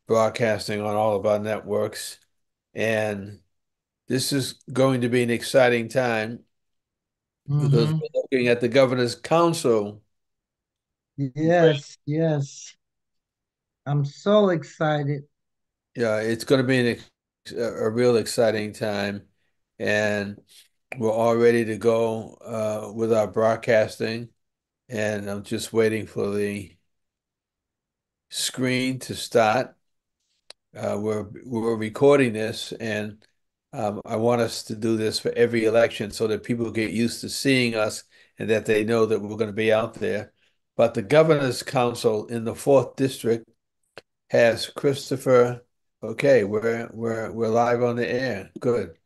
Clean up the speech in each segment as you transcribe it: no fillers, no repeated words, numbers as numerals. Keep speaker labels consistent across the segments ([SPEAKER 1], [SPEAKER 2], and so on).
[SPEAKER 1] broadcasting on all of our networks. And this is going to be an exciting time because
[SPEAKER 2] Mm-hmm.
[SPEAKER 1] we're looking at the Governor's Council.
[SPEAKER 2] Yes, yes. I'm so excited.
[SPEAKER 1] Yeah, it's going to be a real exciting time. And we're all ready to go with our broadcasting. And I'm just waiting for the screen to start. We're recording this, and I want us to do this for every election so that people get used to seeing us and that they know that we're going to be out there. But the Governor's Council in the fourth district has Christopher. Okay, we're live on the air. Good.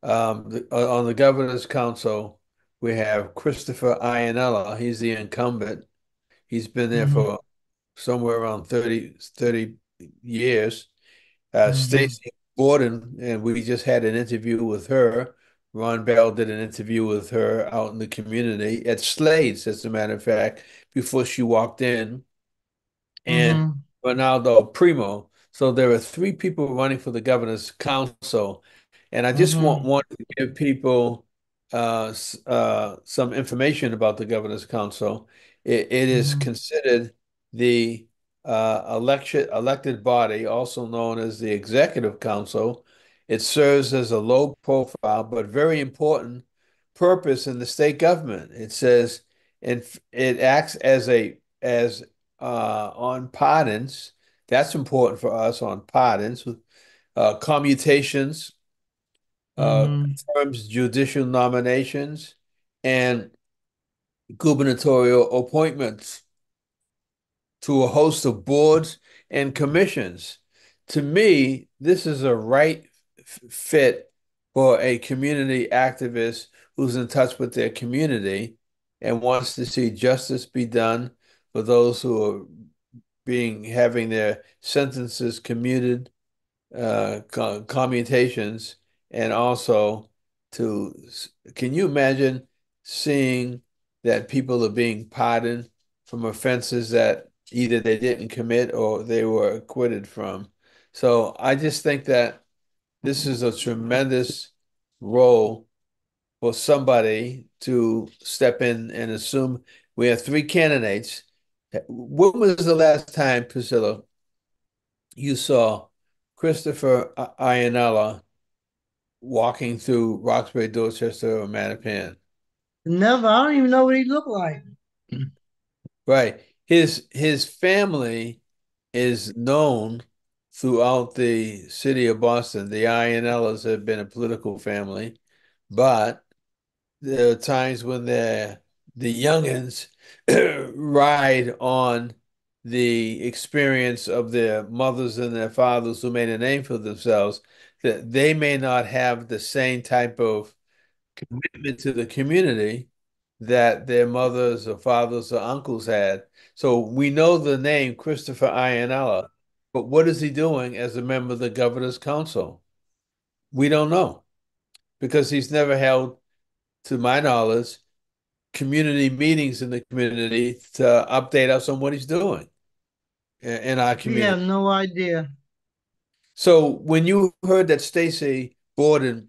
[SPEAKER 1] On the Governor's Council, we have Christopher Ianella. He's the incumbent. He's been there
[SPEAKER 2] Mm-hmm.
[SPEAKER 1] for somewhere around 30 years.
[SPEAKER 2] Mm-hmm.
[SPEAKER 1] Stacy Borden, and we just had an interview with her. Ron Bell did an interview with her out in the community at Slade's, as a matter of fact, before she walked in, and
[SPEAKER 2] Mm-hmm.
[SPEAKER 1] Ronaldo Primo. So there are three people running for the governor's council, and I just
[SPEAKER 2] Mm-hmm.
[SPEAKER 1] want to give people some information about the governor's council. It is
[SPEAKER 2] Mm-hmm.
[SPEAKER 1] considered the elected body, also known as the executive council. It serves as a low profile but very important purpose in the state government. It says, and it acts as on pardons. That's important for us on pardons, commutations,
[SPEAKER 2] Mm-hmm.
[SPEAKER 1] confirms judicial nominations, and gubernatorial appointments to a host of boards and commissions. To me, this is a right fit for a community activist who's in touch with their community and wants to see justice be done for those who are having their sentences commuted, commutations, and also to, can you imagine seeing that people are being pardoned from offenses that either they didn't commit or they were acquitted from? So I just think that this is a tremendous role for somebody to step in and assume. We have three candidates. When was the last time, Priscilla, you saw Christopher Ianella walking through Roxbury, Dorchester, or Mattapan?
[SPEAKER 2] Never. I don't even know what he looked like.
[SPEAKER 1] Right. His family is known throughout the city of Boston. The Ianellas have been a political family, but there are times when the youngins ride on the experience of their mothers and their fathers who made a name for themselves, that they may not have the same type of commitment to the community that their mothers or fathers or uncles had. So we know the name Christopher Ianella, but what is he doing as a member of the governor's council? We don't know because he's never held, to my knowledge, community meetings in the community to update us on what he's doing in our
[SPEAKER 2] We
[SPEAKER 1] community.
[SPEAKER 2] have no idea.
[SPEAKER 1] So when you heard that Stacy Borden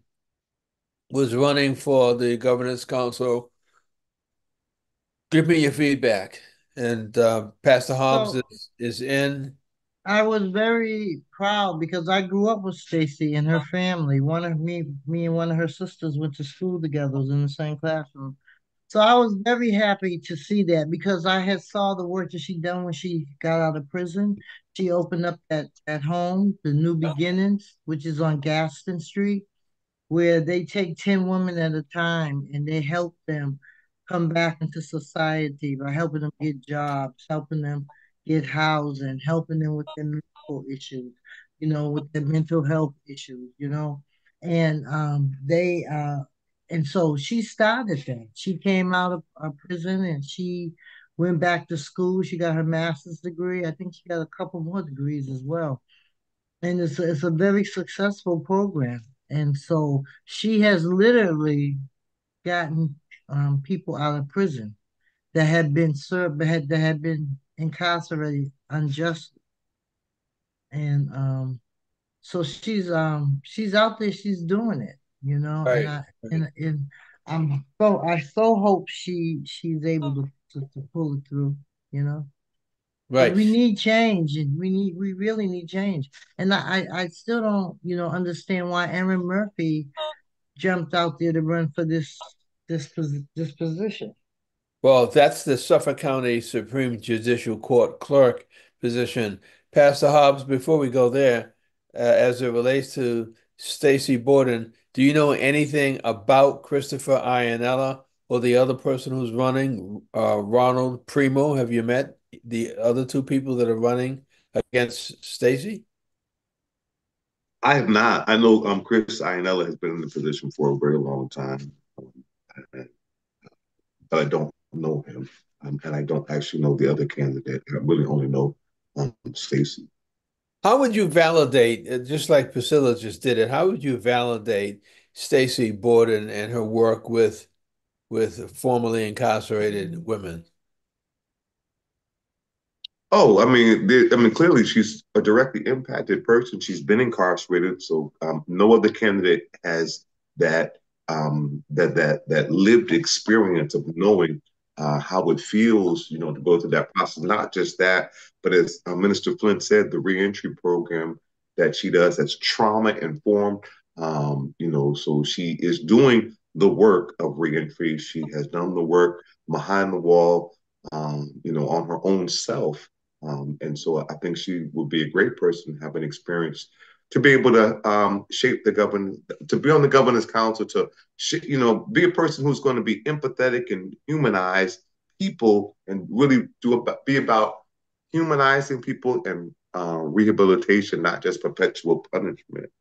[SPEAKER 1] was running for the governor's council, give me your feedback. And Pastor Hobbs
[SPEAKER 2] So
[SPEAKER 1] is in.
[SPEAKER 2] I was very proud because I grew up with Stacy and her family. One of me and one of her sisters went to school together, was in the same classroom. So I was very happy to see that because I had saw the work that she done when she got out of prison. She opened up that home, the New Beginnings, which is on Gaston Street, where they take 10 women at a time and they help them come back into society by helping them get jobs, helping them get housing, helping them with their medical issues, with their mental health issues, and so she started that. She came out of prison and she went back to school. She got her master's degree. I think she got a couple more degrees as well, and it's a very successful program. And so she has literally gotten people out of prison that had been incarcerated unjustly. and so she's out there, she's doing it, and
[SPEAKER 1] Right.
[SPEAKER 2] I
[SPEAKER 1] Right.
[SPEAKER 2] and I so hope she's able to pull it through, you know. Because
[SPEAKER 1] Right.
[SPEAKER 2] we need change, and we really need change. And I still don't, understand why Aaron Murphy jumped out there to run for this position.
[SPEAKER 1] Well, that's the Suffolk County Supreme Judicial Court clerk position. Pastor Hobbs, before we go there, as it relates to Stacy Borden, do you know anything about Christopher Ianella or the other person who's running, Ronald Primo? Have you met the other two people that are running against Stacy?
[SPEAKER 3] I have not. I know Chris Iannella has been in the position for a very long time, but I don't know him. And I don't actually know the other candidate. I really only know Stacey.
[SPEAKER 1] How would you validate, just like Priscilla just did it, how would you validate Stacy Borden and her work with formerly incarcerated women?
[SPEAKER 3] Oh, I mean, clearly she's a directly impacted person. She's been incarcerated, so no other candidate has that lived experience of knowing how it feels, to go through that process. Not just that, but as Minister Flint said, the reentry program that she does that's trauma informed. So she is doing the work of reentry. She has done the work behind the wall, on her own self, and so I think she would be a great person, having experience to be able to shape the government, to be on the governor's council, to be a person who's going to be empathetic and humanize people, and really be about humanizing people and rehabilitation, not just perpetual punishment.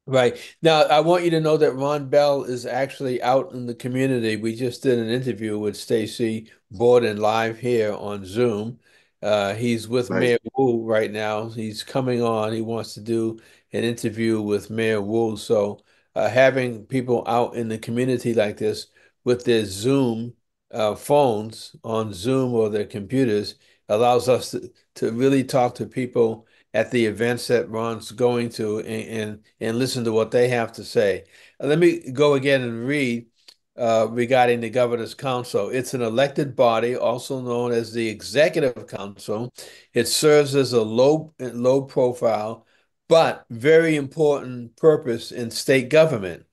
[SPEAKER 1] Right. Now, I want you to know that Ron Bell is actually out in the community. We just did an interview with Stacy Borden live here on Zoom. He's with
[SPEAKER 3] Nice.
[SPEAKER 1] Mayor Wu right now. He's coming on. He wants to do an interview with Mayor Wu. So, having people out in the community like this with their Zoom phones on Zoom or their computers allows us to really talk to people at the events that Ron's going to and listen to what they have to say. Let me go again and read regarding the Governor's Council. It's an elected body, also known as the Executive Council. It serves as a low profile, but very important purpose in state government.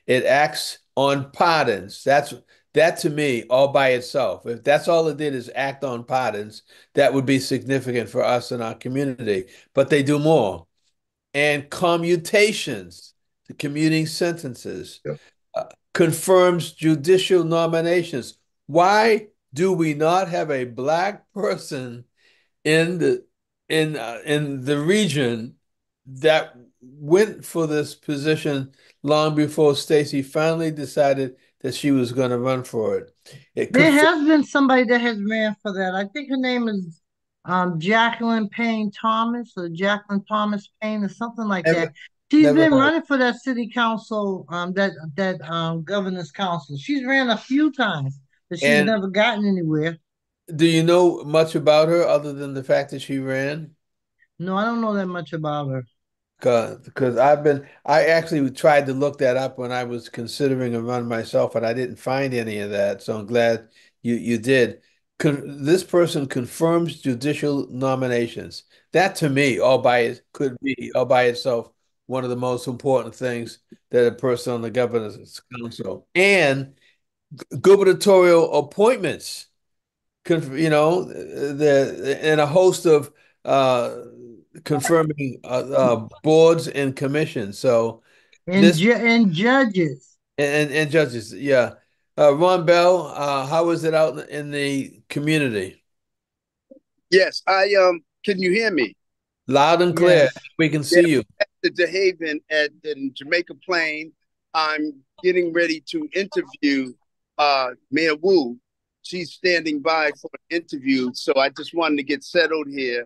[SPEAKER 1] It acts on pardons. That to me, all by itself. If that's all it did is act on pardons, that would be significant for us in our community. But they do more. And commutations, the commuting sentences,
[SPEAKER 3] Yep.
[SPEAKER 1] confirms judicial nominations. Why do we not have a black person in the region that went for this position long before Stacey finally decided that she was going to run for it? It
[SPEAKER 2] There
[SPEAKER 1] confirmed.
[SPEAKER 2] has been somebody that has ran for that. I think her name is Jacqueline Payne Thomas, or Jacqueline Thomas Payne, or something like that.
[SPEAKER 1] Never,
[SPEAKER 2] She's
[SPEAKER 1] never
[SPEAKER 2] been
[SPEAKER 1] heard.
[SPEAKER 2] running for that city council, that governor's council. She's ran a few times, but she's
[SPEAKER 1] And
[SPEAKER 2] never gotten anywhere.
[SPEAKER 1] do you know much about her other than the fact that she ran?
[SPEAKER 2] No, I don't know that much about her.
[SPEAKER 1] Because I actually tried to look that up when I was considering a run myself, and I didn't find any of that. So I'm glad you did. This person confirms judicial nominations. That to me, all by it could be all by itself one of the most important things that a person on the governor's council and gubernatorial appointments. And a host of uh, confirming boards and commissions. So
[SPEAKER 2] And
[SPEAKER 1] this
[SPEAKER 2] and judges.
[SPEAKER 1] and judges, yeah. Ron Bell, how is it out in the community?
[SPEAKER 4] Yes, I can you hear me?
[SPEAKER 1] Loud and clear.
[SPEAKER 2] Yes.
[SPEAKER 1] We can
[SPEAKER 4] Yeah,
[SPEAKER 1] see you.
[SPEAKER 4] at the DeHaven at in Jamaica Plain. I'm getting ready to interview Mayor Wu. She's standing by for an interview, so I just wanted to get settled here.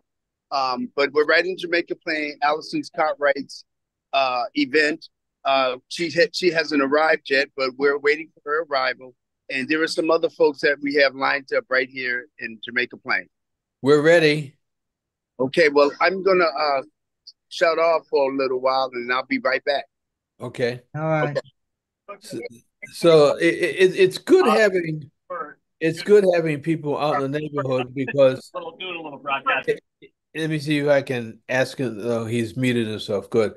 [SPEAKER 4] But we're right in Jamaica Plain, Allison's Cartwright's event. She hasn't arrived yet, but we're waiting for her arrival. And there are some other folks that we have lined up right here in Jamaica Plain.
[SPEAKER 1] We're ready.
[SPEAKER 4] Okay, well, I'm gonna shut off for a little while, and I'll be right back.
[SPEAKER 1] Okay.
[SPEAKER 2] All right.
[SPEAKER 1] So, it's good having people out in the neighborhood because let me see if I can ask him. Oh, he's muted himself. Good.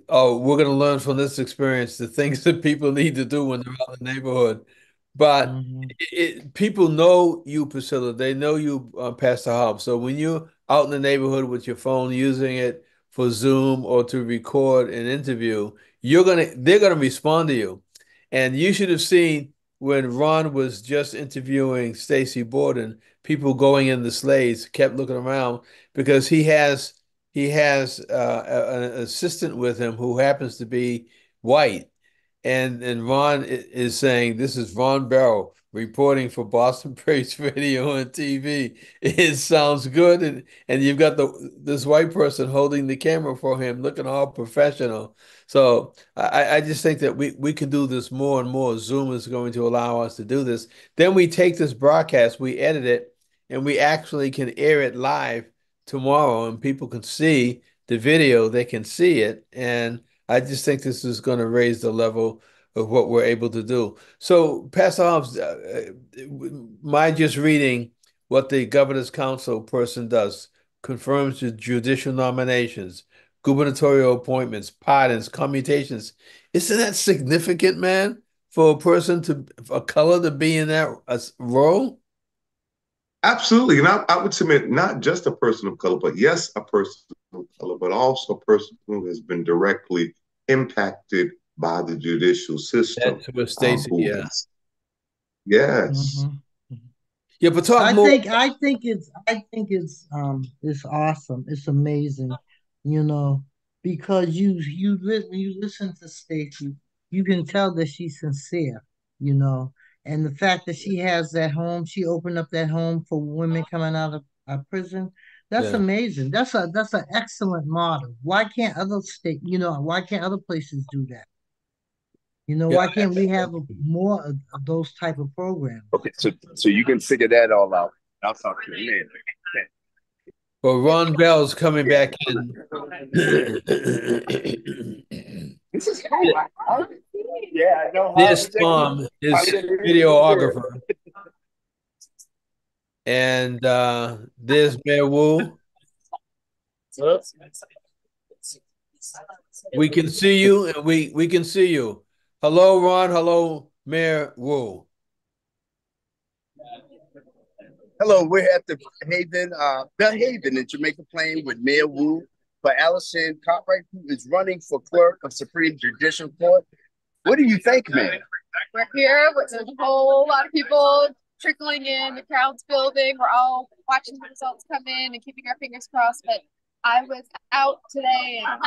[SPEAKER 1] Oh, we're going to learn from this experience the things that people need to do when they're out in the neighborhood. But
[SPEAKER 2] Mm-hmm.
[SPEAKER 1] people know you, Priscilla. They know you, Pastor Hobbs. So when you're out in the neighborhood with your phone, using it for Zoom or to record an interview, they're gonna respond to you. And you should have seen when Ron was just interviewing Stacy Borden, people going in the sleighs kept looking around because he has an assistant with him who happens to be white. And Ron is saying, "This is Ron Barrow reporting for Boston Praise Radio and TV. It sounds good." And you've got this white person holding the camera for him, looking all professional. So I just think that we can do this more and more. Zoom is going to allow us to do this. Then we take this broadcast, we edit it, and we actually can air it live tomorrow, and people can see the video, they can see it. And I just think this is going to raise the level of what we're able to do. So, Pastor Hobbs, my just reading what the Governor's Council person does confirms the judicial nominations, gubernatorial appointments, pardons, commutations. Isn't that significant, man, for a person a color to be in that role?
[SPEAKER 3] Absolutely. And I would submit not just a person of color, but yes, a person of color, but also a person who has been directly impacted by the judicial system,
[SPEAKER 1] That's with Stacy,
[SPEAKER 3] who
[SPEAKER 1] yeah.
[SPEAKER 3] has, yes.
[SPEAKER 2] Mm-hmm.
[SPEAKER 1] Yeah, but talk
[SPEAKER 2] I
[SPEAKER 1] more.
[SPEAKER 2] think I think it's awesome. It's amazing, you know, because when you listen to Stacey, you can tell that she's sincere, you know, and the fact that she has that home, she opened up that home for women coming out of prison. That's
[SPEAKER 1] Yeah.
[SPEAKER 2] amazing. That's an excellent model. Why can't other why can't other places do that? You know,
[SPEAKER 1] Yeah.
[SPEAKER 2] why can't we have more of those type of programs?
[SPEAKER 4] Okay, so you can figure that all out. I'll talk to you later.
[SPEAKER 1] Well, Ron Bell's coming back in.
[SPEAKER 4] This is cool. Yeah, I know how
[SPEAKER 1] This
[SPEAKER 4] executive.
[SPEAKER 1] his videographer, and there's Mayor Wu. We can see you, and we can see you. Hello, Ron. Hello, Mayor Wu.
[SPEAKER 4] Hello, we're at the Haven in Jamaica Plain with Mayor Wu for Allison Cartwright, who is running for clerk of Supreme Judicial Court. What do you think, man?
[SPEAKER 5] We're here with a whole lot of people trickling in, the crowd's building. We're all watching the results come in and keeping our fingers crossed. But I was out today and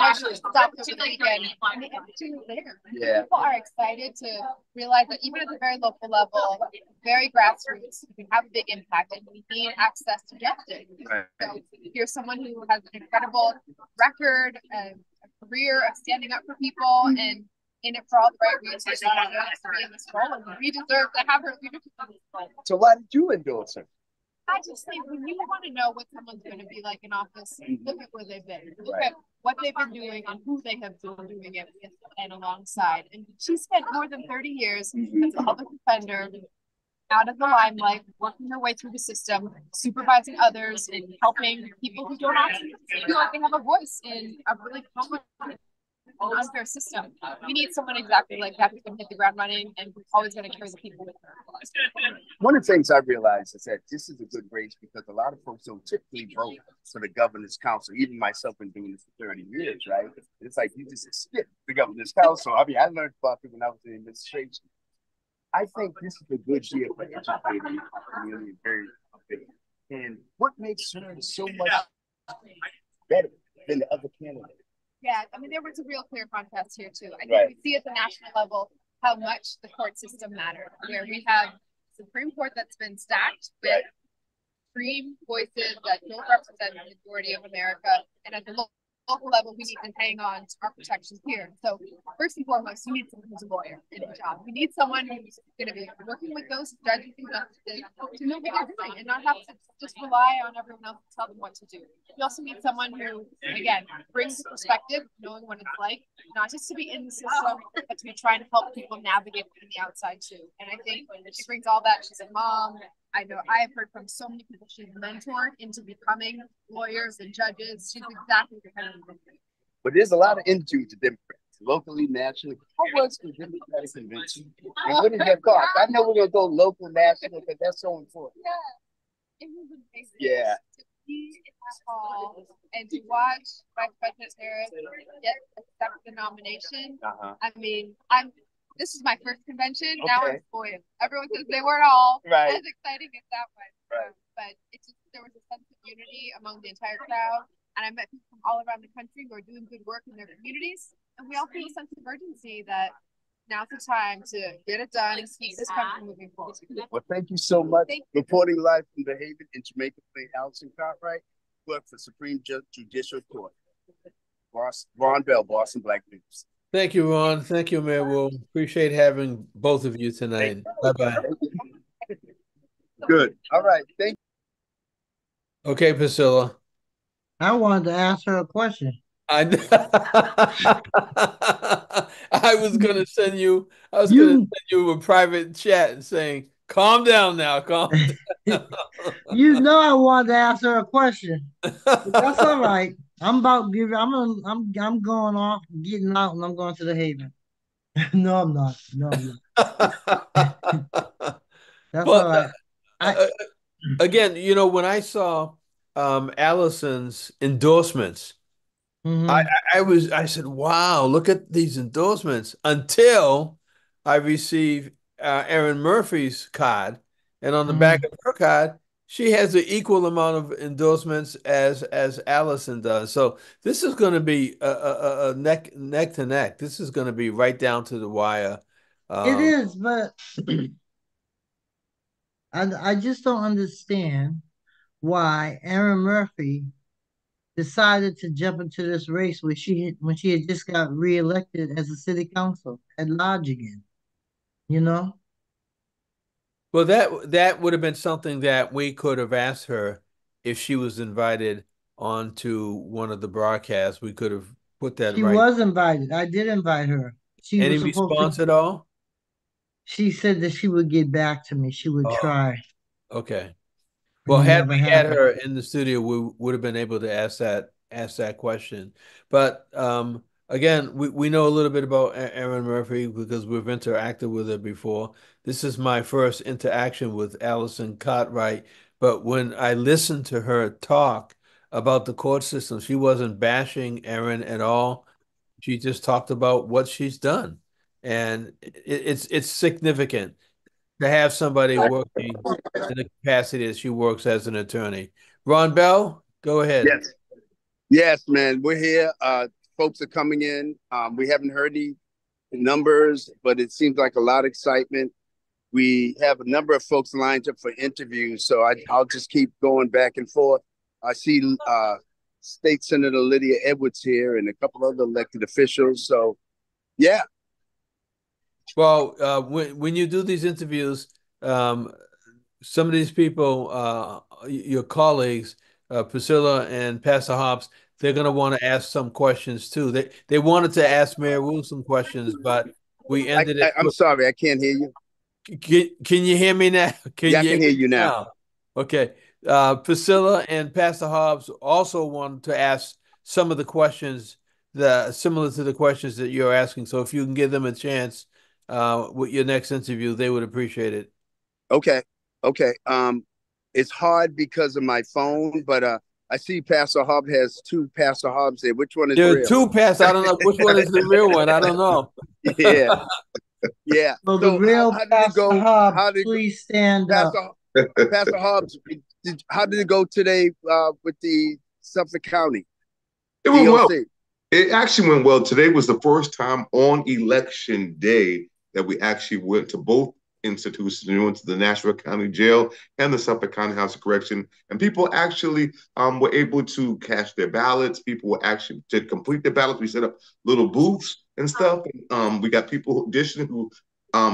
[SPEAKER 5] actually stopped over the weekend, and the energy is there.
[SPEAKER 4] Yeah.
[SPEAKER 5] People are excited to realize that even at the very local level, very grassroots, you can have a big impact, and we need access to justice.
[SPEAKER 4] Right.
[SPEAKER 5] So here's someone who has an incredible record, a career of standing up for people, and in it for all the right reasons. She deserves to be in this role, and we deserve to have her leadership in this role.
[SPEAKER 4] So why did you endorse her?
[SPEAKER 5] I just think when you want to know what someone's going to be like in office, look at where they've been. Look
[SPEAKER 4] Right.
[SPEAKER 5] at what they've been doing and who they have been doing it with and alongside. And she spent more than 30 years as a public defender, out of the limelight, working her way through the system, supervising others, and helping people who don't often feel like they have a voice in a really complicated unfair system. We need someone exactly like that who's going to hit the ground running and who's always going to carry the people with her.
[SPEAKER 4] One of the things I realized is that this is a good race because a lot of folks don't typically vote for the governor's council. Even myself, been doing this for 30 years, right? It's like you just skip the governor's council. I mean, I learned about it when I was in administration. I think this is a good year for educating the community, very big. And what makes her so much better than the other candidates?
[SPEAKER 5] Yeah, I mean, there was a real clear contrast here, too. I think
[SPEAKER 4] Right.
[SPEAKER 5] we see at the national level how much the court system mattered, where we have a Supreme Court that's been stacked with
[SPEAKER 4] Right.
[SPEAKER 5] extreme voices that don't represent the majority of America. And at the local local level, we need to hang on to our protections here. So first and foremost, you need someone who's a lawyer in a job. You need someone who's going to be working with those judges and justices to know what they're doing and not have to just rely on everyone else to tell them what to do. You also need someone who, again, brings the perspective, knowing what it's like, not just to be in the system, but to be trying to help people navigate from the outside too. And I think she brings all that. She's a mom. I know I have heard from so many people she's mentored into becoming lawyers and judges. She's exactly the kind of woman.
[SPEAKER 4] But there's a lot of interviews to Democrats, locally, nationally. How was the Democratic convention? And what is your thoughts? I know we're gonna go local, national, because that's so important.
[SPEAKER 5] Yeah, it was amazing.
[SPEAKER 4] Yeah.
[SPEAKER 5] To be in that hall and to watch Vice President Harris get accept the nomination. I mean, this is my first convention. Okay. Now I'm spoiled. Everyone says they weren't all as exciting as that one. Right. But there was a sense of unity among the entire crowd. And I met people from all around the country who are doing good work in their communities. And we all feel a sense of urgency that now's the time to get it done and keep this country moving forward.
[SPEAKER 4] Well, thank you so much. Reporting live from the Haven in Jamaica Plain, Allison Cartwright, work for Supreme Judicial Court. Ron Bell, Boston Black News.
[SPEAKER 1] Thank you, Ron. Thank you, Mayor Wu. Appreciate having both of you tonight. Bye-bye.
[SPEAKER 4] Good. All right. Thank
[SPEAKER 1] you. Okay, Priscilla.
[SPEAKER 2] I wanted to ask her a question.
[SPEAKER 1] I was gonna send you a private chat saying, calm down now, calm down.
[SPEAKER 2] You know I wanted to ask her a question. That's all right. I'm going off, getting out, and I'm going to the Haven. No, I'm not. No, I'm not. That's all right.
[SPEAKER 1] Again, when I saw Allison's endorsements, I said, wow, look at these endorsements, until I received Erin Murphy's card, and on the back of her card, she has an equal amount of endorsements as Allison does. So this is going to be a neck to neck. This is going to be right down to the wire.
[SPEAKER 2] It is, but I just don't understand why Erin Murphy decided to jump into this race when she had just got reelected as a city council at large again.
[SPEAKER 1] Well, that would have been something that we could have asked her if she was invited onto one of the broadcasts. We could have put that
[SPEAKER 2] She
[SPEAKER 1] right.
[SPEAKER 2] was invited. I did invite her.
[SPEAKER 1] Any response at all?
[SPEAKER 2] She said that she would get back to me. She would try.
[SPEAKER 1] Okay. Well, had we had her in the studio, we would have been able to ask that question. But again, we know a little bit about Erin Murphy because we've interacted with her before. This is my first interaction with Allison Cartwright. But when I listened to her talk about the court system, she wasn't bashing Erin at all. She just talked about what she's done. And it's significant to have somebody working in the capacity that she works as an attorney. Ron Bell, go ahead.
[SPEAKER 4] Yes, man. We're here. Folks are coming in. We haven't heard any numbers, but it seems like a lot of excitement. We have a number of folks lined up for interviews, so I'll just keep going back and forth. I see State Senator Lydia Edwards here and a couple other elected officials. So, yeah.
[SPEAKER 1] Well, when you do these interviews, some of these people, your colleagues, Priscilla and Pastor Hobbs, they're going to want to ask some questions too. They wanted to ask Mayor Wu some questions, but we ended it.
[SPEAKER 4] I'm sorry, I can't hear you.
[SPEAKER 1] Can you hear me now?
[SPEAKER 4] I can hear you now.
[SPEAKER 1] Okay. Priscilla and Pastor Hobbs also wanted to ask some of the questions similar to the questions that you're asking. So if you can give them a chance with your next interview, they would appreciate it.
[SPEAKER 4] Okay. It's hard because of my phone, but I see Pastor Hobbs has two Pastor Hobbs there. Which one is real?
[SPEAKER 1] There are two Pastor. I don't know which one is the real one. I don't know.
[SPEAKER 4] Yeah.
[SPEAKER 2] So the real Pastor Hobbs, please stand up.
[SPEAKER 4] Pastor Hobbs, how did it go today with the Suffolk County?
[SPEAKER 3] It went well. It actually went well. Today was the first time on election day that we actually went to both institutions. We went to the Nashville County Jail and the Suffolk County House of Correction, and people actually were able to cash their ballots. People were actually to complete their ballots. We set up little booths and stuff. We got people auditioning who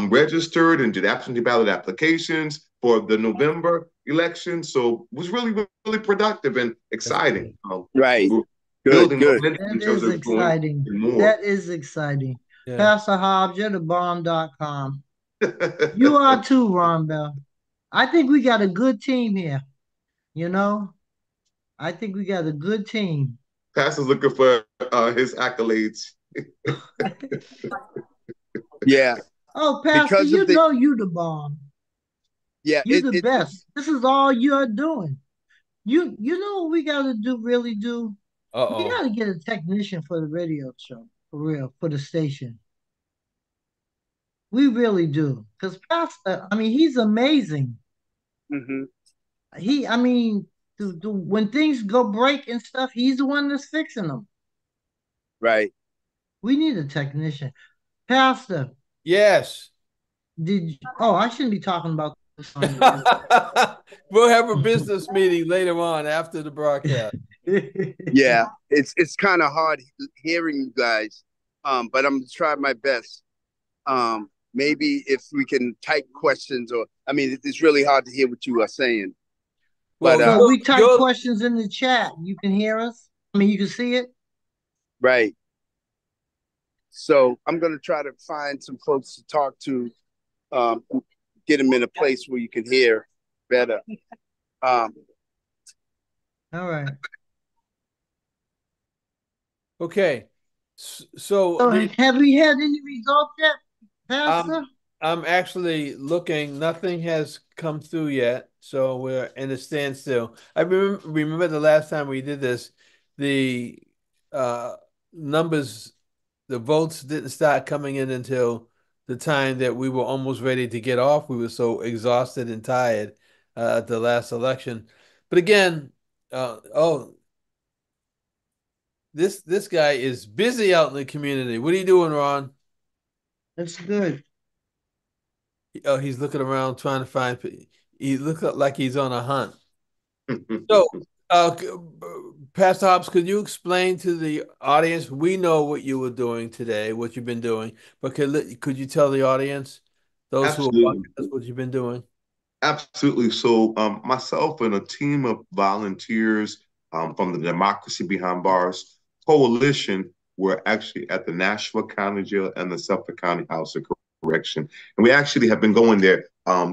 [SPEAKER 3] registered and did absentee ballot applications for the November election. So it was really, really productive and exciting.
[SPEAKER 4] Right.
[SPEAKER 3] We're
[SPEAKER 4] Good,
[SPEAKER 3] building
[SPEAKER 4] good.
[SPEAKER 3] momentum in
[SPEAKER 2] That
[SPEAKER 3] terms
[SPEAKER 2] is
[SPEAKER 3] of going
[SPEAKER 2] exciting.
[SPEAKER 3] more.
[SPEAKER 2] That is exciting.
[SPEAKER 1] Yeah.
[SPEAKER 2] Pastor Hobbs, you're the bomb.com. You are too, Ron Bell. I think we got a good team here. You know, I think we got a good team.
[SPEAKER 3] Pastor's looking for his accolades.
[SPEAKER 4] Yeah.
[SPEAKER 2] Oh, Pastor,
[SPEAKER 4] Because of the
[SPEAKER 2] you the bomb.
[SPEAKER 4] yeah,
[SPEAKER 2] You the best. This is all you're doing. You know what we gotta do, really do? We
[SPEAKER 1] Uh-oh.
[SPEAKER 2] gotta get a technician for the radio show, for real, for the station. We really do. Because Pastor, I mean, he's amazing.
[SPEAKER 4] Mhm.
[SPEAKER 2] I mean, when things go break and stuff, he's the one that's fixing them.
[SPEAKER 4] Right.
[SPEAKER 2] We need a technician. Pastor,
[SPEAKER 1] Yes.
[SPEAKER 2] oh, I shouldn't be talking about this on the
[SPEAKER 1] We'll have a business meeting later on after the broadcast.
[SPEAKER 2] air.
[SPEAKER 4] Yeah. It's kind of hard hearing you guys. But I'm gonna try my best. Maybe if we can type questions, or I mean, it's really hard to hear what you are saying. But
[SPEAKER 1] Well,
[SPEAKER 2] So we type
[SPEAKER 1] you're
[SPEAKER 2] questions in the chat. You can hear us. I mean, you can see it.
[SPEAKER 4] right. So I'm gonna try to find some folks to talk to, um, get them in a place where you can hear better. Um,
[SPEAKER 2] All right.
[SPEAKER 1] okay. So
[SPEAKER 2] So have we had any results yet, Pastor?
[SPEAKER 1] I'm actually looking. Nothing has come through yet, so we're in a standstill. I remember the last time we did this, the uh, numbers, the votes didn't start coming in until the time that we were almost ready to get off. We were so exhausted and tired at the last election. But again, oh, this guy is busy out in the community. What are you doing, Ron?
[SPEAKER 2] That's good.
[SPEAKER 1] Oh, he's looking around trying to find. He looks like he's on a hunt. So, uh, Pastor Hobbs, could you explain to the audience? We know what you were doing today, what you've been doing, but could you tell the audience, those who are
[SPEAKER 3] Absolutely.
[SPEAKER 1] watching us, what you've been doing?
[SPEAKER 3] Absolutely. So, myself and a team of volunteers from the Democracy Behind Bars Coalition were actually at the Nashville County Jail and the Suffolk County House of Correction. And we actually have been going there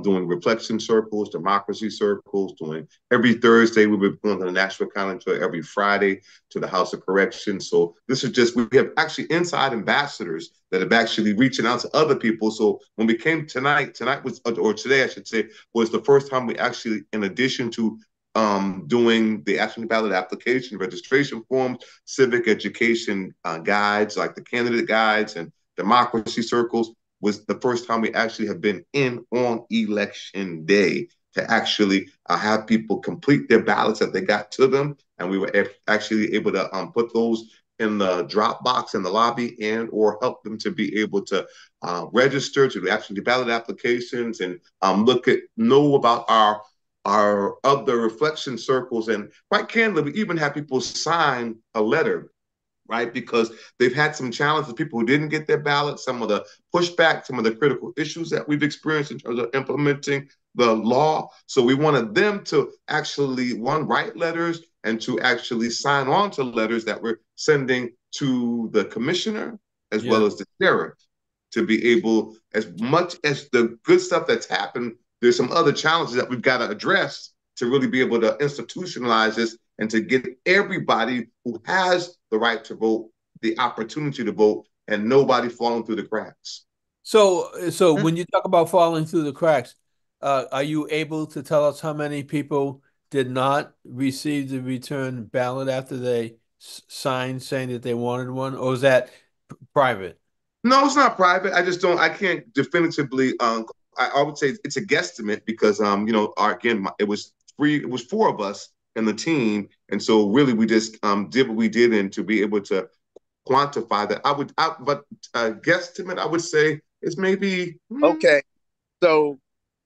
[SPEAKER 3] doing reflection circles, democracy circles, doing every Thursday. We've been going to the Nashville County Jail every Friday to the House of Correction. So this is just, we have actually inside ambassadors that have actually reaching out to other people. So when we came tonight was, or today I should say, was the first time we actually, in addition to doing the absentee ballot application, registration forms, civic education guides, like the candidate guides and democracy circles, was the first time we actually have been in on election day to actually have people complete their ballots that they got to them. And we were actually able to put those in the drop box in the lobby and or help them to be able to register to do absentee ballot applications and know about our other reflection circles. And quite candidly, we even have people sign a letter, right? Because they've had some challenges, people who didn't get their ballots, some of the pushback, some of the critical issues that we've experienced in terms of implementing the law. So we wanted them to actually, one, write letters and to actually sign on to letters that we're sending to the commissioner as
[SPEAKER 1] Yeah.
[SPEAKER 3] well as the sheriff to be able, as much as the good stuff that's happened, there's some other challenges that we've got to address to really be able to institutionalize this and to get everybody who has the right to vote the opportunity to vote and nobody falling through the cracks.
[SPEAKER 1] So when you talk about falling through the cracks, are you able to tell us how many people did not receive the return ballot after they signed saying that they wanted one, or is that private?
[SPEAKER 3] No, it's not private. I can't definitively, I would say it's a guesstimate because, it was four of us in the team. And so really we just did what we did and to be able to quantify that. But guesstimate, I would say is maybe,
[SPEAKER 4] okay. So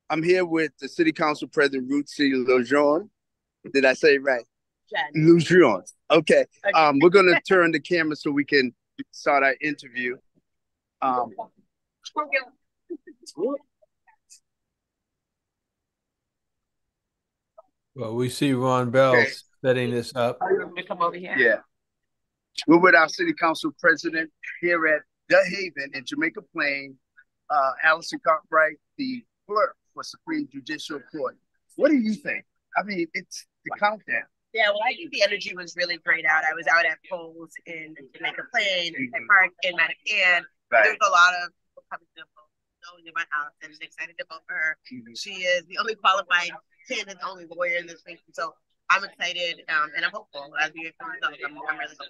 [SPEAKER 4] I'm here with the City Council President Ruth C. Lejeune. Did I say it right? Lejeune. Okay. We're gonna turn the camera so we can start our interview.
[SPEAKER 1] Well, we see Ron Bell
[SPEAKER 4] Okay.
[SPEAKER 1] setting this up.
[SPEAKER 5] To come over here.
[SPEAKER 4] Yeah. We're with our City Council President here at The Haven in Jamaica Plain, Allison Cartwright, the clerk for Supreme Judicial Court. What do you think? I mean, it's the countdown.
[SPEAKER 6] Yeah, well, I think the energy was really great out. I was out at polls in Jamaica Plain, at Park, in Madagascar.
[SPEAKER 4] Right.
[SPEAKER 6] There's a lot of people coming to vote, knowing about Allison, and excited to vote for her. She is the only qualified candidate, the only lawyer in this thing. So I'm excited and I'm hopeful as we get from the results. I'm really hopeful.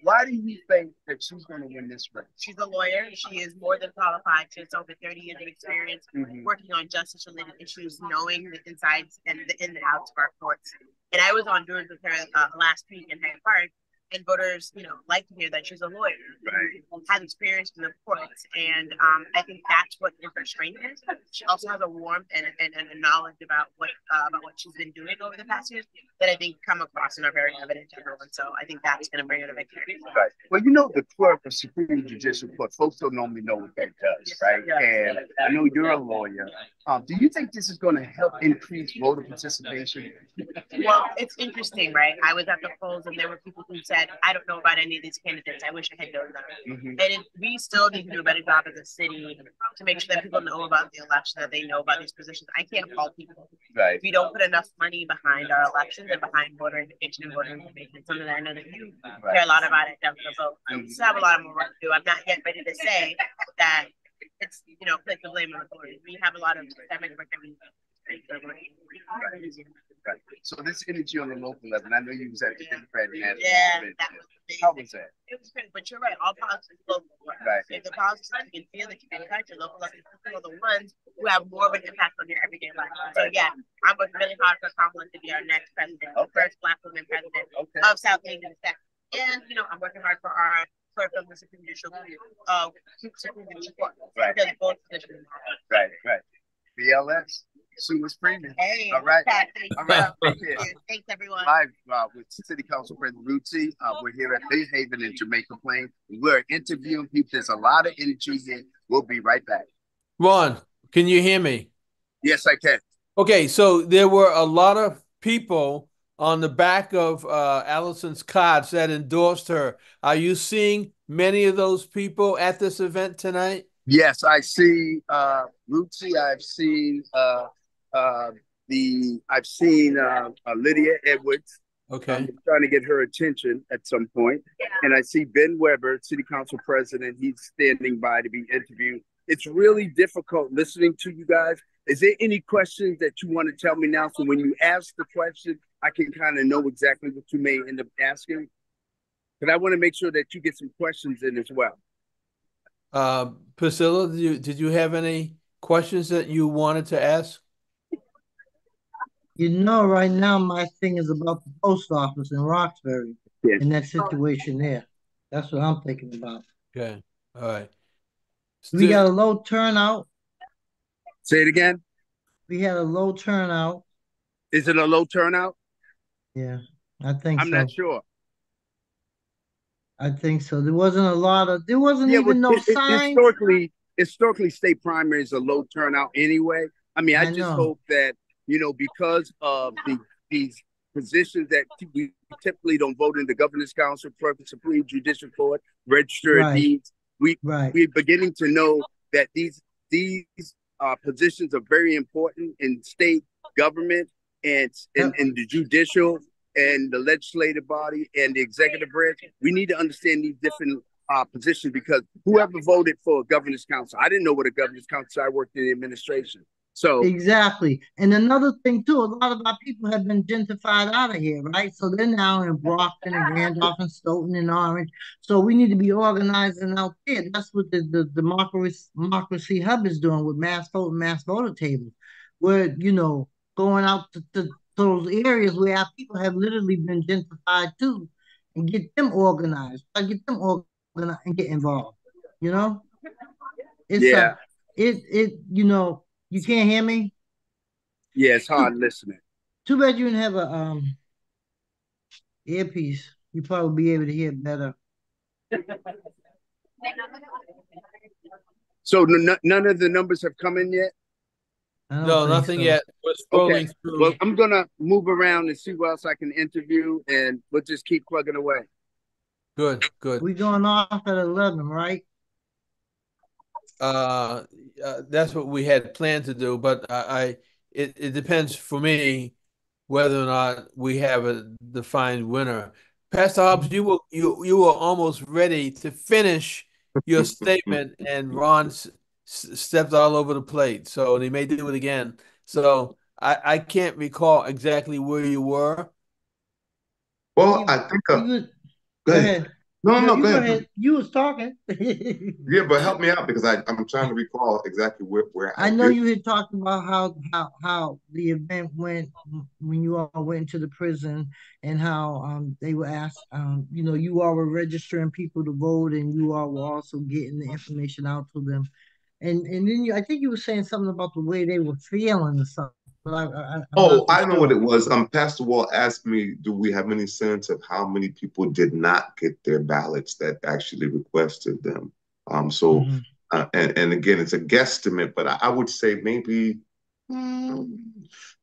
[SPEAKER 4] Why do you think that she's going to win this race?
[SPEAKER 6] She's a lawyer. She is more than qualified. She has over 30 years of experience working on justice-related issues, knowing the insides and the in and outs of our courts. And I was on doors with her last week in Hyde Park, and voters, like to hear that she's a lawyer, has experience in the courts, and I think that's what her strength is. She also has a warmth and a knowledge about what she's been doing over the past years that I think come across and are very evident to everyone. So I think that's going to bring her to victory.
[SPEAKER 4] Right. Well, the clerk of Supreme Judicial Court, folks don't normally know what that does, right? Yeah. And I know you're a lawyer. Do you think this is going to help increase voter participation?
[SPEAKER 6] Well, it's interesting, right? I was at the polls and there were people who said, I don't know about any of these candidates. I wish I had known them. And we still need to do a better job as a city to make sure that people know about the election, that they know about these positions. I can't fault people.
[SPEAKER 4] Right.
[SPEAKER 6] We don't put enough money behind our elections and behind voter education and voter information. Something that I know that you care a lot about it, Dr. Vote. We still have a lot more work to do. I'm not yet ready to say that it's, place the blame on the voters. We have a lot of systemic work that we
[SPEAKER 4] Right. So this energy on the local level, I know you was at the Democratic National
[SPEAKER 6] Committee. That was amazing.
[SPEAKER 4] How was that?
[SPEAKER 6] It was great, but you're right. All politics is local.
[SPEAKER 4] Right.
[SPEAKER 6] If the politics you can feel that you can touch your local level, people are the ones who have more of an impact on your everyday life. So yeah, I'm working really hard for Kamala to be our next president, first Black woman president of South Asian States. And I'm working hard for our clerk of the Supreme Judicial Court.
[SPEAKER 4] Right.
[SPEAKER 6] Because both positions.
[SPEAKER 4] Right. BLS. Sue Freeman.
[SPEAKER 6] Hey,
[SPEAKER 4] all right. All right.
[SPEAKER 6] Thanks, everyone.
[SPEAKER 4] Live with City Council President Ruth C. We're here at Big Haven in Jamaica Plain. We're interviewing people. There's a lot of energy here. We'll be right back.
[SPEAKER 1] Ron, can you hear me?
[SPEAKER 4] Yes, I can.
[SPEAKER 1] Okay, so there were a lot of people on the back of Allison's cards that endorsed her. Are you seeing many of those people at this event tonight?
[SPEAKER 4] Yes, I see Ruth C. I've seen Lydia Edwards.
[SPEAKER 1] Okay.
[SPEAKER 4] I'm trying to get her attention at some point. And I see Ben Weber, City Council President. He's standing by to be interviewed. It's really difficult listening to you guys. Is there any questions that you want to tell me now? So when you ask the question, I can kind of know exactly what you may end up asking. But I want to make sure that you get some questions in as well.
[SPEAKER 1] Priscilla, did you have any questions that you wanted to ask?
[SPEAKER 2] Right now my thing is about the post office in Roxbury and that situation there. That's what I'm thinking about.
[SPEAKER 1] Okay. All right.
[SPEAKER 2] We got a low turnout.
[SPEAKER 4] Say it again.
[SPEAKER 2] We had a low turnout.
[SPEAKER 4] Is it a low turnout?
[SPEAKER 2] Yeah, I think so.
[SPEAKER 4] I'm not sure.
[SPEAKER 2] I think so. There wasn't even no signs.
[SPEAKER 4] Historically, state primaries are low turnout anyway. I mean, I just hope that, because of these positions that we typically don't vote in the Governor's Council, Supreme Judicial Court, Register of Deeds, we're beginning to know that these positions are very important in state government and in the judicial and the legislative body and the executive branch. We need to understand these different positions, because whoever voted for a governor's council, I didn't know what a governor's council. I worked in the administration. So
[SPEAKER 2] exactly. And another thing too, a lot of our people have been gentrified out of here, right? So they're now in Brockton and Randolph and Stoughton and Orange. So we need to be organizing out there. That's what the Democracy Hub is doing with mass voter tables. We're, going out to those areas where our people have literally been gentrified too, and get them organized. Get them organized and get involved. It's You can't hear me?
[SPEAKER 4] Yeah, it's hard
[SPEAKER 2] Too,
[SPEAKER 4] listening.
[SPEAKER 2] too bad you didn't have a earpiece. You probably be able to hear better.
[SPEAKER 4] So none of the numbers have come in yet?
[SPEAKER 2] I don't
[SPEAKER 1] No,
[SPEAKER 2] think
[SPEAKER 1] nothing
[SPEAKER 2] so.
[SPEAKER 1] yet. We're
[SPEAKER 4] Okay.
[SPEAKER 1] scrolling
[SPEAKER 4] Well,
[SPEAKER 1] through.
[SPEAKER 4] I'm gonna move around and see who else I can interview, and we'll just keep plugging away.
[SPEAKER 1] Good, good.
[SPEAKER 2] We going off at 11, right?
[SPEAKER 1] Uh, that's what we had planned to do, but it depends for me whether or not we have a defined winner. Pastor Hobbs, you were almost ready to finish your statement, and Ron stepped all over the plate, so and he may do it again. So I can't recall exactly where you were.
[SPEAKER 3] Well,
[SPEAKER 2] He
[SPEAKER 3] I think,
[SPEAKER 2] he was
[SPEAKER 3] go
[SPEAKER 2] go
[SPEAKER 3] ahead.
[SPEAKER 2] ahead.
[SPEAKER 3] No,
[SPEAKER 2] No,
[SPEAKER 3] no,
[SPEAKER 2] you
[SPEAKER 3] go
[SPEAKER 2] go
[SPEAKER 3] ahead.
[SPEAKER 2] ahead. You was talking.
[SPEAKER 3] Yeah, but help me out because I'm trying to recall exactly where
[SPEAKER 2] I
[SPEAKER 3] I
[SPEAKER 2] know
[SPEAKER 3] did.
[SPEAKER 2] you had talked about how the event went when you all went to the prison and how they were asked you all were registering people to vote and you all were also getting the information out to them and then I think you were saying something about the way they were feeling or something, but I'm not
[SPEAKER 3] Oh,
[SPEAKER 2] for
[SPEAKER 3] I know what
[SPEAKER 2] sure.
[SPEAKER 3] it was. Pastor Wall asked me, do we have any sense of how many people did not get their ballots that actually requested them? So,
[SPEAKER 2] Hmm.
[SPEAKER 3] and again, it's a guesstimate, but I would say mm,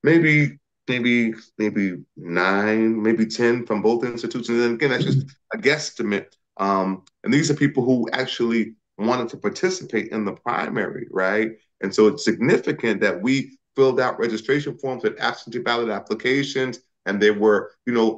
[SPEAKER 3] maybe, maybe nine, maybe 10 from both institutions. And again, that's just a guesstimate. And these are people who actually wanted to participate in the primary, right? And so it's significant that we filled out registration forms with absentee ballot applications, and there were,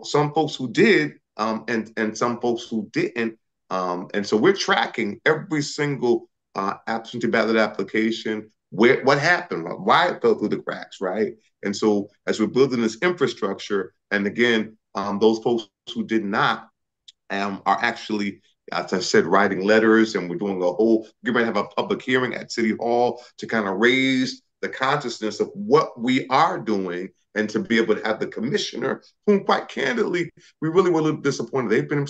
[SPEAKER 3] some folks who did, and some folks who didn't. And so we're tracking every single absentee ballot application, what happened, why it fell through the cracks, right? And so as we're building this infrastructure, and again, those folks who did not are actually, as I said, writing letters, and we're going to have a public hearing at City Hall to kind of raise the consciousness of what we are doing and to be able to have the commissioner, whom quite candidly, we really were a little disappointed. They've been,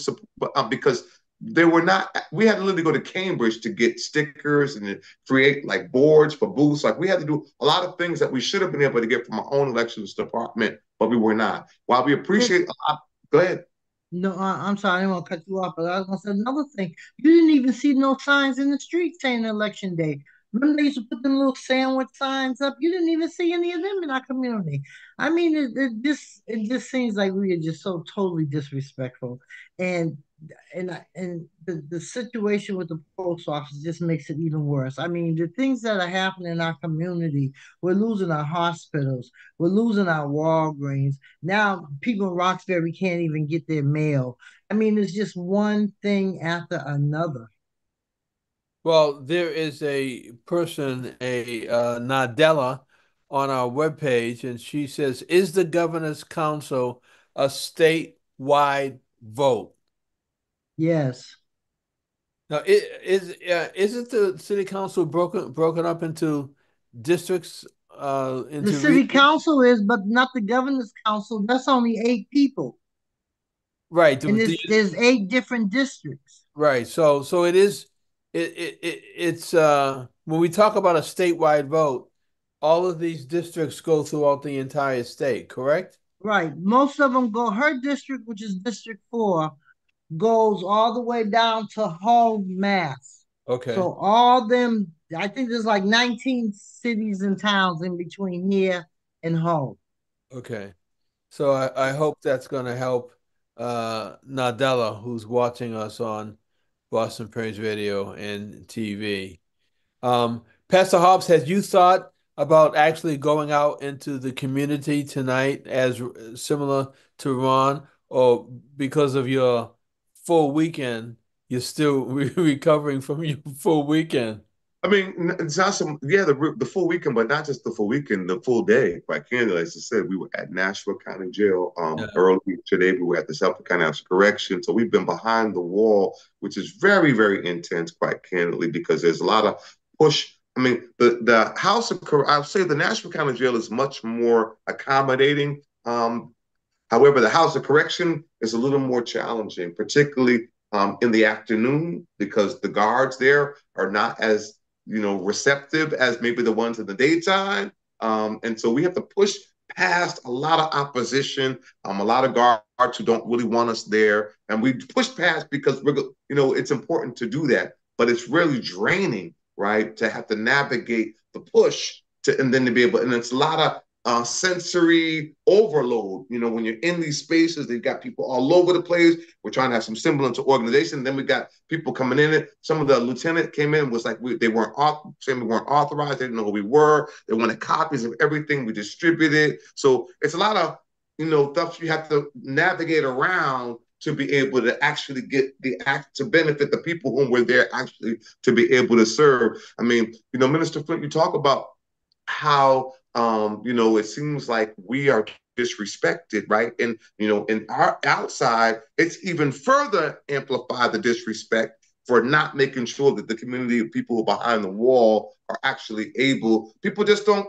[SPEAKER 3] because they were not, we had to literally go to Cambridge to get stickers and create like boards for booths. Like we had to do a lot of things that we should have been able to get from our own elections department, but we were not. While we appreciate a lot, go ahead.
[SPEAKER 2] No, I'm sorry, I didn't want to cut you off, but I was gonna say another thing. You didn't even see no signs in the street saying election day. Remember they used to put them little sandwich signs up. You didn't even see any of them in our community. I mean, it just seems like we are just so totally disrespectful, and the situation with the post office just makes it even worse. I mean, the things that are happening in our community, we're losing our hospitals, we're losing our Walgreens. Now people in Roxbury can't even get their mail. I mean, it's just one thing after another.
[SPEAKER 1] Well, there is a person, a Nadella, on our webpage, and she says, "Is the governor's council a statewide vote?"
[SPEAKER 2] Yes.
[SPEAKER 1] Now, isn't the city council broken up into districts,
[SPEAKER 2] The
[SPEAKER 1] into
[SPEAKER 2] city
[SPEAKER 1] regions?
[SPEAKER 2] council is, but not the governor's council. That's only 8 people.
[SPEAKER 1] Right.
[SPEAKER 2] And there's 8 different districts.
[SPEAKER 1] Right. So it is. It's when we talk about a statewide vote, all of these districts go throughout the entire state, correct?
[SPEAKER 2] Right. Most of them go, her district, which is District 4, goes all the way down to Hull, Mass.
[SPEAKER 1] Okay.
[SPEAKER 2] So all them, I think there's like 19 cities and towns in between here and Hull.
[SPEAKER 1] Okay. So I hope that's going to help Nadella, who's watching us on Boston Praise Radio and TV. Pastor Hobbs, has you thought about actually going out into the community tonight as similar to Ron, or because of your full weekend, you're still recovering from your full weekend?
[SPEAKER 3] I mean, it's not some, yeah, the full weekend, but not just the full weekend, the full day. Quite candidly, as I said, we were at Nashville County Jail
[SPEAKER 1] Yeah.
[SPEAKER 3] early today. We were at the Suffolk County House of Correction. So we've been behind the wall, which is very, very intense, quite candidly, because there's a lot of push. I mean, the House of, I'll say the Nashville County Jail is much more accommodating. However, the House of Correction is a little more challenging, particularly in the afternoon, because the guards there are not as receptive as maybe the ones in the daytime. And so we have to push past a lot of opposition, a lot of guards who don't really want us there. And we push past because it's important to do that, but it's really draining, right? To have to navigate the push and then to be able, and it's a lot of sensory overload. When you're in these spaces, they've got people all over the place. We're trying to have some semblance of organization. Then we got people coming in. Some of the lieutenant came in, was like they weren't saying we weren't authorized. They didn't know who we were. They wanted copies of everything we distributed. So it's a lot of stuff you have to navigate around to be able to actually get the act to benefit the people whom we're there actually to be able to serve. I mean, Minister Flint, you talk about how it seems like we are disrespected, right? And in our outside, it's even further amplified the disrespect for not making sure that the community of people who are behind the wall are actually able. People just don't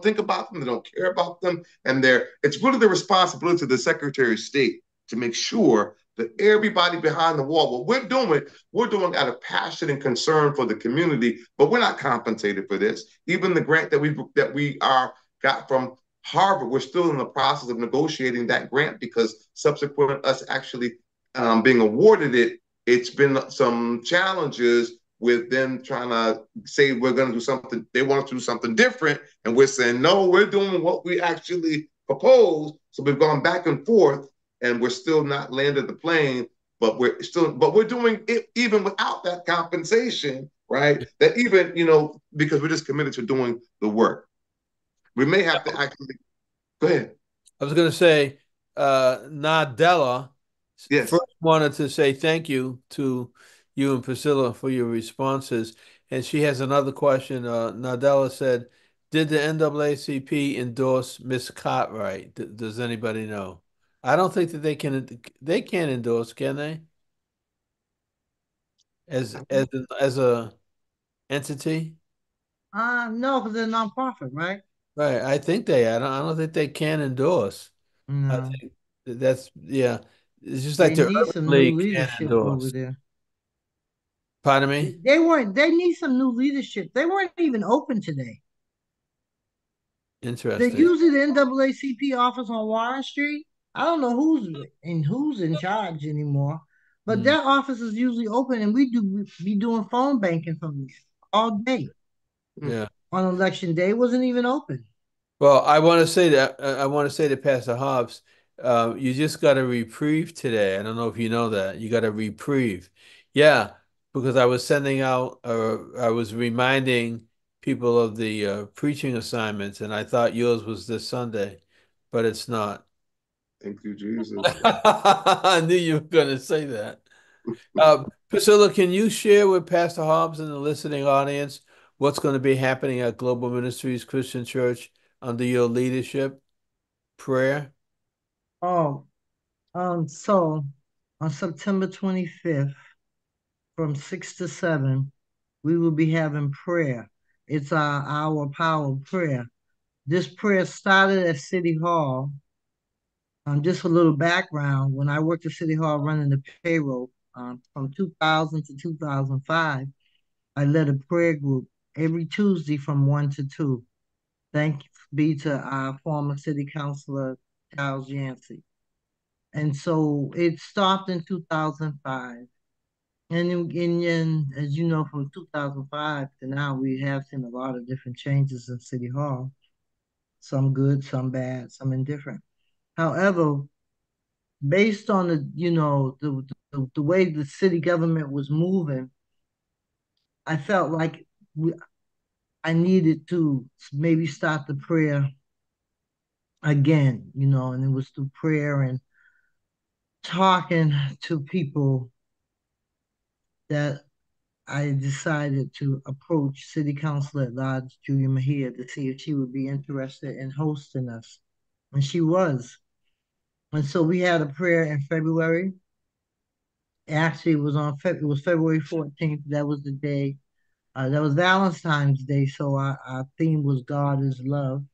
[SPEAKER 3] think about them, they don't care about them, and it's really the responsibility of the Secretary of State to make sure that everybody behind the wall, what we're doing out of passion and concern for the community, but we're not compensated for this. Even the grant that we got from Harvard, we're still in the process of negotiating that grant because subsequent to us actually being awarded it, it's been some challenges with them trying to say we're going to do something. They want us to do something different, and we're saying no, we're doing what we actually proposed. So we've gone back and forth, and we're still not landed the plane. But we're doing it even without that compensation, right? That even because we're just committed to doing the work. We may have to actually go ahead.
[SPEAKER 1] I was going to say, Nadella
[SPEAKER 3] Yes.
[SPEAKER 1] first wanted to say thank you to you and Priscilla for your responses. And she has another question. Nadella said, did the NAACP endorse Miss Cartwright? Does anybody know? I don't think that they can endorse, can they? As a entity?
[SPEAKER 2] No, because they're nonprofit, right?
[SPEAKER 1] Right. I think I don't think they can endorse. I
[SPEAKER 2] No.
[SPEAKER 1] think that's yeah. It's just like
[SPEAKER 2] They
[SPEAKER 1] the
[SPEAKER 2] need
[SPEAKER 1] Urban
[SPEAKER 2] some new
[SPEAKER 1] League can't
[SPEAKER 2] leadership over
[SPEAKER 1] endorse.
[SPEAKER 2] there.
[SPEAKER 1] Pardon me?
[SPEAKER 2] They need some new leadership. They weren't even open today. They're
[SPEAKER 1] Interesting.
[SPEAKER 2] usually the NAACP office on Warren Street. I don't know who's in charge anymore, but
[SPEAKER 1] Mm,
[SPEAKER 2] that office is usually open, and we be doing phone banking from there all day
[SPEAKER 1] yeah.
[SPEAKER 2] on election day. It wasn't even open.
[SPEAKER 1] Well, I want to say to Pastor Hobbs, you just got a reprieve today. I don't know if you know that. You got a reprieve. Yeah, because I was sending out, I was reminding people of the preaching assignments, and I thought yours was this Sunday, but it's not.
[SPEAKER 3] Thank you, Jesus.
[SPEAKER 1] I knew you were going to say that. Priscilla, can you share with Pastor Hobbs and the listening audience what's going to be happening at Global Ministries Christian Church under your leadership? Prayer?
[SPEAKER 2] Oh, so on September 25th from 6 to 7, we will be having prayer. It's our hour power prayer. This prayer started at City Hall. Just a little background. When I worked at City Hall running the payroll from 2000 to 2005, I led a prayer group every Tuesday from 1 to 2. Thank be to our former city councilor, Charles Yancey. And so it stopped in 2005. As you know, from 2005 to now, we have seen a lot of different changes in City Hall, some good, some bad, some indifferent. However, based on the way the city government was moving, I felt like I needed to maybe start the prayer again, and it was through prayer and talking to people that I decided to approach City Council at Large Julia Mejia to see if she would be interested in hosting us. And she was. And so we had a prayer in February. Actually, it was February 14th. That was the day. That was Valentine's Day. So our theme was God is love.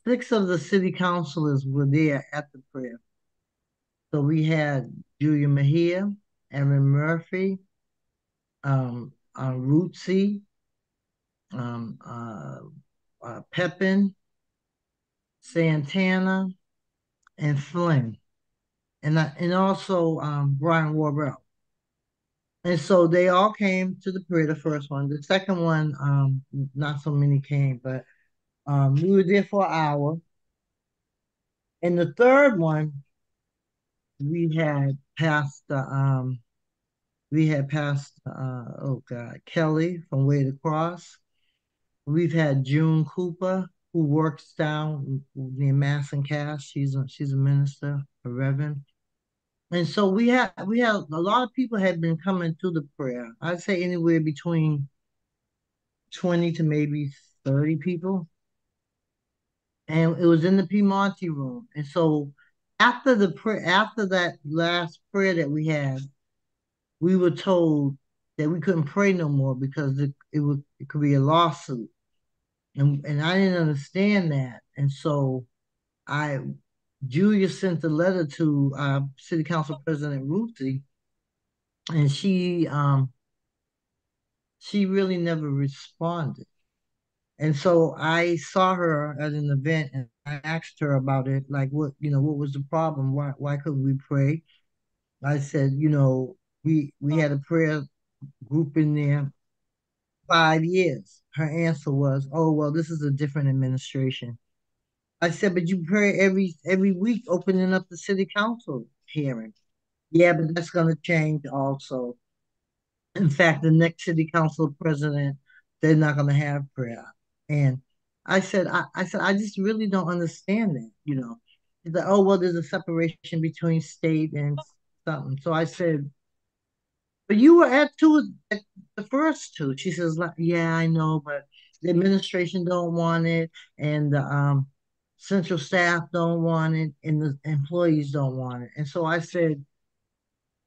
[SPEAKER 2] 6 of the city councilors were there at the prayer. So we had Julia Mejia, Erin Murphy, Rootsy, um, uh, Pepin, Santana, and Flynn, and also Brian Warbell. And so they all came to the prayer, the first one. The second one, not so many came, but we were there for an hour. And the third one, we had Pastor oh God, Kelly from Way to Cross. We've had June Cooper, who works down near Mass and Cass. She's a minister, a reverend. And so we had a lot of people had been coming to the prayer. I'd say anywhere between 20 to maybe 30 people. And it was in the Piemonte room. And so after that last prayer that we had, we were told that we couldn't pray no more because it could be a lawsuit. And I didn't understand that. And so I Julia sent a letter to City Council President Ruthie, and she really never responded. And so I saw her at an event and I asked her about it, like what was the problem? Why couldn't we pray? I said, we had a prayer group in there 5 years. Her answer was, oh well, this is a different administration. I said, but you pray every week opening up the city council hearing. Yeah, but that's gonna change also. In fact, the next city council president, they're not going to have prayer. And I said, I just really don't understand that. He's like, oh, well, there's a separation between state and something. So I said, but you were at the first two. She says, like, yeah, I know, but the administration don't want it, and the central staff don't want it, and the employees don't want it. And so I said,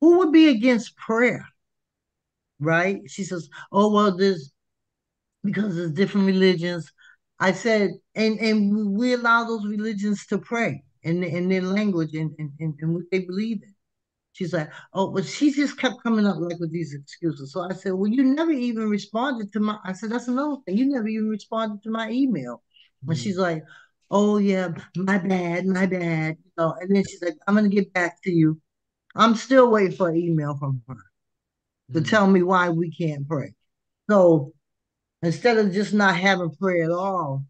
[SPEAKER 2] who would be against prayer? Right? She says, oh, well, because there's different religions. I said, and we allow those religions to pray in their language and what they believe in. She's like, oh, but she just kept coming up like with these excuses. So I said, well, you never even responded to I said, that's another thing. You never even responded to my email. And she's like, oh yeah, my bad, my bad. And then she's like, I'm gonna get back to you. I'm still waiting for an email from her to tell me why we can't pray. So instead of just not having prayer at all,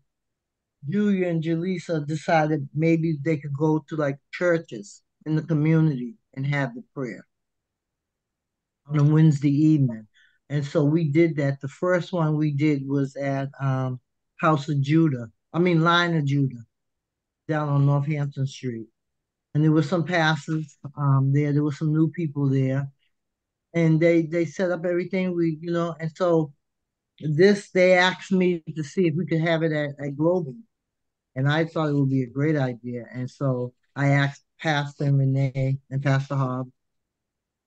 [SPEAKER 2] Julia and Jaleesa decided maybe they could go to like churches in the community and have the prayer on a Wednesday evening. And so we did that. The first one we did was at House of Judah. I mean Line of Judah down on Northampton Street. And there were some pastors there. There were some new people there. And they set up everything and so they asked me to see if we could have it at Global. And I thought it would be a great idea. And so I asked Pastor Renee and Pastor Hobb.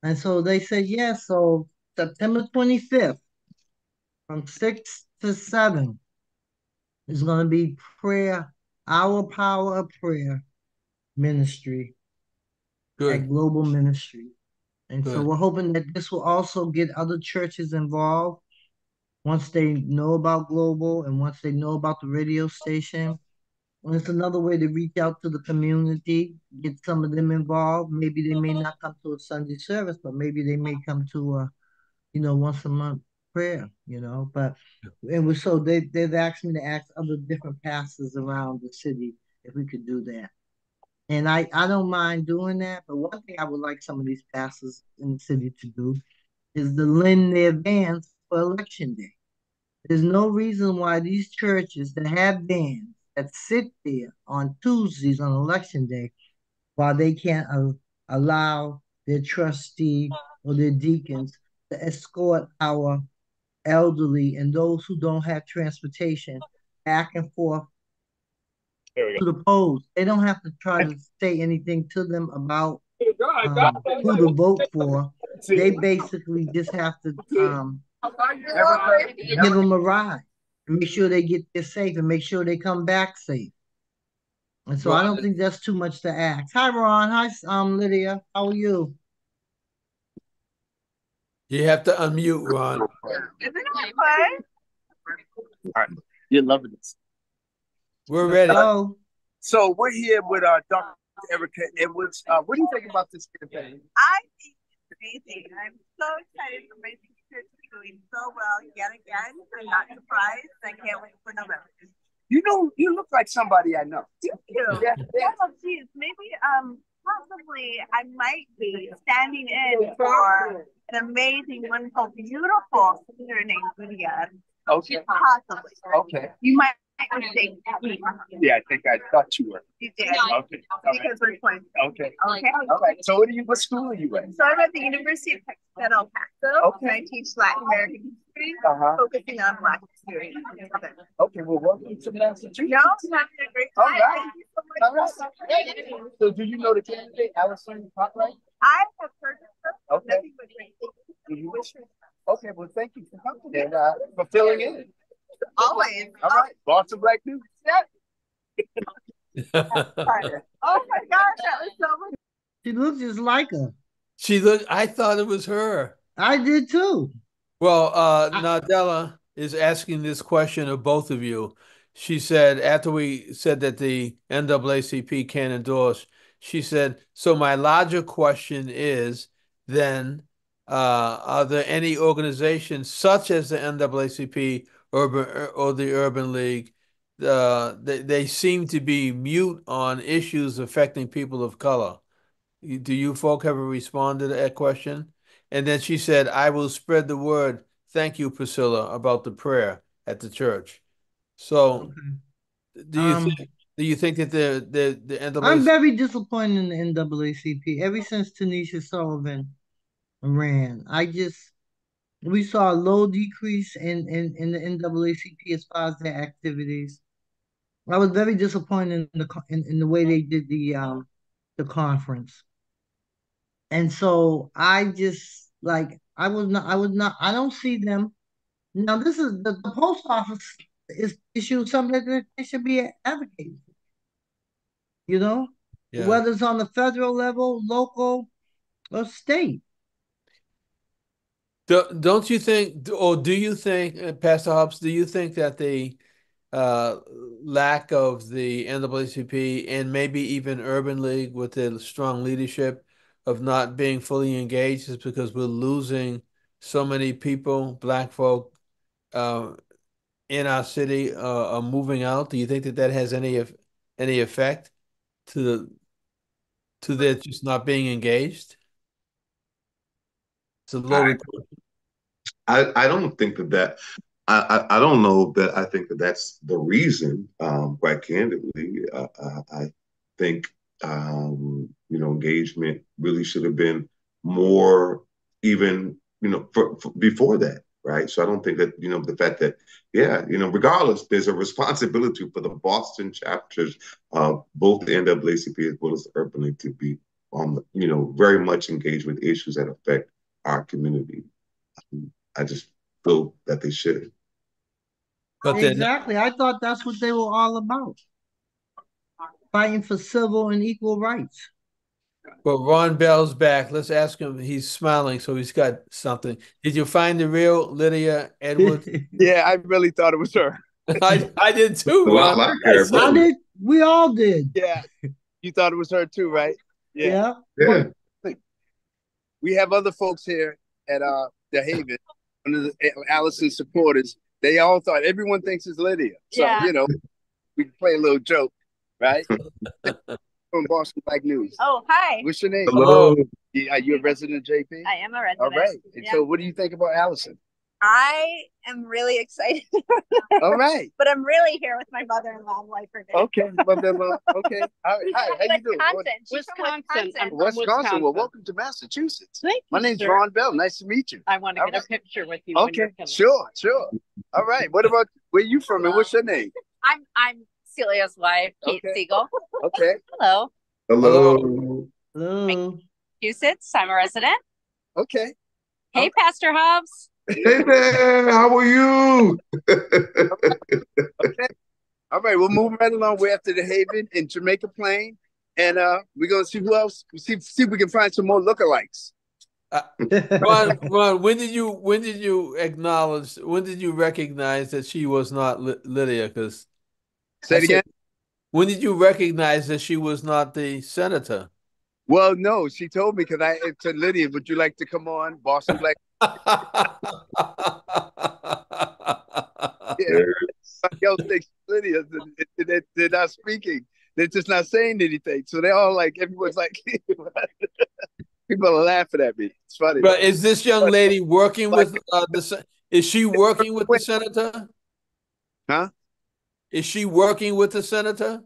[SPEAKER 2] And so they said yes. So September 25th from 6 to 7 is going to be prayer, our power of prayer ministry at
[SPEAKER 1] Good,
[SPEAKER 2] Global Ministry. And so
[SPEAKER 1] good.
[SPEAKER 2] we're hoping that this will also get other churches involved once they know about Global and once they know about the radio station. And it's another way to reach out to the community, get some of them involved. Maybe they may not come to a Sunday service, but maybe they may come to once a month prayer. But it was so they've asked me to ask other different pastors around the city if we could do that. And I don't mind doing that, but one thing I would like some of these pastors in the city to do is to lend their vans for election day. There's no reason why these churches that have vans that sit there on Tuesdays on election day while they can't allow their trustee or their deacons to escort our elderly and those who don't have transportation back and forth to the polls. They don't have to try to say anything to them about who to vote for. They basically just have to give them a ride and make sure they get there safe and make sure they come back safe. And so I don't
[SPEAKER 1] Ron,
[SPEAKER 2] think that's too much to ask. Hi, Ron. Hi, Lydia. How are you?
[SPEAKER 1] you have to unmute, Ron.
[SPEAKER 6] Isn't it fun?
[SPEAKER 4] All right. You're loving this.
[SPEAKER 1] We're
[SPEAKER 2] Let's
[SPEAKER 1] ready.
[SPEAKER 2] go.
[SPEAKER 4] So we're here with Dr. Erica Edwards. What do you think about this campaign?
[SPEAKER 6] I think it's amazing. I'm so excited for my teacher to be doing so well yet again. I'm not surprised. I can't wait for November.
[SPEAKER 4] You know, you look like somebody I know.
[SPEAKER 6] Do you?
[SPEAKER 4] Yeah.
[SPEAKER 6] Oh, geez. Maybe, possibly I might be standing in for an amazing, wonderful, beautiful singer named Lydia.
[SPEAKER 4] Okay.
[SPEAKER 6] Possibly.
[SPEAKER 4] Okay.
[SPEAKER 6] You might mistake me.
[SPEAKER 4] Yeah, I think I thought you were.
[SPEAKER 6] You did.
[SPEAKER 4] Okay. All right.
[SPEAKER 6] Because we're twins.
[SPEAKER 4] Okay.
[SPEAKER 6] Okay.
[SPEAKER 4] All right. So what school are you at?
[SPEAKER 6] So I'm at the University of Texas at El Paso.
[SPEAKER 4] Okay.
[SPEAKER 6] And I teach Latin American history, focusing on Black history.
[SPEAKER 4] Okay, well, welcome to Massachusetts.
[SPEAKER 6] No, I'm having a great time.
[SPEAKER 4] All right.
[SPEAKER 6] Thank you so much.
[SPEAKER 4] All right. So do you know the candidate, Allison Cartwright?
[SPEAKER 6] I have heard of her.
[SPEAKER 4] Okay.
[SPEAKER 6] Nothing but great things.
[SPEAKER 4] Okay, well, thank you for coming and for filling in.
[SPEAKER 6] Always.
[SPEAKER 4] All right. Boston Black News.
[SPEAKER 6] Oh my gosh, that was so much.
[SPEAKER 2] She looks just like her.
[SPEAKER 1] I thought it was her.
[SPEAKER 2] I did too.
[SPEAKER 1] Well, Nadella is asking this question of both of you. She said, after we said that the NAACP can't endorse, she said, so my larger question is then, are there any organizations such as the NAACP or the Urban League, they seem to be mute on issues affecting people of color? Do you folk ever respond to that question? And then she said, I will spread the word. Thank you, Priscilla, about the prayer at the church. So do you think that the
[SPEAKER 2] I'm
[SPEAKER 1] NAACP?
[SPEAKER 2] very disappointed in the NAACP. Ever since Tanisha Sullivan ran, we saw a low decrease in the NAACP as far as their activities. I was very disappointed in the way they did the conference. And so I just like I don't see them. Now this is the post office is issued something that they should be advocating, you know,
[SPEAKER 1] Yeah.
[SPEAKER 2] whether it's on the federal level, local, or state.
[SPEAKER 1] Don't you think, or do you think, Pastor Hobbs, do you think that the uh, lack of the NAACP and maybe even Urban League with their strong leadership of not being fully engaged is because we're losing so many people, black folk, uh, in our city are moving out? Do you think that that has any effect to their just not being engaged? It's a
[SPEAKER 3] I,
[SPEAKER 1] loaded question.
[SPEAKER 3] I don't think I don't know that I think that that's the reason, quite candidly. I think, engagement really should have been more even, for before that, right? So I don't think that, the fact that, yeah, regardless, there's a responsibility for the Boston chapters of both the NAACP as well as the Urban League to be, very much engaged with issues that affect our community. I just feel that they should.
[SPEAKER 1] But then,
[SPEAKER 2] Exactly. I thought that's what they were all about. Fighting for civil and equal rights.
[SPEAKER 1] but Ron Bell's back. Let's ask him. He's smiling, so he's got something. Did you find the real Lydia Edwards?
[SPEAKER 4] Yeah, I really thought it was her.
[SPEAKER 1] I did too,
[SPEAKER 3] A lot
[SPEAKER 1] Ron.
[SPEAKER 3] like her.
[SPEAKER 2] I did. We all did.
[SPEAKER 4] Yeah, you thought it was her too, right?
[SPEAKER 2] Yeah.
[SPEAKER 3] Yeah.
[SPEAKER 4] We have other folks here at the Haven, one of the Allison supporters. They all thought everyone thinks it's Lydia. So, we can play a little joke, right? From Boston Black News.
[SPEAKER 6] Oh, hi.
[SPEAKER 4] What's your name?
[SPEAKER 3] Hello.
[SPEAKER 4] Are you a resident of JP?
[SPEAKER 6] I am a resident.
[SPEAKER 4] All right. And so what do you think about Allison?
[SPEAKER 6] I am really excited.
[SPEAKER 4] All right.
[SPEAKER 6] But I'm really here with my mother-in-law and wife for dinner.
[SPEAKER 4] Okay, mother-in-law. Okay. All right. Hi, how you doing?
[SPEAKER 6] Wisconsin.
[SPEAKER 4] I'm from Wisconsin. Well, welcome to Massachusetts.
[SPEAKER 6] Thank you,
[SPEAKER 4] My name's
[SPEAKER 6] sir.
[SPEAKER 4] Ron Bell. Nice to meet you.
[SPEAKER 6] I want to
[SPEAKER 4] All
[SPEAKER 6] get
[SPEAKER 4] right.
[SPEAKER 6] a picture with you.
[SPEAKER 4] Okay, sure. All right. What about where you from and what's your name?
[SPEAKER 6] I'm Celia's wife, Kate
[SPEAKER 4] Okay.
[SPEAKER 6] Siegel.
[SPEAKER 4] Okay.
[SPEAKER 6] Hello.
[SPEAKER 3] Hello.
[SPEAKER 2] Hello.
[SPEAKER 6] Massachusetts. I'm a resident.
[SPEAKER 4] Okay.
[SPEAKER 6] Hey, Pastor Hobbs.
[SPEAKER 3] Hey there. How are you?
[SPEAKER 4] Okay. All right. We'll move right along. We're after the Haven in Jamaica Plain. And we're gonna see who else. See if we can find some more lookalikes.
[SPEAKER 1] Uh, Ron, when did you recognize that she was not Lydia? Because
[SPEAKER 4] Say
[SPEAKER 1] I
[SPEAKER 4] it
[SPEAKER 1] said,
[SPEAKER 4] again.
[SPEAKER 1] when did you recognize that she was not the senator?
[SPEAKER 4] Well, no, she told me because I said, Lydia, would you like to come on Boston Black? Yeah, everybody else thinks Lydia. They're not speaking. They're just not saying anything. So they're all like, everyone's like, people are laughing at me. It's funny.
[SPEAKER 1] But is this young
[SPEAKER 4] But
[SPEAKER 1] lady working
[SPEAKER 4] like,
[SPEAKER 1] with is she working with the senator?
[SPEAKER 4] huh?
[SPEAKER 1] Is she working with the senator?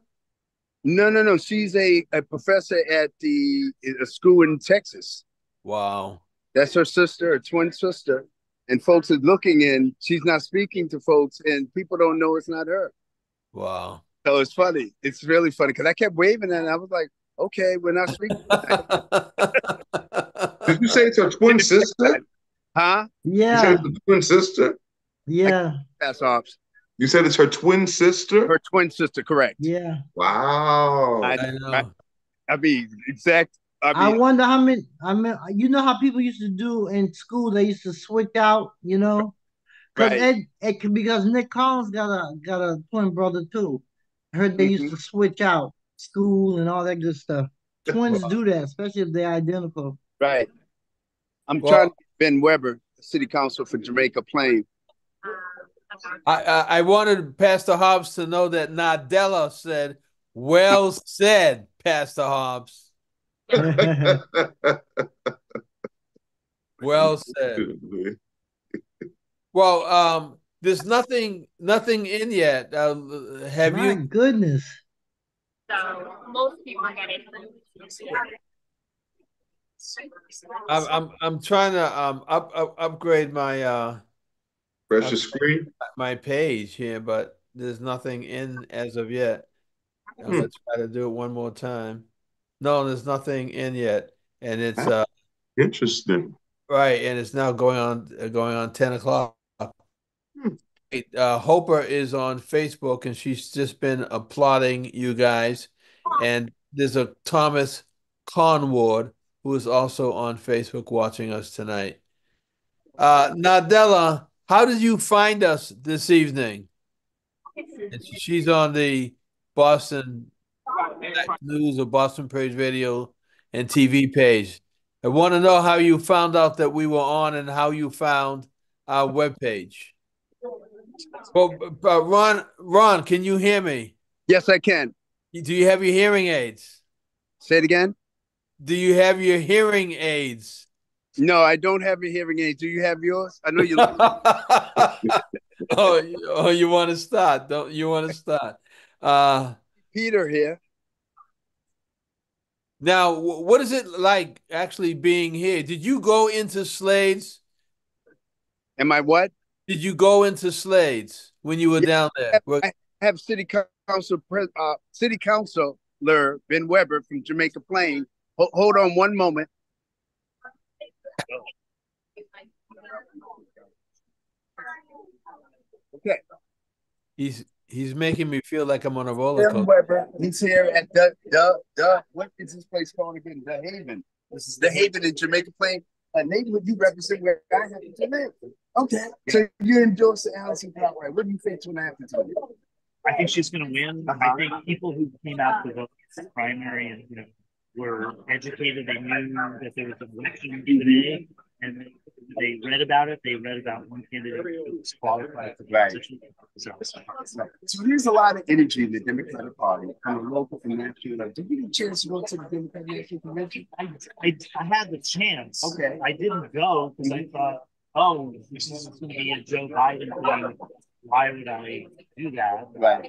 [SPEAKER 4] No, no, no. She's a professor at a school in Texas.
[SPEAKER 1] Wow.
[SPEAKER 4] That's her sister, her twin sister. And folks are looking and she's not speaking to folks and people don't know it's not her.
[SPEAKER 1] Wow.
[SPEAKER 4] So it's funny. It's really funny because I kept waving and I was like, okay, we're not speaking tonight.
[SPEAKER 3] Did you say it's her twin sister?
[SPEAKER 4] Huh?
[SPEAKER 3] You said
[SPEAKER 2] Yeah,
[SPEAKER 3] it's a twin sister?
[SPEAKER 4] I
[SPEAKER 2] yeah,
[SPEAKER 4] pass off.
[SPEAKER 3] You said it's her twin sister?
[SPEAKER 4] Her twin sister, correct.
[SPEAKER 2] yeah.
[SPEAKER 3] Wow.
[SPEAKER 4] I
[SPEAKER 1] I
[SPEAKER 4] I,
[SPEAKER 1] know.
[SPEAKER 4] I mean exact I
[SPEAKER 2] I
[SPEAKER 4] mean
[SPEAKER 2] wonder how many. I mean, you know how people used to do in school? They used to switch out. Because
[SPEAKER 4] right.
[SPEAKER 2] because Nick Collins got a twin brother too. I heard they used
[SPEAKER 4] Hmm.
[SPEAKER 2] to switch out school and all that good stuff. Twins
[SPEAKER 1] Well,
[SPEAKER 2] do that, especially if they're identical.
[SPEAKER 4] Right. I'm trying
[SPEAKER 1] well,
[SPEAKER 4] to get Ben Weber, city council for Jamaica Plain.
[SPEAKER 1] I wanted Pastor Hobbs to know that Nadella said, "Well said, Pastor Hobbs. Well said." Well, there's nothing in yet. Have
[SPEAKER 2] My
[SPEAKER 1] you?
[SPEAKER 2] goodness.
[SPEAKER 5] So most people get it.
[SPEAKER 1] I'm trying to upgrade my up,
[SPEAKER 3] Precious screen?
[SPEAKER 1] my page here, but there's nothing in as of yet. I'm
[SPEAKER 3] Hmm.
[SPEAKER 1] gonna try to do it one more time. No, there's nothing in yet, and it's
[SPEAKER 3] That's interesting.
[SPEAKER 1] right, and it's now going on 10 o'clock.
[SPEAKER 3] Hmm.
[SPEAKER 1] Hoper is on Facebook, and she's just been applauding you guys. And there's a Thomas Conward who is also on Facebook watching us tonight. Nadella, how did you find us this evening? And she's on the Boston News or Boston Praise Radio and TV page. I want to know how you found out that we were on and how you found our webpage. Well, Ron, can you hear me?
[SPEAKER 4] Yes, I can.
[SPEAKER 1] Do you have your hearing aids?
[SPEAKER 4] Say it again.
[SPEAKER 1] Do you have your hearing aids?
[SPEAKER 4] No, I don't have a hearing aid. Do you have yours? I know you.
[SPEAKER 1] Oh, you want to start? Don't you want to start? Uh,
[SPEAKER 4] Peter here.
[SPEAKER 1] Now, what is it like actually being here? Did you go into Slade's?
[SPEAKER 4] Am I what?
[SPEAKER 1] Did you go into Slade's when you were
[SPEAKER 4] Yeah,
[SPEAKER 1] down there?
[SPEAKER 4] I have city councilor Ben Weber from Jamaica Plain. Hold on one moment. Okay.
[SPEAKER 1] He's making me feel like I'm on a roller
[SPEAKER 4] Ben
[SPEAKER 1] coaster.
[SPEAKER 4] Weber. He's here at what is this place called again? The Haven. This is the Haven in Jamaica Plain. Neighborhood you represent where I happen to live. Okay. So you endorse Allison Cartwright. What do you think's gonna happen to you?
[SPEAKER 7] I think she's going to win. I think people who came out to vote in the primary and were educated. They knew that there was an election today, and they read about it. They read about one candidate who was qualified for the position.
[SPEAKER 4] So there's a lot of energy in the Democratic Party, from the local and national level. Did you get a chance to go to the Democratic National Convention?
[SPEAKER 7] I had the chance.
[SPEAKER 4] Okay.
[SPEAKER 7] I didn't go because I thought, oh, this is going to be a Joe Biden thing. Why would I do that?
[SPEAKER 4] Right.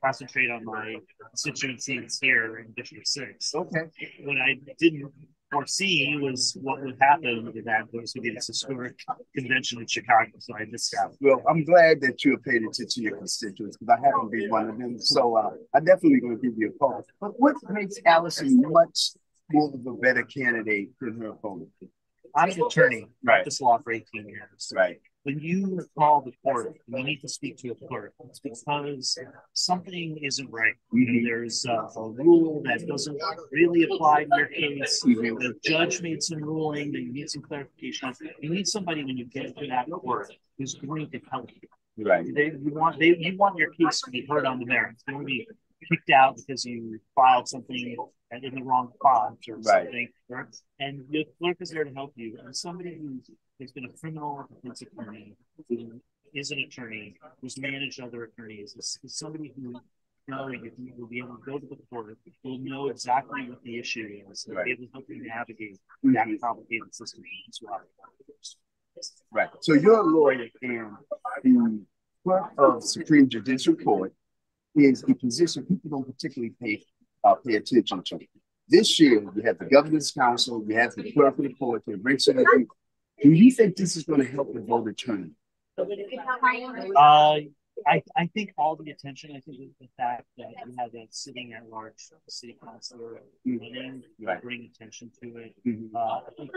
[SPEAKER 7] Concentrate on my constituencies here in District 6.
[SPEAKER 4] Okay.
[SPEAKER 7] What I didn't foresee was what would happen with that. There was going to be this historic convention in Chicago, so I missed out.
[SPEAKER 4] Well, I'm glad that you have paid attention to your constituents because I happen to be one of them. So I'm definitely going to give you a call. But what makes Allison much more of a better candidate than her opponent?
[SPEAKER 7] I'm an attorney, practiced law for 18 years.
[SPEAKER 4] Right.
[SPEAKER 7] when you call the court, you need to speak to a clerk. It's because something isn't right. There's a rule that doesn't really apply to your case. The judge made some ruling that you need some clarification. You need somebody when you get to that court who's going to help you.
[SPEAKER 4] Right.
[SPEAKER 7] You want your case to be heard on the merits. You don't be kicked out because you filed something in the wrong font or something. Right. And the clerk is there to help you. And somebody who has been a criminal defense attorney, who is an attorney, who's managed other attorneys, is somebody who you will be able to go to the court, will know exactly what the issue is, and be able to help you navigate that complicated system as well.
[SPEAKER 4] Right. So you're a lawyer, and the clerk of Supreme Judicial Court is a position people don't particularly pay attention to. This year, you have the governor's council, you have the clerk of the court, the race of the people. Do you think this is going to help the voter turnout?
[SPEAKER 7] I think all the attention, I think the fact that you have that sitting at large city councilor running, bring attention to it. I think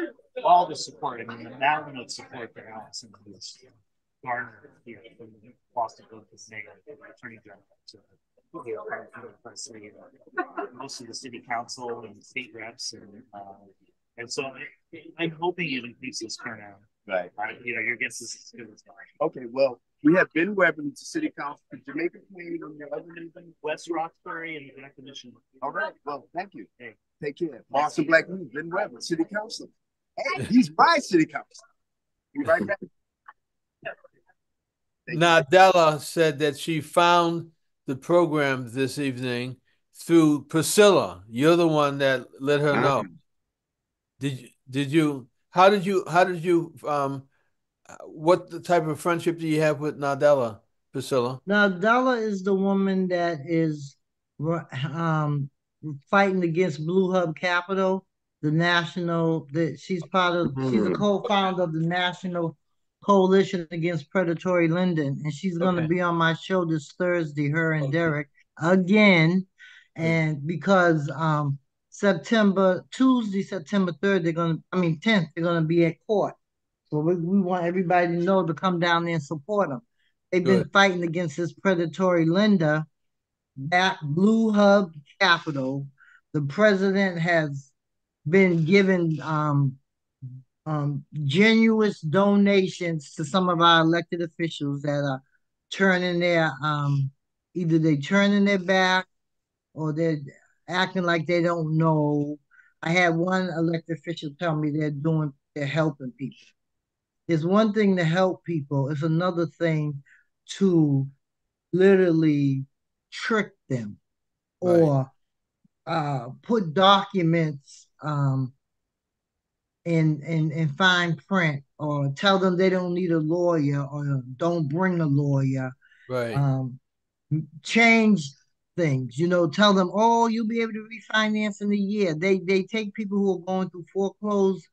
[SPEAKER 7] all the support, I mean, the mountain of support that Allison has garnered here from the Boston Globe's mayor, the attorney general, to most of the city council and state reps, and so I'm hoping it increases turnout.
[SPEAKER 4] Right.
[SPEAKER 7] Your guess is as good as mine.
[SPEAKER 4] Okay, well, we have Ben Weber, the city council, Jamaica Plain, and your other name,
[SPEAKER 7] West Roxbury and the Commission.
[SPEAKER 4] All right, well, thank you. Hey. Take care. Boston Black News, Ben Weber, city council. Hey, he's my city council. Be right back.
[SPEAKER 1] Nadella said that she found the program this evening through Priscilla. You're the one that let her know. How did you what the type of friendship do you have with Nadella, Priscilla?
[SPEAKER 2] Nadella is the woman that is fighting against Blue Hub Capital, she's a co-founder of the National Coalition Against Predatory Lending, and she's going to be on my show this Thursday, her and Derek, again. And because Tuesday, September 3rd, 10th, they're going to be at court. So we want everybody to know to come down there and support them. They've been fighting against this predatory lender, that Blue Hub Capital. The president has been given generous donations to some of our elected officials that are turning either they turning their back or they're acting like they don't know. I had one elected official tell me they're helping people. It's one thing to help people. It's another thing to literally trick them or put documents in fine print, or tell them they don't need a lawyer or don't bring a lawyer. Change things, tell them, oh, you'll be able to refinance in a year. They take people who are going through foreclosed,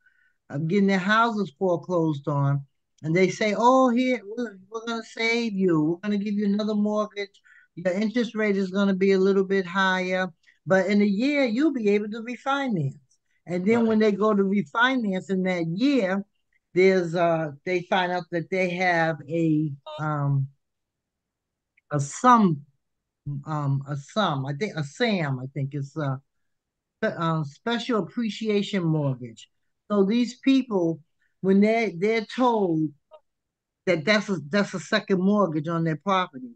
[SPEAKER 2] getting their houses foreclosed on, and they say, oh, here, we're going to save you. We're going to give you another mortgage. Your interest rate is going to be a little bit higher, but in a year, you'll be able to refinance. And then when they go to refinance in that year, they find out that they have a sum, I think a SAM, I think it's a special appreciation mortgage. So these people, when they're told that that's a second mortgage on their property,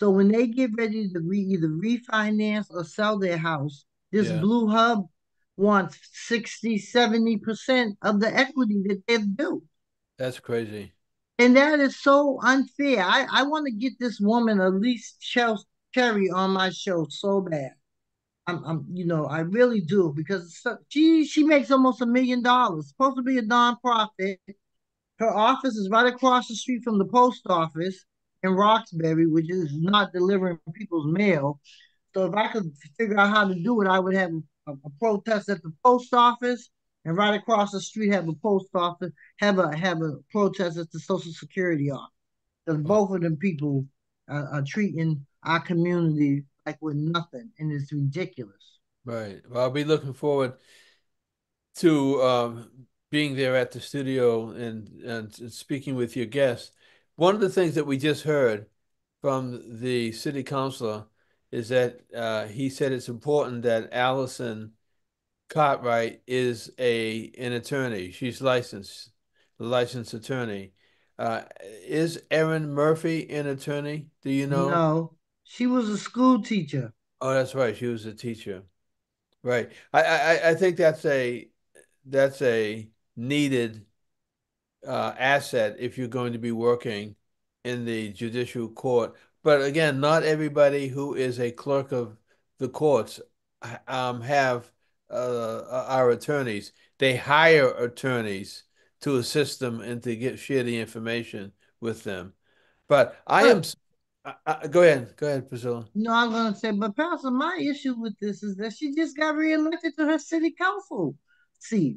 [SPEAKER 2] so when they get ready to either refinance or sell their house, this Blue Hub wants 60-70% of the equity that they've built.
[SPEAKER 1] That's crazy.
[SPEAKER 2] And that is so unfair. I want to get this woman, Elise Cherry, on my show so bad. I really do, because she makes almost $1 million. Supposed to be a nonprofit. Her office is right across the street from the post office in Roxbury, which is not delivering people's mail. So if I could figure out how to do it, I would have a protest at the post office, and right across the street have a post office, have a protest at the Social Security office. Because both of them people are treating our community like we're nothing, and it's ridiculous.
[SPEAKER 1] Right. Well, I'll be looking forward to being there at the studio and speaking with your guests. One of the things that we just heard from the city councilor is that he said it's important that Allison Cartwright is an attorney. She's licensed attorney. Is Erin Murphy an attorney? Do you know?
[SPEAKER 2] No, she was a school teacher.
[SPEAKER 1] Oh, that's right. She was a teacher. Right. I think that's a needed asset if you're going to be working in the judicial court. But again, not everybody who is a clerk of the courts have are attorneys. They hire attorneys to assist them and to share the information with them. But I am.
[SPEAKER 2] But
[SPEAKER 1] Go ahead, Priscilla.
[SPEAKER 2] no, I'm gonna say, but Pastor, my issue with this is that she just got reelected to her city council seat.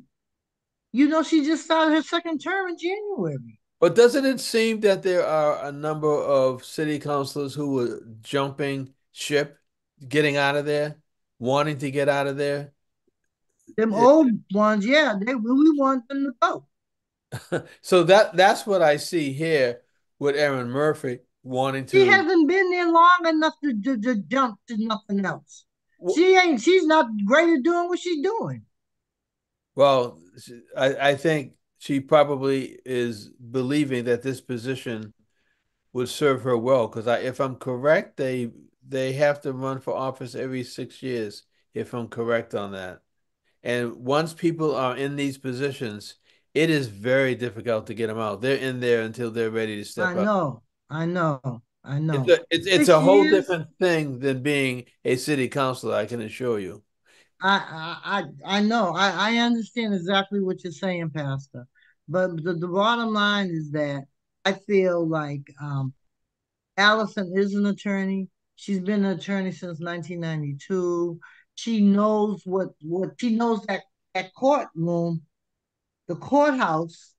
[SPEAKER 2] You know, she just started her second term in January.
[SPEAKER 1] But doesn't it seem that there are a number of city councilors who were jumping ship, getting out of there, wanting to get out of there?
[SPEAKER 2] Them
[SPEAKER 1] It-
[SPEAKER 2] old ones, yeah, we want them to go.
[SPEAKER 1] so that's what I see here with Erin Murphy wanting
[SPEAKER 2] She
[SPEAKER 1] to.
[SPEAKER 2] hasn't been there long enough to jump to nothing else.
[SPEAKER 1] w-
[SPEAKER 2] She's not great at doing what she's doing.
[SPEAKER 1] Well, I think she probably is believing that this position would serve her well because if I'm correct, they have to run for office every 6 years, if I'm correct on that. And once people are in these positions, it is very difficult to get them out. They're in there until they're ready to
[SPEAKER 2] I
[SPEAKER 1] step up.
[SPEAKER 2] know, I know, I
[SPEAKER 1] It's
[SPEAKER 2] know.
[SPEAKER 1] it's a
[SPEAKER 2] Six
[SPEAKER 1] whole
[SPEAKER 2] years,
[SPEAKER 1] different thing than being a city councilor, I can assure you.
[SPEAKER 2] I know. I understand exactly what you're saying, Pastor. But the bottom line is that I feel like Allison is an attorney. She's been an attorney since 1992. She knows what she knows that courtroom, the courthouse,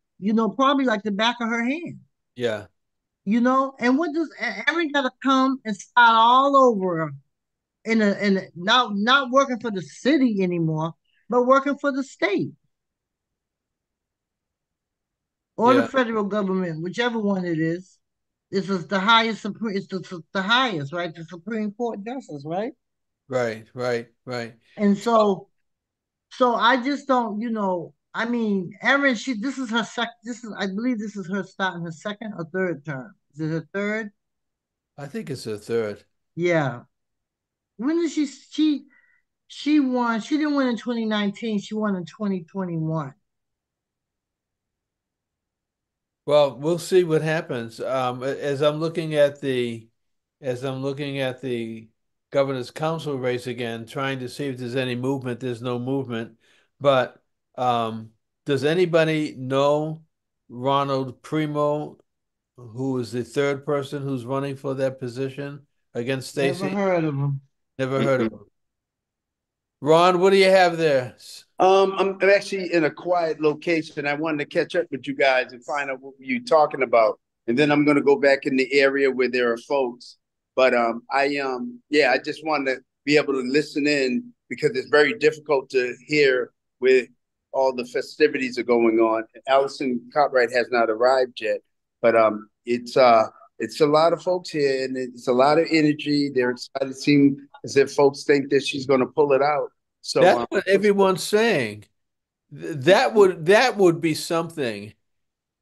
[SPEAKER 2] probably like the back of her hand.
[SPEAKER 1] Yeah,
[SPEAKER 2] And what does Erin got to come and start all over not working for the city anymore, but working for the state or the
[SPEAKER 1] yeah,
[SPEAKER 2] federal government, whichever one it is. This is the highest. It's the highest, right? The Supreme Court justice, right?
[SPEAKER 1] right.
[SPEAKER 2] And so I just don't, I mean, Erin, this is her I believe this is her starting her second or third term. Is it her third?
[SPEAKER 1] I think it's a third.
[SPEAKER 2] Yeah. When did she won? She didn't win in 2019. She won in 2021.
[SPEAKER 1] Well, we'll see what happens. As I'm looking at the governor's council race again, trying to see if there's any movement. There's no movement. But does anybody know Ronald Primo, who is the third person who's running for that position against
[SPEAKER 2] Never
[SPEAKER 1] Stacy?
[SPEAKER 2] heard of him.
[SPEAKER 1] Never heard of him. Ron, what do you have there?
[SPEAKER 4] I'm actually in a quiet location. I wanted to catch up with you guys and find out what you're talking about, and then I'm going to go back in the area where there are folks. But yeah, I just wanted to be able to listen in because it's very difficult to hear with all the festivities are going on. Allison Cartwright has not arrived yet, but it's a lot of folks here, and it's a lot of energy. They're excited. It seems as if folks think that she's going to pull it out. So
[SPEAKER 1] That's what everyone's saying. That would be something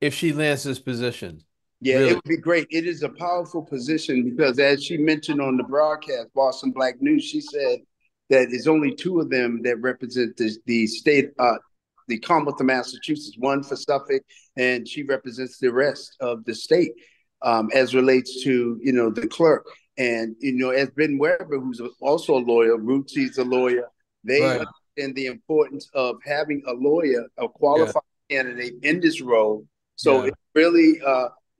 [SPEAKER 1] if she lands this position.
[SPEAKER 4] yeah, it
[SPEAKER 1] Really.
[SPEAKER 4] would be great. It is a powerful position because, as she mentioned on the broadcast, Boston Black News, she said that there's only two of them that represent the state, the Commonwealth of Massachusetts, one for Suffolk, and she represents the rest of the state as relates to, the clerk. And, as Ben Weber, who's also a lawyer, Ruthie's a lawyer, they
[SPEAKER 1] Right.
[SPEAKER 4] understand the importance of having a lawyer, a
[SPEAKER 1] Yeah.
[SPEAKER 4] qualified candidate in this role. So
[SPEAKER 1] Yeah.
[SPEAKER 4] it really,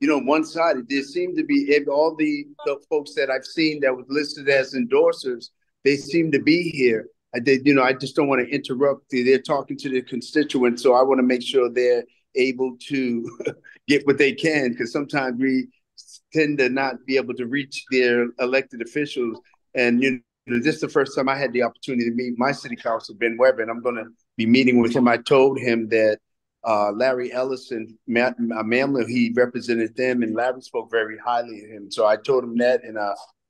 [SPEAKER 4] one-sided. There seemed to be all the folks that I've seen that was listed as endorsers. They seem to be here. I just don't want to interrupt. They're talking to their constituents, so I want to make sure they're able to get what they can because sometimes we tend to not be able to reach their elected officials. And this is the first time I had the opportunity to meet my city council, Ben Webb, and I'm going to be meeting with him. I told him that Larry Ellison, Mamler, he represented them, and Larry spoke very highly of him. So I told him that, and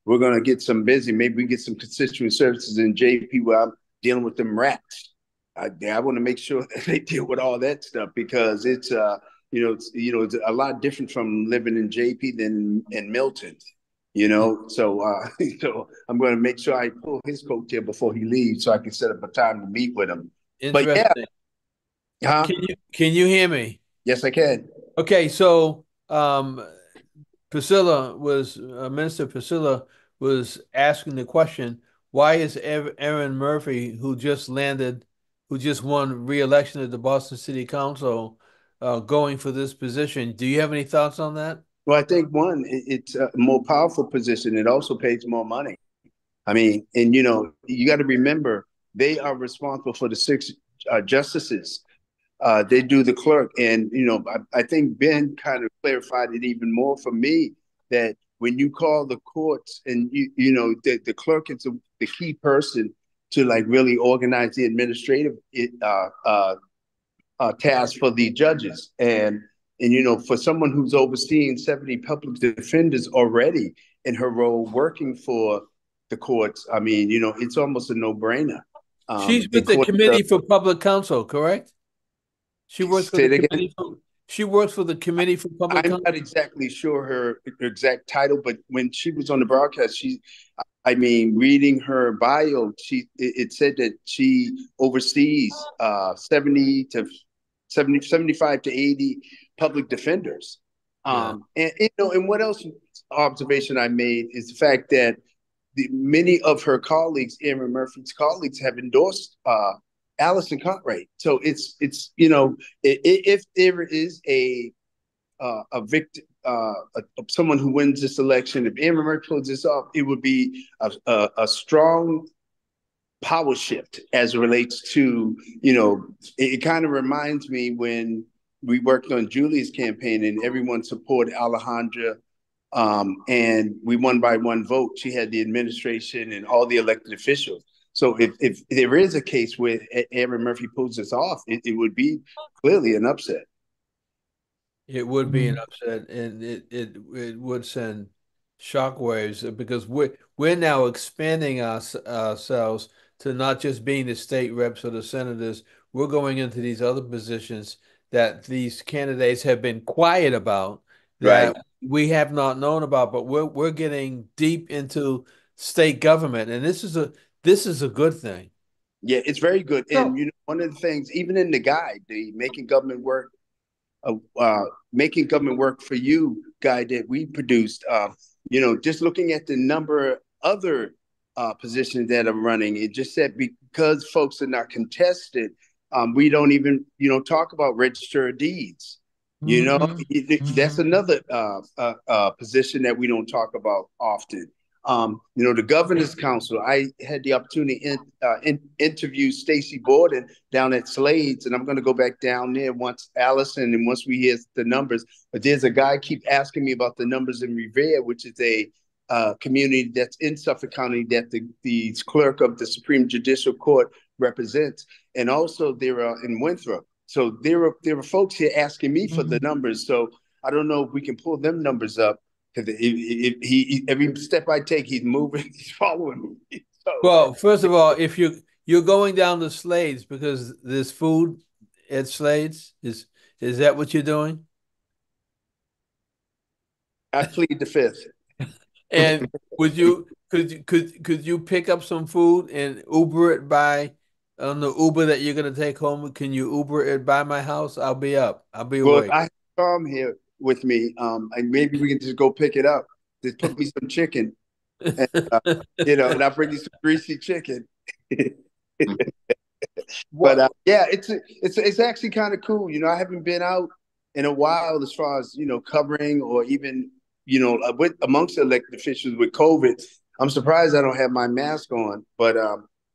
[SPEAKER 4] we're going to get some busy. Maybe we get some constituent services in JP where I'm dealing with them rats. I want to make sure that they deal with all that stuff because it's it's a lot different from living in JP than in Milton. So so I'm going to make sure I pull his coattail before he leaves so I can set up a time to meet with him. But yeah,
[SPEAKER 1] Interesting. Can you hear me?
[SPEAKER 4] yes, I can.
[SPEAKER 1] Okay, so Minister Priscilla was asking the question, why is Aaron Murphy, who just won re-election at the Boston City Council, going for this position? Do you have any thoughts on that?
[SPEAKER 4] Well, I think one, it's a more powerful position. It also pays more money. I mean, and you got to remember they are responsible for the six justices. They do the clerk, and I think Ben kind of clarified it even more for me that when you call the courts, and the clerk is the key person to like really organize the administrative task for the judges, and for someone who's overseeing 70 public defenders already in her role working for the courts, I mean, it's almost a no-brainer.
[SPEAKER 1] She's with the Committee for Public Counsel, correct? She works for
[SPEAKER 4] Say
[SPEAKER 1] the
[SPEAKER 4] it again.
[SPEAKER 1] committee. She works for the Committee for Public
[SPEAKER 4] I'm
[SPEAKER 1] Counsel.
[SPEAKER 4] not exactly sure her exact title, but when she was on the broadcast, reading her bio, it said that she oversees 75 to 80 public defenders.
[SPEAKER 1] Yeah.
[SPEAKER 4] And what else observation I made is the fact that many of her colleagues, Aaron Murphy's colleagues, have endorsed Allison Cartwright. So it's if there is a victim, someone who wins this election, if Aaron Murphy pulls this off, it would be a strong power shift as it relates to it kind of reminds me when we worked on Julie's campaign and everyone supported Alejandra. And we won by one vote. She had the administration and all the elected officials. So if there is a case where Aaron Murphy pulls this off, it would be clearly an upset.
[SPEAKER 1] It would be an upset, and it would send shockwaves because we're now expanding ourselves to not just being the state reps or the senators. We're going into these other positions that these candidates have been quiet about, that
[SPEAKER 4] Right.
[SPEAKER 1] we have not known about, but we're getting deep into state government, and this is a good thing.
[SPEAKER 4] Yeah, it's very good.
[SPEAKER 2] So,
[SPEAKER 4] And one of the things, even in the guide, the making government work for you guide that we produced, just looking at the number of other positions that are running, it just said because folks are not contested, we don't even talk about register of deeds. That's another position that we don't talk about often. The Governor's Council, I had the opportunity to interview Stacey Borden down at Slade's, and I'm going to go back down there once Allison and once we hear the numbers. But there's a guy keep asking me about the numbers in Revere, which is a community that's in Suffolk County that the clerk of the Supreme Judicial Court represents, and also there are in Winthrop. So there are folks here asking me for the numbers. So I don't know if we can pull them numbers up. Because every step I take, he's moving, he's following me. So,
[SPEAKER 1] Well, first of all, if you're going down to Slade's because there's food at Slade's, is that what you're doing?
[SPEAKER 4] I plead the fifth.
[SPEAKER 1] And could you pick up some food and Uber it on the Uber that you're gonna take home? Can you Uber it by my house? I'll be up. I'll be
[SPEAKER 4] Well,
[SPEAKER 1] awake.
[SPEAKER 4] I have Tom here with me. And maybe we can just go pick it up. Just put me some chicken, and and I'll bring you some greasy chicken. But yeah, it's actually kind of cool. I haven't been out in a while as far as covering or even with amongst elected officials with COVID. I'm surprised I don't have my mask on, but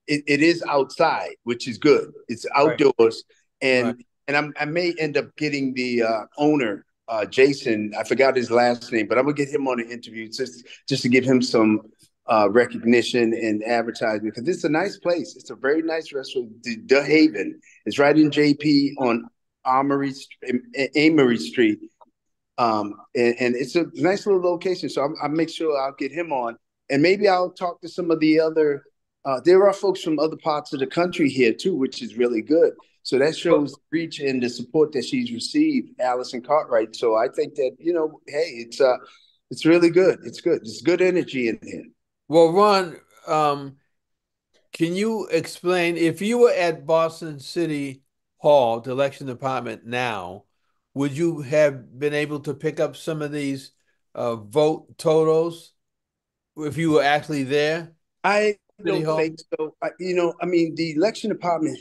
[SPEAKER 4] it is outside, which is good. It's outdoors,
[SPEAKER 1] Right.
[SPEAKER 4] and I may end up getting the owner, Jason. I forgot his last name, but I'm gonna get him on an interview just to give him some recognition and advertisement because it's a nice place. It's a very nice restaurant. The Haven. It's right in JP on Amory Street. And it's a nice little location. So I'll make sure I'll get him on, and maybe I'll talk to some of the other. There are folks from other parts of the country here too, which is really good. So that shows the reach and the support that she's received, Allison Cartwright. So I think that hey, it's really good. It's good. It's good energy in here.
[SPEAKER 1] Well, Ron, can you explain if you were at Boston City Hall, the election department now, would you have been able to pick up some of these vote totals if you were actually there,
[SPEAKER 4] I
[SPEAKER 1] City
[SPEAKER 4] don't
[SPEAKER 1] Hall?
[SPEAKER 4] think so. I mean, the election department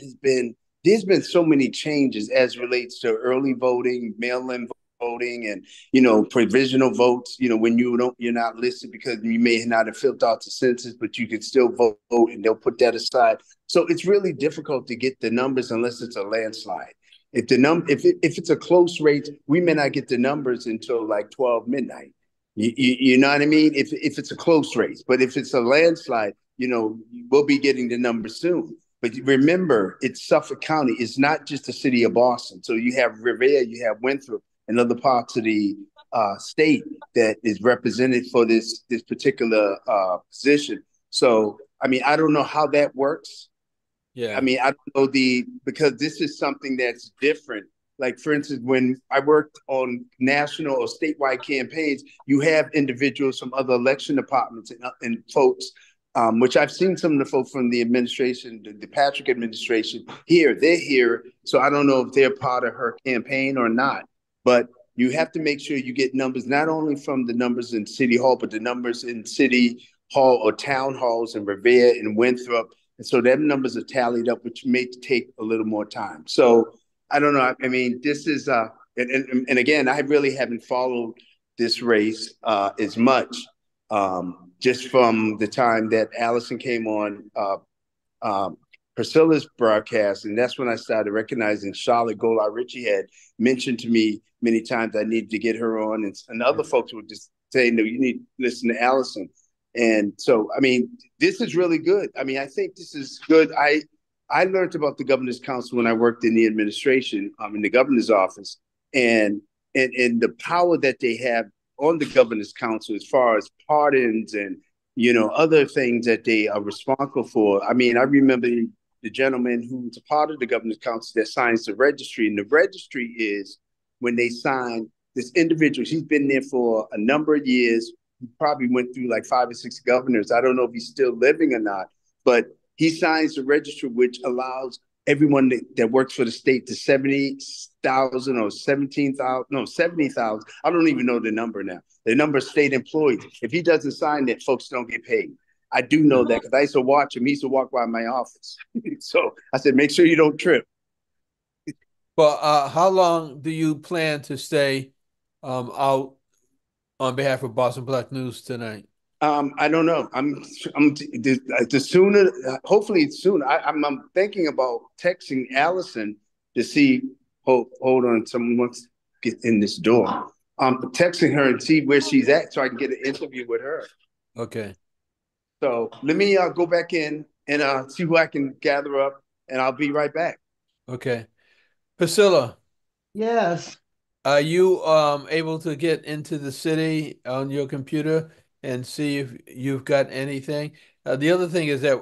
[SPEAKER 4] there's been so many changes as relates to early voting, mail-in voting, and provisional votes. When you're not listed because you may not have filled out the census, but you can still vote, and they'll put that aside. So it's really difficult to get the numbers unless it's a landslide. If it's a close race, we may not get the numbers until like 12 midnight. You know what I mean? If it's a close race, but if it's a landslide, we'll be getting the numbers soon. But remember, it's Suffolk County. It's not just the city of Boston. So you have Revere, you have Winthrop, and other parts of the state that is represented for this particular position. So I mean, I don't know how that works. I
[SPEAKER 1] Yeah.
[SPEAKER 4] mean, I don't know because this is something that's different. Like, for instance, when I worked on national or statewide campaigns, you have individuals from other election departments and folks, which I've seen some of the folks from the administration, the Patrick administration here, they're here. So I don't know if they're part of her campaign or not. But you have to make sure you get numbers, not only from the numbers in City Hall, but the numbers in City Hall or town halls in Revere and Winthrop. And so them numbers are tallied up, which may take a little more time. So I don't know. I mean, this is and again, I really haven't followed this race as much, just from the time that Allison came on Priscilla's broadcast, and that's when I started recognizing Charlotte Golar Ritchie had mentioned to me many times I needed to get her on, and other folks would just say, "No, you need to listen to Allison." And so, I mean, this is really good. I mean, I think this is good. I learned about the governor's council when I worked in the administration, in the governor's office, and and the power that they have on the governor's council as far as pardons and other things that they are responsible for. I mean, I remember the gentleman who's a part of the governor's council that signs the registry, and the registry is when they sign this individual. He's been there for a number of years. He probably went through like 5 or 6 governors. I don't know if he's still living or not, but he signs the registry, which allows everyone that works for the state to 70,000 or 17,000, no, 70,000. I don't even know the number now. The number of state employees. If he doesn't sign that, folks don't get paid. I do know that because I used to watch him. He used to walk by my office. So I said, make sure you don't trip.
[SPEAKER 1] Well, how long do you plan to stay out on behalf of Boston Black News tonight?
[SPEAKER 4] I don't know. The sooner, hopefully soon. I'm thinking about texting Allison to see. Hold on, someone wants to get in this door. Texting her and see where she's at so I can get an interview with her.
[SPEAKER 1] Okay.
[SPEAKER 4] So let me go back in and see who I can gather up, and I'll be right back.
[SPEAKER 1] Okay. Priscilla,
[SPEAKER 2] Yes.
[SPEAKER 1] are you able to get into the city on your computer and see if you've got anything? The other thing is that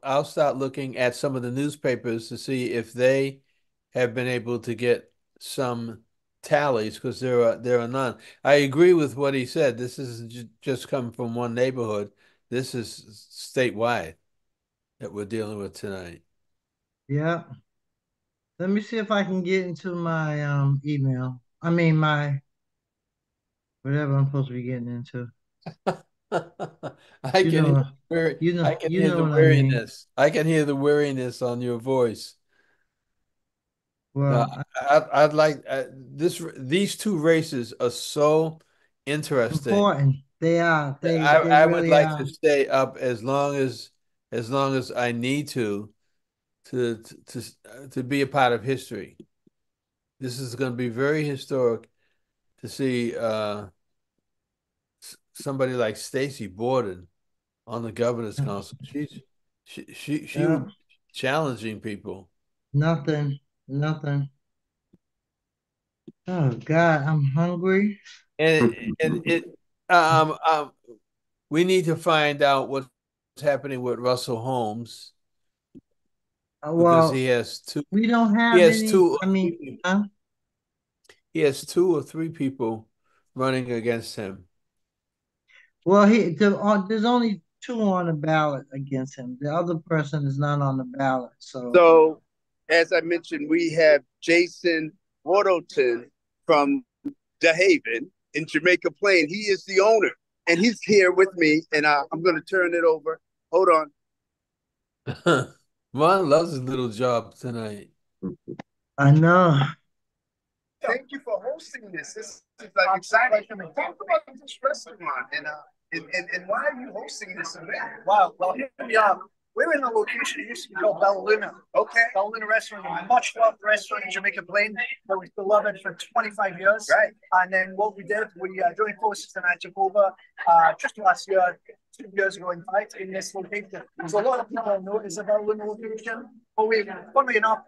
[SPEAKER 1] I'll start looking at some of the newspapers to see if they have been able to get some tallies because there are none. I agree with what he said. This isn't just come from one neighborhood. This is statewide that we're dealing with tonight.
[SPEAKER 2] Yeah. Let me see if I can get into my email. I mean my whatever I'm supposed to be getting into.
[SPEAKER 1] I
[SPEAKER 2] You
[SPEAKER 1] can hear
[SPEAKER 2] know,
[SPEAKER 1] I can
[SPEAKER 2] you
[SPEAKER 1] hear
[SPEAKER 2] know
[SPEAKER 1] the
[SPEAKER 2] what I mean.
[SPEAKER 1] weariness. I can hear the weariness on your voice. Now,
[SPEAKER 2] Well,
[SPEAKER 1] I'd like these two races are so interesting.
[SPEAKER 2] important. They are. They
[SPEAKER 1] I would
[SPEAKER 2] really
[SPEAKER 1] like
[SPEAKER 2] are.
[SPEAKER 1] to stay up as long as I need to to be a part of history. This is going to be very historic to see somebody like Stacey Borden on the governor's council. She
[SPEAKER 2] Yeah.
[SPEAKER 1] would be challenging people.
[SPEAKER 2] Nothing. Nothing. Oh God, I'm hungry.
[SPEAKER 1] And it um um we need to find out what's happening with Russell Holmes because
[SPEAKER 2] Well,
[SPEAKER 1] he has two
[SPEAKER 2] we don't
[SPEAKER 1] he
[SPEAKER 2] have
[SPEAKER 1] has
[SPEAKER 2] any.
[SPEAKER 1] two
[SPEAKER 2] I mean, huh?
[SPEAKER 1] he has two or three people running against him.
[SPEAKER 2] Well, there's only two on the ballot against him. The other person is not on the ballot. So,
[SPEAKER 4] So, as I mentioned, we have Jason Waddleton from the Haven in Jamaica Plain. He is the owner, and he's here with me. And I'm going to turn it over. Hold on.
[SPEAKER 1] Ron loves his little job tonight.
[SPEAKER 2] I know.
[SPEAKER 4] Thank you for hosting this. This is like exciting. Talk about this restaurant and why are you hosting this event?
[SPEAKER 8] Wow. Well, here we are. We're in a location that used to be called Bella Luna.
[SPEAKER 4] Okay.
[SPEAKER 8] Bella Luna Restaurant, a much loved restaurant in Jamaica Plain that was beloved for 25 years.
[SPEAKER 4] Right.
[SPEAKER 8] And then what we did, we joined forces and I took over just last year, 2 years ago, in fact, in this location. So a lot of people know it's a Bella Luna location. But funnily enough,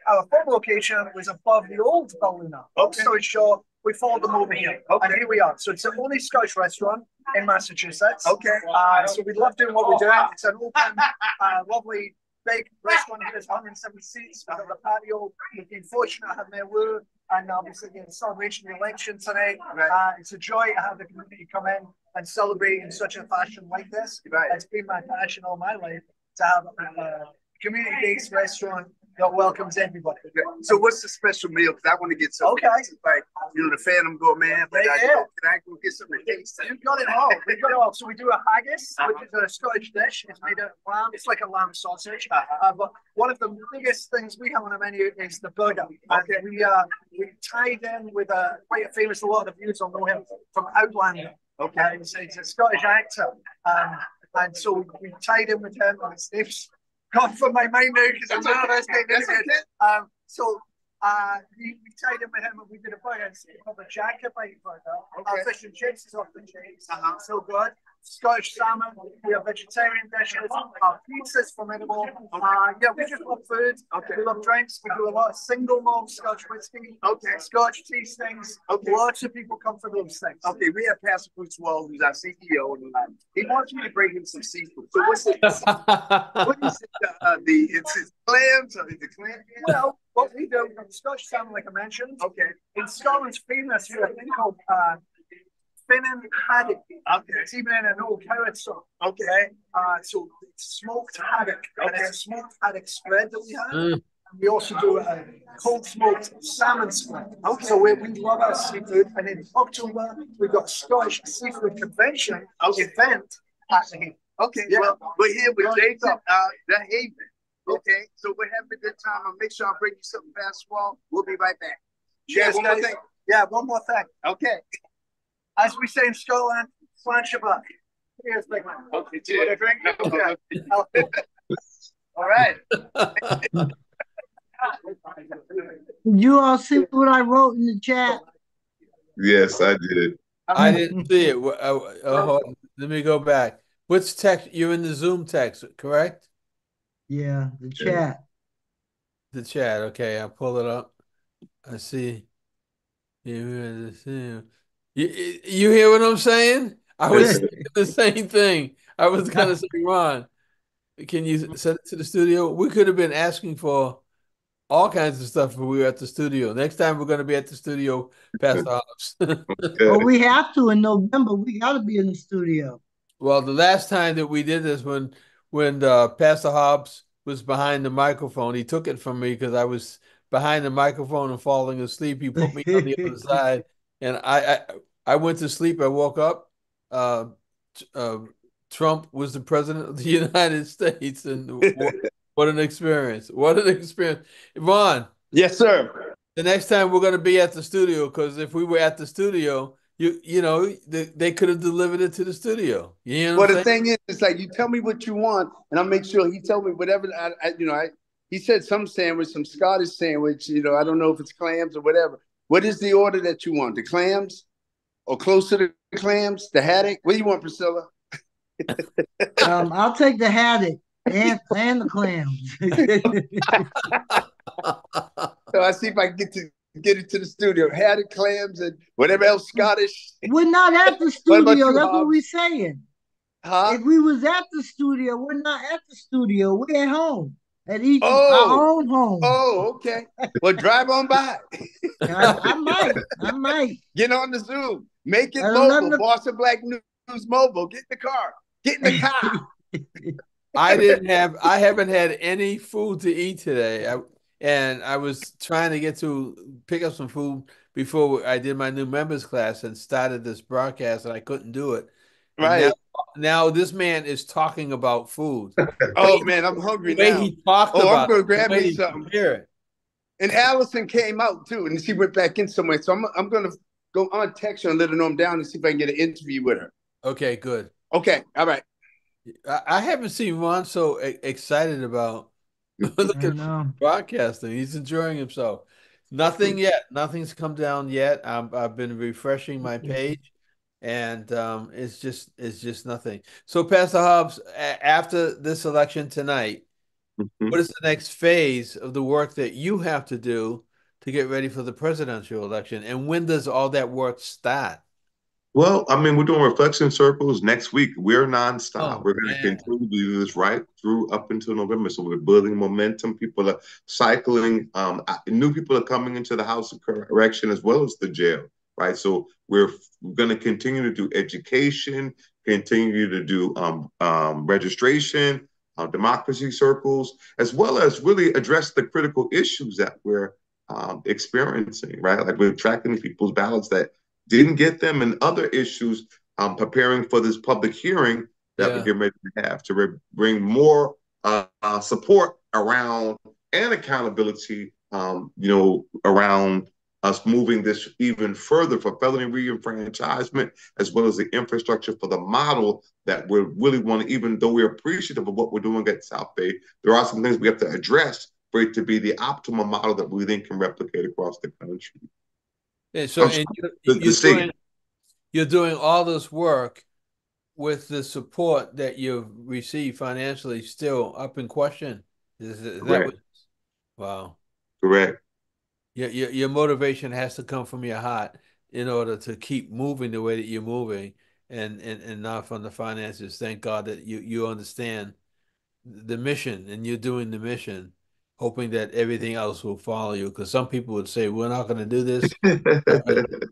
[SPEAKER 8] our former location was above the old Bella Luna.
[SPEAKER 4] Okay.
[SPEAKER 8] So short, we followed them over here.
[SPEAKER 4] Okay.
[SPEAKER 8] And here we are. So it's the only Scottish restaurant in Massachusetts.
[SPEAKER 4] Okay.
[SPEAKER 8] So we love doing what we're doing. It's an open, lovely, big restaurant here. There's 170 seats. We've got the patio. We've been fortunate to have Mayor Wu and obviously the celebration of the election tonight.
[SPEAKER 4] Right.
[SPEAKER 8] It's a joy to have the community come in and celebrate in such a fashion like this.
[SPEAKER 4] Right.
[SPEAKER 8] It's been my passion all my life to have a community-based restaurant that welcomes everybody.
[SPEAKER 4] Okay. So what's the special meal? Because I want to get something.
[SPEAKER 8] Okay.
[SPEAKER 4] Like, the Phantom go, man. Can I go get something to taste?
[SPEAKER 8] You've got it all. We've got it all. So we do a haggis, which is a Scottish dish. It's made of lamb. It's like a lamb sausage. But one of the biggest things we have on the menu is the burger. Okay. We tied in with quite a famous, a lot of the viewers will know him from Outlander. Okay. He's a Scottish actor. And so we tied in with him, and his name's gone from my mind now because I'm nervous. We tied in with him and we did a burger. It's called a Jacobite burger. Our fish and chips is off the chains. So good. Scottish salmon. We have vegetarian dishes. Our pizza's formidable. We just love food. Okay. We love drinks. We do a lot of single malt Scotch whiskey. Okay. Scotch tastings. Okay. Lots of people come for those things.
[SPEAKER 4] Okay, we have Pastor Bruce Wall, who's our CEO, and he wants me to bring him some seafood. So what's it? What is it? It's clams or is it clam?
[SPEAKER 8] Well, what we do, Scotch salmon, like I mentioned.
[SPEAKER 4] Okay.
[SPEAKER 8] In Scotland's famous for a thing called Finnan haddock.
[SPEAKER 4] Okay.
[SPEAKER 8] It's even in an old coward song.
[SPEAKER 4] Okay.
[SPEAKER 8] So it's smoked haddock.
[SPEAKER 4] Okay.
[SPEAKER 8] And it's a smoked haddock spread that we have. And we also do a cold smoked salmon spread.
[SPEAKER 4] Okay.
[SPEAKER 8] So we love our seafood. And in October, we've got Scottish Seafood Convention event at the Haven.
[SPEAKER 4] Okay.
[SPEAKER 8] Yeah.
[SPEAKER 4] Well, we're here with Jason, the Haven. Okay. So we're having a good time. I'll make sure I bring you something fast. We'll be right back.
[SPEAKER 8] Yes,
[SPEAKER 4] one more thing.
[SPEAKER 8] Yeah, one more thing.
[SPEAKER 4] Okay.
[SPEAKER 8] As we say in Scotland, Flan Shabbat. Here's big man.
[SPEAKER 4] Okay,
[SPEAKER 8] Do you want a drink?
[SPEAKER 4] no.
[SPEAKER 8] Okay. All right.
[SPEAKER 2] You all see what I wrote in the chat?
[SPEAKER 3] Yes, I did.
[SPEAKER 1] I didn't see it. Let me go back. What's text? You're in the Zoom text, correct?
[SPEAKER 2] Yeah, the chat.
[SPEAKER 1] The chat. Okay, I'll pull it up. I see. You hear what I'm saying? I was saying the same thing. I was gonna say, Ron, can you send it to the studio? We could have been asking for all kinds of stuff when we were at the studio. Next time we're gonna be at the studio, Pastor Hobbs.
[SPEAKER 2] Well, we have to in November. We got to be in the studio.
[SPEAKER 1] Well, the last time that we did this, when Pastor Hobbs was behind the microphone, he took it from me because I was behind the microphone and falling asleep. He put me on the other side, and I went to sleep. I woke up. Trump was the president of the United States, and what an experience! What an experience, Ron.
[SPEAKER 4] Yes, sir.
[SPEAKER 1] The next time we're going to be at the studio, because if we were at the studio, they could have delivered it to the studio. You know
[SPEAKER 4] Well,
[SPEAKER 1] what
[SPEAKER 4] the
[SPEAKER 1] I'm saying?
[SPEAKER 4] thing is, it's like you tell me what you want, and I'll make sure he tell me whatever. He said some sandwich, some Scottish sandwich. I don't know if it's clams or whatever. What is the order that you want? The clams, or close to the clams? The haddock? What do you want, Priscilla?
[SPEAKER 2] I'll take the haddock and the clams.
[SPEAKER 4] So I see if I can get Get it to the studio. Had the clams and whatever else Scottish.
[SPEAKER 2] We're not at the
[SPEAKER 4] What about
[SPEAKER 2] studio.
[SPEAKER 4] you,
[SPEAKER 2] That's what we're
[SPEAKER 4] Hobbs?
[SPEAKER 2] saying.
[SPEAKER 4] Huh?
[SPEAKER 2] If we was at the studio, we're not at the studio. We're at home, at each our
[SPEAKER 4] Oh,
[SPEAKER 2] own home.
[SPEAKER 4] oh, okay. Well, drive on by.
[SPEAKER 2] I might.
[SPEAKER 4] Get on the Zoom. Make it
[SPEAKER 2] At
[SPEAKER 4] mobile.
[SPEAKER 2] 11
[SPEAKER 4] Boston Black News mobile. Get in the car. Get in the car.
[SPEAKER 1] I haven't had any food to eat today. And I was trying to get to pick up some food before I did my new members class and started this broadcast, and I couldn't do it. And
[SPEAKER 4] Right.
[SPEAKER 1] now this man is talking about food.
[SPEAKER 4] Oh man, I'm
[SPEAKER 1] The
[SPEAKER 4] hungry
[SPEAKER 1] way
[SPEAKER 4] now.
[SPEAKER 1] he talked
[SPEAKER 4] Oh, I'm
[SPEAKER 1] about
[SPEAKER 4] gonna
[SPEAKER 1] it, the
[SPEAKER 4] grab
[SPEAKER 1] way
[SPEAKER 4] me
[SPEAKER 1] he
[SPEAKER 4] something.
[SPEAKER 1] prepared it.
[SPEAKER 4] And Allison came out too, and she went back in somewhere. So I'm gonna go on text her and let her know I'm down and see if I can get an interview with her.
[SPEAKER 1] Okay, good.
[SPEAKER 4] Okay, all right.
[SPEAKER 1] I haven't seen Ron so excited about
[SPEAKER 2] I
[SPEAKER 1] looking for
[SPEAKER 2] know.
[SPEAKER 1] broadcasting. He's enjoying himself. Nothing yet. Nothing's come down yet. I've been refreshing my page, and it's just nothing. So, Pastor Hobbs, after this election tonight,
[SPEAKER 3] Mhm.
[SPEAKER 1] what is the next phase of the work that you have to do to get ready for the presidential election? And when does all that work start?
[SPEAKER 3] Well, I mean, we're doing reflection circles next week. We're nonstop.
[SPEAKER 1] Oh
[SPEAKER 3] We're going to
[SPEAKER 1] man.
[SPEAKER 3] continue to do this right through up until November. So we're building momentum. People are cycling. New people are coming into the house of correction as well as the jail, right? So we're going to continue to do education, continue to do registration, democracy circles, as well as really address the critical issues that we're experiencing, right? Like we're tracking people's ballots that didn't get them, and other issues, preparing for this public hearing that we're
[SPEAKER 1] Yeah.
[SPEAKER 3] getting ready to have to bring more support around and accountability, around us moving this even further for felony reenfranchisement, as well as the infrastructure for the model that we really want to, even though we're appreciative of what we're doing at South Bay, there are some things we have to address for it to be the optimal model that we then can replicate across the country.
[SPEAKER 1] And so,
[SPEAKER 3] I'm
[SPEAKER 1] and
[SPEAKER 3] sorry, the
[SPEAKER 1] you're
[SPEAKER 3] state.
[SPEAKER 1] doing all this work with the support that you've received financially still up in question. Is that
[SPEAKER 3] Correct.
[SPEAKER 1] what? Wow.
[SPEAKER 3] Correct.
[SPEAKER 1] Your motivation has to come from your heart in order to keep moving the way that you're moving, and not from the finances. Thank God that you understand the mission and you're doing the mission, hoping that everything else will follow you. Because some people would say, we're not going to do this.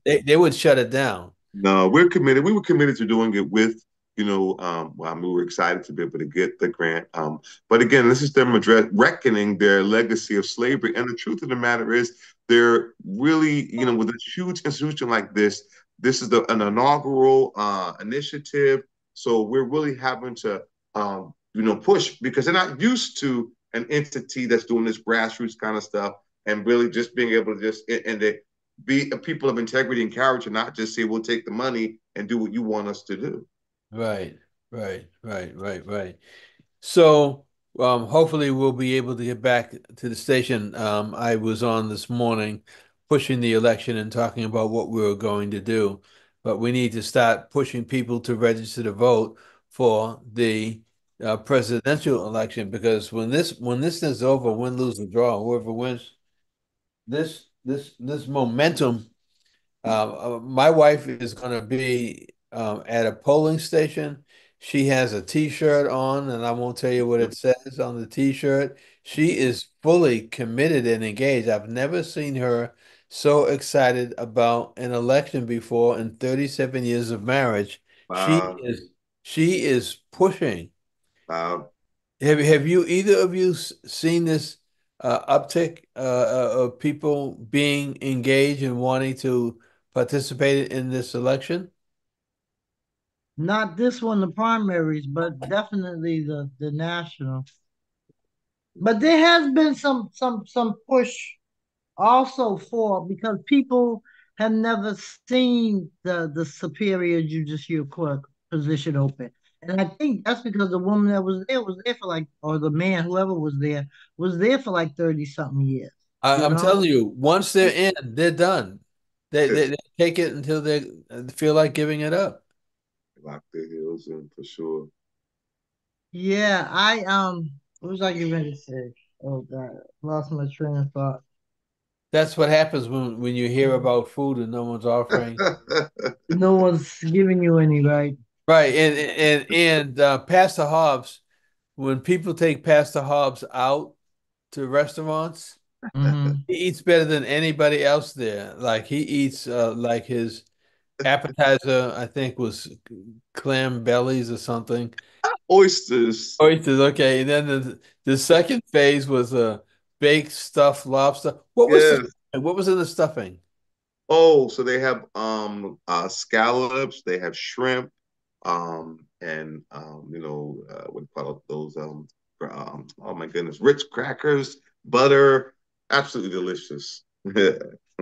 [SPEAKER 1] They would shut it down.
[SPEAKER 3] No, we're committed. We were committed to doing it with, well, I mean, we were excited to be able to get the grant. But again, this is them reckoning their legacy of slavery. And the truth of the matter is, they're really, with a huge institution like this is an inaugural initiative. So we're really having to, push because they're not used to an entity that's doing this grassroots kind of stuff and really just being able to and they be a people of integrity and character, not just say we'll take the money and do what you want us to do.
[SPEAKER 1] Right, right. So, hopefully we'll be able to get back to the station. I was on this morning pushing the election and talking about what we were going to do, but we need to start pushing people to register to vote for the presidential election because when this is over, win, lose, or draw, whoever wins, this momentum. My wife is going to be at a polling station. She has a T-shirt on, and I won't tell you what it says on the T-shirt. She is fully committed and engaged. I've never seen her so excited about an election before in 37 years of marriage. She
[SPEAKER 3] Wow.
[SPEAKER 1] is she is pushing.
[SPEAKER 3] Wow.
[SPEAKER 1] Have you either of you seen this uptick of people being engaged and wanting to participate in this election?
[SPEAKER 2] Not this one, the primaries, but definitely the national. But there has been some push also for because people have never seen the superior judicial clerk position open. And I think that's because the woman that was there for like, or the man, whoever was there for like 30 something years, you
[SPEAKER 1] I'm
[SPEAKER 2] know?
[SPEAKER 1] telling you, once they're in, they're done. They take it until they feel like giving it up.
[SPEAKER 3] Lock their heels in for sure.
[SPEAKER 2] Yeah, what was I getting ready to say? Oh God, lost my train of thought.
[SPEAKER 1] That's what happens when you hear about food and no one's offering.
[SPEAKER 2] No one's giving you any, right?
[SPEAKER 1] Right, and Pastor Hobbs, when people take Pastor Hobbs out to restaurants,
[SPEAKER 2] Hmm.
[SPEAKER 1] he eats better than anybody else there. Like he eats like his appetizer, I think was clam bellies or something.
[SPEAKER 3] Oysters.
[SPEAKER 1] Oysters, okay. And then the second phase was baked stuffed lobster. What was
[SPEAKER 3] Yes.
[SPEAKER 1] what was in the stuffing?
[SPEAKER 3] Oh, so they have scallops, they have shrimp, and what do you call it? Those oh my goodness, Ritz crackers, butter, absolutely delicious.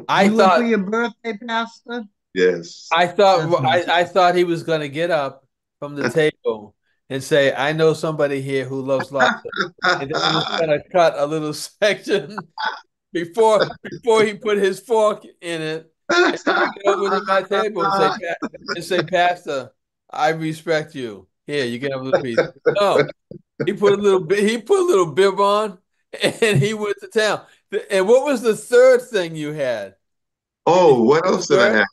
[SPEAKER 1] I
[SPEAKER 2] You went for
[SPEAKER 1] thought
[SPEAKER 2] your birthday, Pastor?
[SPEAKER 3] Yes.
[SPEAKER 2] That's nice.
[SPEAKER 1] I thought he was going to get up from the table and say, "I know somebody here who loves lobster," and then he was going to cut a little section before he put his fork in it, and bring it over to my table and say, Pastor, I respect you. Here, you can have a little piece." No, he put a little bit. He put a little bib on, and he went to town. And what was the third thing you had? Did
[SPEAKER 3] Oh,
[SPEAKER 1] you
[SPEAKER 3] what
[SPEAKER 1] have
[SPEAKER 3] else did I
[SPEAKER 1] dessert?
[SPEAKER 3] have?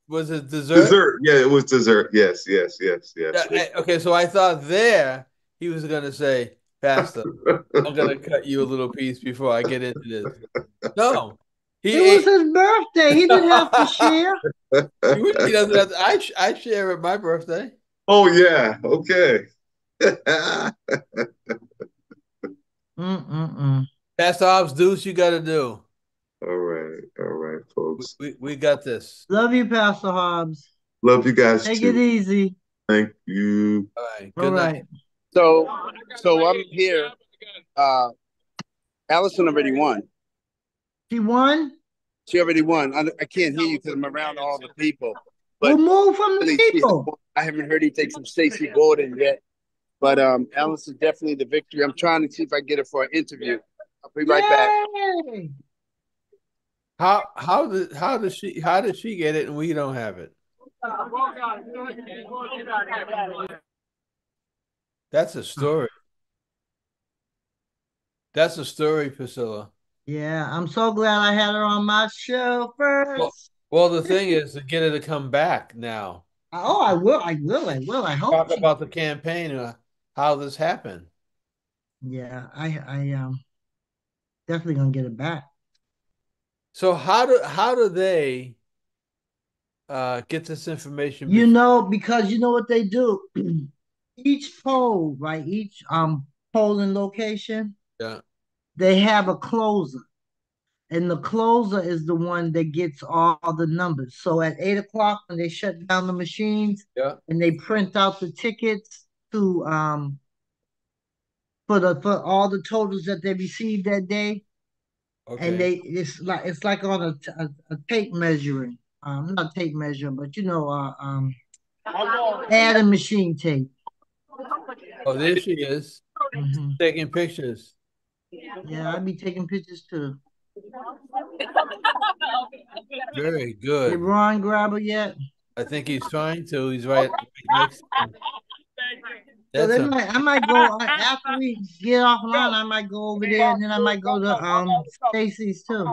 [SPEAKER 1] Was it dessert?
[SPEAKER 3] Dessert. Yeah, it was dessert. Yes, yes, yes,
[SPEAKER 1] Yeah,
[SPEAKER 3] yes.
[SPEAKER 1] okay, so I thought there he was going to say, Pastor, I'm going to cut you a little piece before I get into this. No, he
[SPEAKER 2] It was
[SPEAKER 1] ate.
[SPEAKER 2] his birthday. He didn't have to share.
[SPEAKER 1] He doesn't have to, I share at my birthday.
[SPEAKER 3] Oh yeah. Okay.
[SPEAKER 2] Mm-mm-mm.
[SPEAKER 1] Pastor Hobbs, do what you got to do.
[SPEAKER 3] All right, folks.
[SPEAKER 1] We got this.
[SPEAKER 2] Love you, Pastor Hobbs.
[SPEAKER 3] Love you guys
[SPEAKER 2] Take it
[SPEAKER 3] too.
[SPEAKER 2] easy.
[SPEAKER 3] Thank you.
[SPEAKER 1] All right.
[SPEAKER 2] All
[SPEAKER 1] Good night.
[SPEAKER 2] right.
[SPEAKER 4] So, so I'm here. Uh, Allison already won.
[SPEAKER 2] She won?
[SPEAKER 4] She already won. I can't hear you because I'm around all the people.
[SPEAKER 2] We'll
[SPEAKER 4] But
[SPEAKER 2] move from the
[SPEAKER 4] really,
[SPEAKER 2] people.
[SPEAKER 4] I haven't heard anything from Stacey Gordon yet. But Allison's definitely the victory. I'm trying to see if I get her for an interview. I'll be right back.
[SPEAKER 2] Yay!
[SPEAKER 1] How did she get it and we don't have it? That's a story. That's a story, Priscilla.
[SPEAKER 2] Yeah, I'm so glad I had her on my show first.
[SPEAKER 1] Well, the thing is to get her to come back now.
[SPEAKER 2] Oh, I will. I will. I will. I hope
[SPEAKER 1] Talk
[SPEAKER 2] she.
[SPEAKER 1] about the campaign and how this happened.
[SPEAKER 2] Yeah, I definitely gonna get it back.
[SPEAKER 1] So how do they get this information
[SPEAKER 2] You
[SPEAKER 1] before?
[SPEAKER 2] know, because you know what they do. Each poll, right? Each polling location,
[SPEAKER 1] Yeah,
[SPEAKER 2] they have a closer. And the closer is the one that gets all the numbers. So at 8 o'clock, when they shut down the machines
[SPEAKER 1] yeah,
[SPEAKER 2] and they print out the tickets to for all the totals that they received that day, and
[SPEAKER 1] okay.
[SPEAKER 2] it's like on a tape measuring, not tape measure, but adding machine tape.
[SPEAKER 1] Oh, there she is,
[SPEAKER 2] Hmm.
[SPEAKER 1] taking pictures.
[SPEAKER 2] Yeah, I'd be taking pictures too.
[SPEAKER 1] Very
[SPEAKER 2] Did
[SPEAKER 1] good.
[SPEAKER 2] Ron grab her yet?
[SPEAKER 1] I think he's trying to. He's right next to him.
[SPEAKER 2] So
[SPEAKER 1] That's a
[SPEAKER 2] I might go after we get offline. I might go over there, and then I might go to Stacy's too,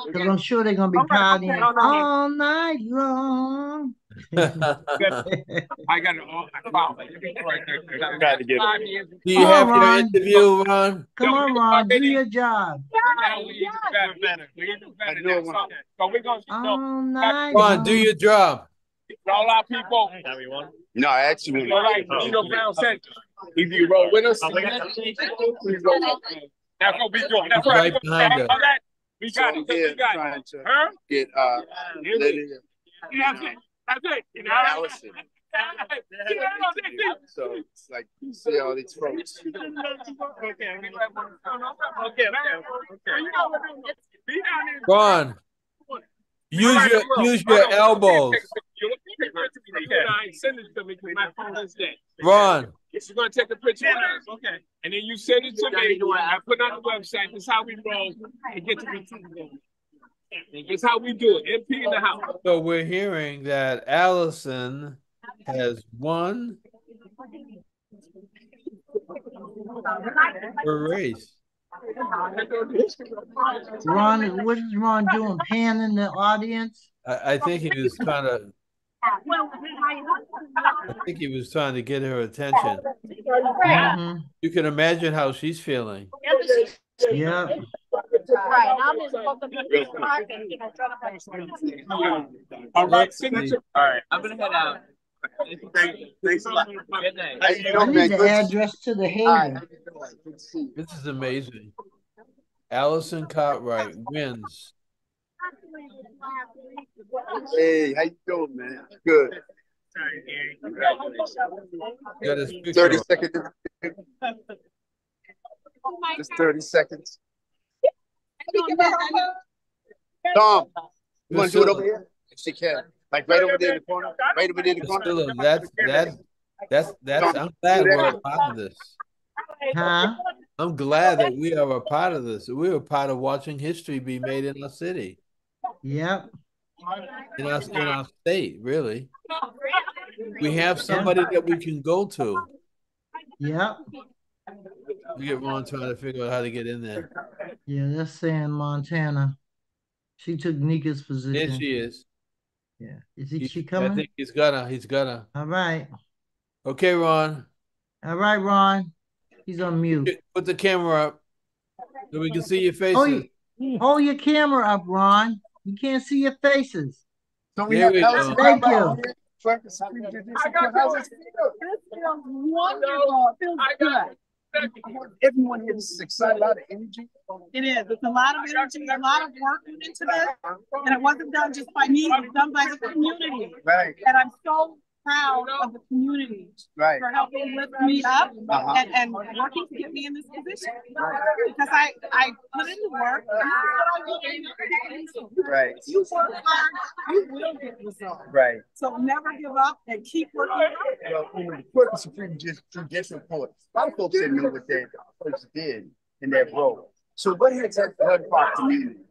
[SPEAKER 2] because I'm sure they're gonna be partying all night long.
[SPEAKER 8] I got it all. I found it right there. I'm trying to get it.
[SPEAKER 1] Do
[SPEAKER 2] Come
[SPEAKER 1] you
[SPEAKER 2] on,
[SPEAKER 1] have your
[SPEAKER 2] Ron.
[SPEAKER 1] interview, Ron?
[SPEAKER 2] Come on, Ron. Do your job.
[SPEAKER 8] Now we do better. We do better now. So we're going to
[SPEAKER 2] All night
[SPEAKER 1] Ron, do
[SPEAKER 2] long.
[SPEAKER 1] your job.
[SPEAKER 8] all our people.
[SPEAKER 4] No, I actually
[SPEAKER 8] All right, Brown said, either you roll with us, we roll with us. That's what we doing. That's
[SPEAKER 1] He's
[SPEAKER 8] right.
[SPEAKER 1] right behind her.
[SPEAKER 8] All right. We
[SPEAKER 4] so
[SPEAKER 8] got
[SPEAKER 4] I'm
[SPEAKER 8] it. We
[SPEAKER 4] here
[SPEAKER 8] got
[SPEAKER 4] trying
[SPEAKER 8] it.
[SPEAKER 4] to
[SPEAKER 8] Huh?
[SPEAKER 4] get Lydia
[SPEAKER 8] That's it. That's it. You know?
[SPEAKER 4] Allison. So it's like you see all these folks.
[SPEAKER 1] Ron, use your elbows.
[SPEAKER 8] Send it to me because my phone is dead.
[SPEAKER 1] Ron,
[SPEAKER 8] You're gonna take a picture of us, okay? And then you send it to me. I put it on the website. This is how we roll and get to the This is how we do it. MP in the house.
[SPEAKER 1] so we're hearing that Allison has won her race.
[SPEAKER 2] Ron, what is Ron doing? Panning the audience?
[SPEAKER 1] I think he was trying to. I think he was trying to get her attention.
[SPEAKER 2] Mm-hmm.
[SPEAKER 1] You can imagine how she's feeling.
[SPEAKER 2] Yep.
[SPEAKER 5] Right. I'm just welcome to the park and
[SPEAKER 9] All right, I'm gonna head out. Thanks a lot. Good night.
[SPEAKER 4] How you
[SPEAKER 2] I
[SPEAKER 4] doing,
[SPEAKER 2] need
[SPEAKER 4] man?
[SPEAKER 2] the address to the
[SPEAKER 4] Hi,
[SPEAKER 2] Haven.
[SPEAKER 4] how you doing? Good to see you.
[SPEAKER 1] This is amazing. Allison Cartwright wins.
[SPEAKER 4] Hey, how you doing, man? Good.
[SPEAKER 9] Sorry, Gary.
[SPEAKER 1] Got his picture
[SPEAKER 4] 30
[SPEAKER 1] on.
[SPEAKER 4] seconds. Just 30 seconds. Tom, you want to do it over here? If she can. Like right over there in the corner. Right over there in the corner.
[SPEAKER 1] Priscilla, that's I'm glad we're a part of this.
[SPEAKER 2] Huh?
[SPEAKER 1] I'm glad that we are a part of this. We're a part of watching history be made in our city,
[SPEAKER 2] Yep.
[SPEAKER 1] in our state, really. We have somebody that we can go to.
[SPEAKER 2] Yep.
[SPEAKER 1] We get Ron trying to figure out how to get in there.
[SPEAKER 2] Yeah, that's saying Montana. She took Nika's
[SPEAKER 1] There
[SPEAKER 2] position.
[SPEAKER 1] she is.
[SPEAKER 2] Yeah. Is she
[SPEAKER 1] I
[SPEAKER 2] coming?
[SPEAKER 1] think he's gonna.
[SPEAKER 2] All right.
[SPEAKER 1] Okay, Ron.
[SPEAKER 2] All right, Ron. He's on mute.
[SPEAKER 1] Put the camera up so we can see your
[SPEAKER 2] Oh,
[SPEAKER 1] faces.
[SPEAKER 2] hold your camera up, Ron. You can't see your faces.
[SPEAKER 4] So we
[SPEAKER 1] There
[SPEAKER 4] have
[SPEAKER 1] we
[SPEAKER 4] Allison
[SPEAKER 1] go.
[SPEAKER 2] Thank
[SPEAKER 4] Cartwright
[SPEAKER 2] you.
[SPEAKER 4] here. How's this feel?
[SPEAKER 5] This feels wonderful. It feels good.
[SPEAKER 4] Everyone here is excited, a lot of energy.
[SPEAKER 10] It is. It's a lot of energy, a lot of work went into this, and it wasn't done just by me. It was done by the community.
[SPEAKER 4] Right,
[SPEAKER 10] And I'm so proud of the community
[SPEAKER 4] right.
[SPEAKER 10] for helping lift me up and working to get me in this position. Because I put in the work, and this is what I will do.
[SPEAKER 4] Right.
[SPEAKER 10] If you work hard, you will get results.
[SPEAKER 4] Right.
[SPEAKER 10] So never give up and keep working hard.
[SPEAKER 4] Well, the Court Supreme Judicial Court, a lot of folks didn't know what their folks did in that role. So what has that done for our community?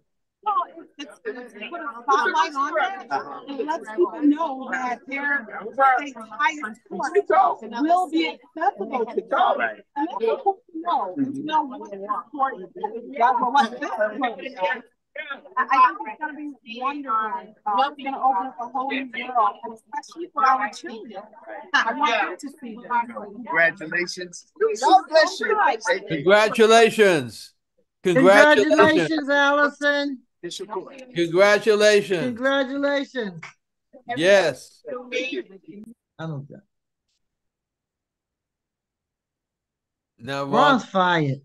[SPEAKER 10] Well, it's put a spotlight on that, and it lets people know that their state's highest court will be accessible to them.
[SPEAKER 4] Right.
[SPEAKER 10] And that's what people know what this court is. What this court is. I think it's going to be wonderful. It's going to open up a whole new world, and especially for our children. I want them to see this.
[SPEAKER 4] Congratulations. God bless you.
[SPEAKER 1] Congratulations.
[SPEAKER 2] Congratulations, Allison.
[SPEAKER 1] Congratulations.
[SPEAKER 2] Congratulations.
[SPEAKER 1] Yes.
[SPEAKER 2] I don't know.
[SPEAKER 1] Now,
[SPEAKER 2] Ron's fired.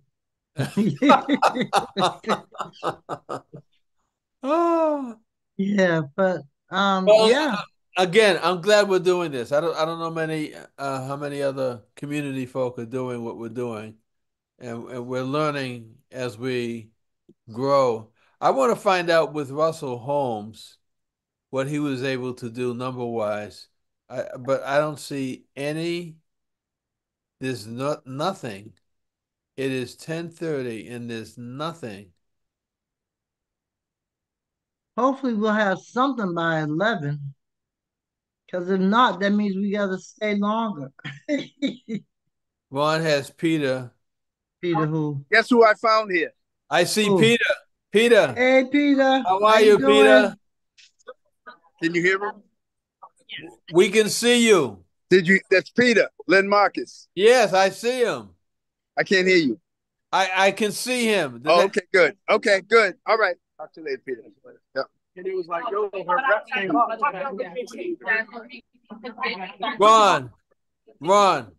[SPEAKER 1] Oh.
[SPEAKER 2] Yeah, but
[SPEAKER 1] Well,
[SPEAKER 2] yeah.
[SPEAKER 1] Again, I'm glad we're doing this. I don't know how many other community folk are doing what we're doing, and we're learning as we grow. I want to find out with Russell Holmes what he was able to do number-wise. But I don't see any. There's nothing. It is 10:30 and there's nothing.
[SPEAKER 2] Hopefully we'll have something by 11. Because if not, that means we got to stay longer.
[SPEAKER 1] Ron has Peter.
[SPEAKER 2] Peter who?
[SPEAKER 4] Guess who I found here?
[SPEAKER 1] I see
[SPEAKER 2] Who?
[SPEAKER 1] Peter. Peter.
[SPEAKER 2] Hey, Peter.
[SPEAKER 1] How are you, Peter?
[SPEAKER 4] Can you hear him?
[SPEAKER 1] We can see you.
[SPEAKER 4] Did you? That's Peter, Lynn Marcus.
[SPEAKER 1] Yes, I see him.
[SPEAKER 4] I can't hear you.
[SPEAKER 1] I can see him.
[SPEAKER 4] Oh, okay, good. Okay, good. All right. Talk to you later, Peter. Yep.
[SPEAKER 8] And he was like, yo, her rep came up.
[SPEAKER 1] Ron.
[SPEAKER 2] Ron.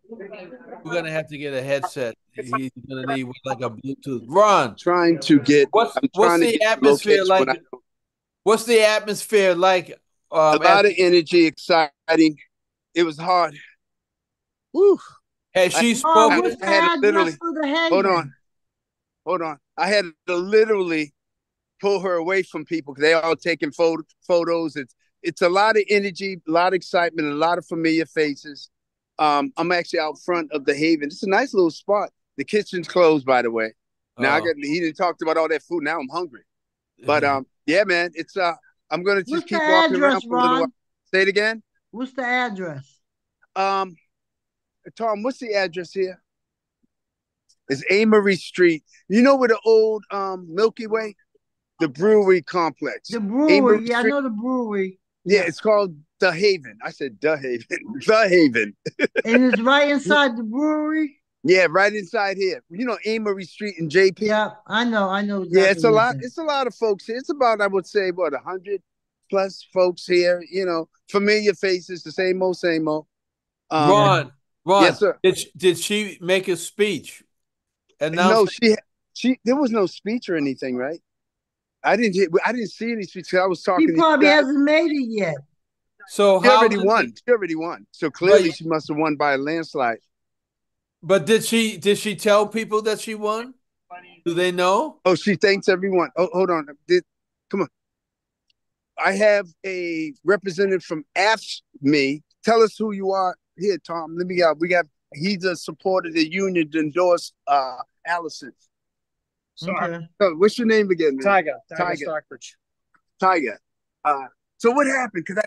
[SPEAKER 1] We're gonna have to get a headset. He's gonna need like a Bluetooth. Ron.
[SPEAKER 4] Trying to get.
[SPEAKER 1] What's the atmosphere like? What's the atmosphere like?
[SPEAKER 4] A lot of energy, exciting. It was hard. Woo.
[SPEAKER 1] Has she
[SPEAKER 2] Ron,
[SPEAKER 1] spoken?
[SPEAKER 2] what's the
[SPEAKER 4] I had to literally-
[SPEAKER 2] address for the Haven?
[SPEAKER 4] Hold on. I had to literally pull her away from people because they all taking photos. It's a lot of energy, a lot of excitement, a lot of familiar faces. I'm actually out front of the Haven. It's a nice little spot. The kitchen's closed, by the way. Now he didn't talk about all that food. Now I'm hungry. But yeah, man, it's I'm gonna just
[SPEAKER 2] What's
[SPEAKER 4] keep
[SPEAKER 2] the
[SPEAKER 4] walking
[SPEAKER 2] address,
[SPEAKER 4] around for a little
[SPEAKER 2] Ron?
[SPEAKER 4] while. Say it again.
[SPEAKER 2] What's the address?
[SPEAKER 4] Tom, what's the address here? It's Amory Street. You know where the old Milky Way, the brewery complex.
[SPEAKER 2] The brewery,
[SPEAKER 4] Amory
[SPEAKER 2] yeah, I
[SPEAKER 4] Street.
[SPEAKER 2] know the brewery.
[SPEAKER 4] Yeah,
[SPEAKER 2] Yeah.
[SPEAKER 4] it's called The Haven. I said The Haven. The Haven.
[SPEAKER 2] And it's right inside the brewery.
[SPEAKER 4] Yeah, right inside here. You know Amory Street and JP.
[SPEAKER 2] Yeah, I know
[SPEAKER 4] Yeah,
[SPEAKER 2] exactly where it's at.
[SPEAKER 4] It's a lot of folks here. It's about, I would say, what, 100 plus folks here. You know, familiar faces, the same old, same old.
[SPEAKER 2] Yeah.
[SPEAKER 1] Ron, Ron,
[SPEAKER 4] Yes, sir.
[SPEAKER 1] did she make a speech
[SPEAKER 4] No,
[SPEAKER 1] announcing?
[SPEAKER 4] she there was no speech or anything, right? I didn't see any speech. I was
[SPEAKER 2] He
[SPEAKER 4] talking to you
[SPEAKER 2] probably
[SPEAKER 4] guys.
[SPEAKER 2] hasn't made it yet.
[SPEAKER 1] So
[SPEAKER 4] She
[SPEAKER 1] how
[SPEAKER 4] already
[SPEAKER 1] did
[SPEAKER 4] won. She already won. So
[SPEAKER 1] but
[SPEAKER 4] clearly she must have won by a landslide.
[SPEAKER 1] but did she tell people that she won? Do they know?
[SPEAKER 4] Oh, she thanks everyone. Oh, hold on. Come on. I have a representative from AFSCME. Tell us who you are here, Tom. Let me he's a supporter of the union to endorse Allison. Sorry.
[SPEAKER 2] Okay.
[SPEAKER 4] So what's your name again, man?
[SPEAKER 8] Tiger Stockbridge.
[SPEAKER 4] Tiger. So what happened? Because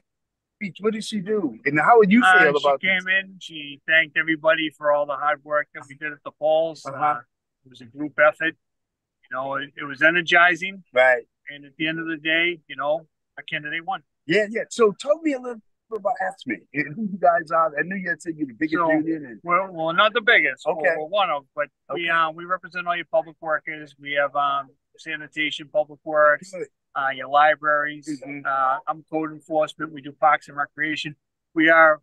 [SPEAKER 4] what did she do? And how would you feel about
[SPEAKER 11] She came in, she thanked everybody for all the hard work that we did at the polls. It was a group effort. It was energizing.
[SPEAKER 4] Right.
[SPEAKER 11] And at the end of the day, our candidate won.
[SPEAKER 4] Yeah. So tell me a little bit about AFSCME and who you guys are. I knew you had said you're the biggest union. And...
[SPEAKER 11] Well, not the biggest.
[SPEAKER 4] Okay.
[SPEAKER 11] We're one of, but we represent all your public workers. We have sanitation, public works, your libraries. I'm code enforcement. We do parks and recreation. We are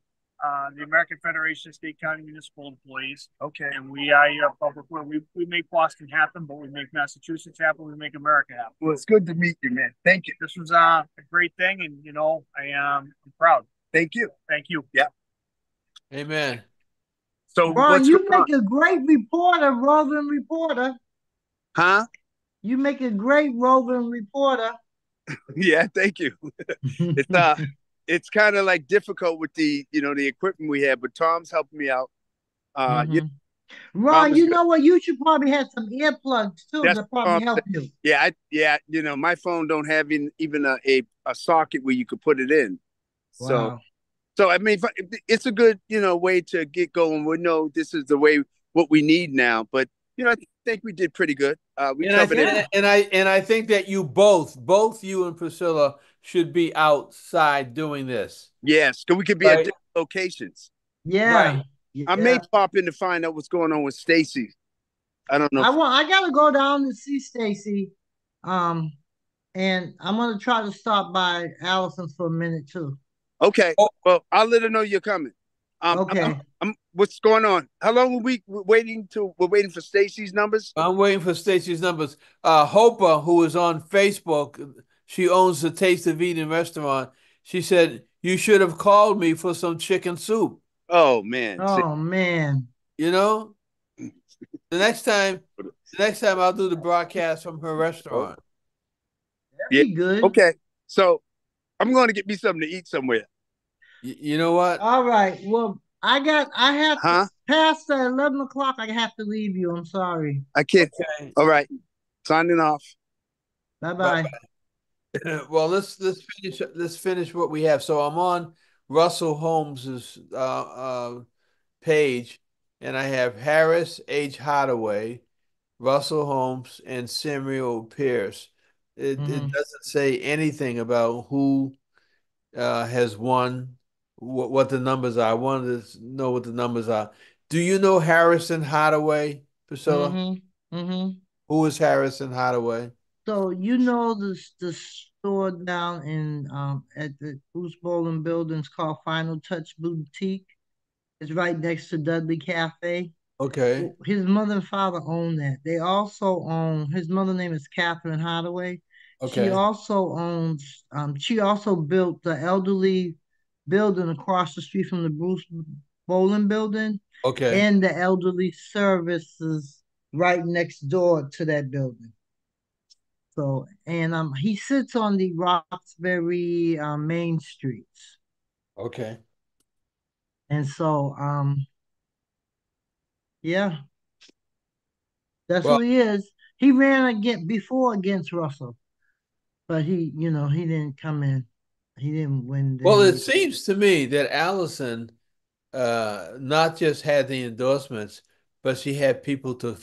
[SPEAKER 11] the American Federation of State, County, Municipal Employees.
[SPEAKER 4] Okay.
[SPEAKER 11] And we are your public work. We make Boston happen, but we make Massachusetts happen. We make America happen.
[SPEAKER 4] Well, it's good to meet you, man. Thank you.
[SPEAKER 11] This was a great thing, and I'm proud.
[SPEAKER 4] Thank you.
[SPEAKER 11] Thank you.
[SPEAKER 4] Yeah.
[SPEAKER 1] Amen.
[SPEAKER 4] So
[SPEAKER 2] Ron, you make a great reporter, roving reporter.
[SPEAKER 4] Huh?
[SPEAKER 2] You make a great roving reporter.
[SPEAKER 4] Yeah, thank you. It's kind of like difficult with the equipment we have, but Tom's helping me out.
[SPEAKER 2] Ron, you know what? You should probably have some earplugs too.
[SPEAKER 4] That's
[SPEAKER 2] That probably help you.
[SPEAKER 4] Yeah. My phone don't have even a socket where you could put it in.
[SPEAKER 2] Wow.
[SPEAKER 4] So I mean, it's a good way to get going. We know this is the way what we need now, but I think we did pretty good. We covered it.
[SPEAKER 1] And I think that you both you and Priscilla should be outside doing this.
[SPEAKER 4] Yes, because we could be at different locations.
[SPEAKER 2] Yeah.
[SPEAKER 1] Right.
[SPEAKER 2] Yeah.
[SPEAKER 4] I may pop in to find out what's going on with Stacy. I don't know.
[SPEAKER 2] I gotta go down to see Stacy. And I'm gonna try to stop by Allison's for a minute too.
[SPEAKER 4] Okay. Well, I'll let her know you're coming.
[SPEAKER 2] Okay.
[SPEAKER 4] What's going on? How long are we waiting for Stacy's numbers?
[SPEAKER 1] I'm waiting for Stacy's numbers. Hopa, who is on Facebook, she owns the Taste of Eden restaurant. She said, you should have called me for some chicken soup.
[SPEAKER 4] Oh, man.
[SPEAKER 2] Oh, man.
[SPEAKER 1] The next time I'll do the broadcast from her restaurant.
[SPEAKER 2] That'd be good.
[SPEAKER 4] Okay. So I'm going to get me something to eat somewhere.
[SPEAKER 1] You know what?
[SPEAKER 2] All right. Well, I have to, past 11 o'clock, I have to leave you. I'm sorry.
[SPEAKER 4] I can't. Okay. All right. Signing off.
[SPEAKER 2] Bye-bye.
[SPEAKER 1] Well, let's finish what we have. So I'm on Russell Holmes's page, and I have Harris H. Hardaway, Russell Holmes, and Samuel Pierce. It doesn't say anything about who has won, what the numbers are. I wanted to know what the numbers are. Do you know Harrison Hardaway, Priscilla? Who is Harrison Hardaway?
[SPEAKER 2] So the store down in at the Bruce Bowling Buildings called Final Touch Boutique. It's right next to Dudley Cafe.
[SPEAKER 1] Okay.
[SPEAKER 2] His mother and father own that. They also own, his mother's name is Catherine Hardaway.
[SPEAKER 1] Okay.
[SPEAKER 2] She also owns, she also built the elderly building across the street from the Bruce Bowling Building.
[SPEAKER 1] Okay.
[SPEAKER 2] And the elderly services right next door to that building. So, and he sits on the Roxbury main streets.
[SPEAKER 1] Okay.
[SPEAKER 2] And so, yeah, that's who he is. He ran before against Russell, but he didn't come in. He didn't win.
[SPEAKER 1] Well, it seems to me that Allison not just had the endorsements, but she had people to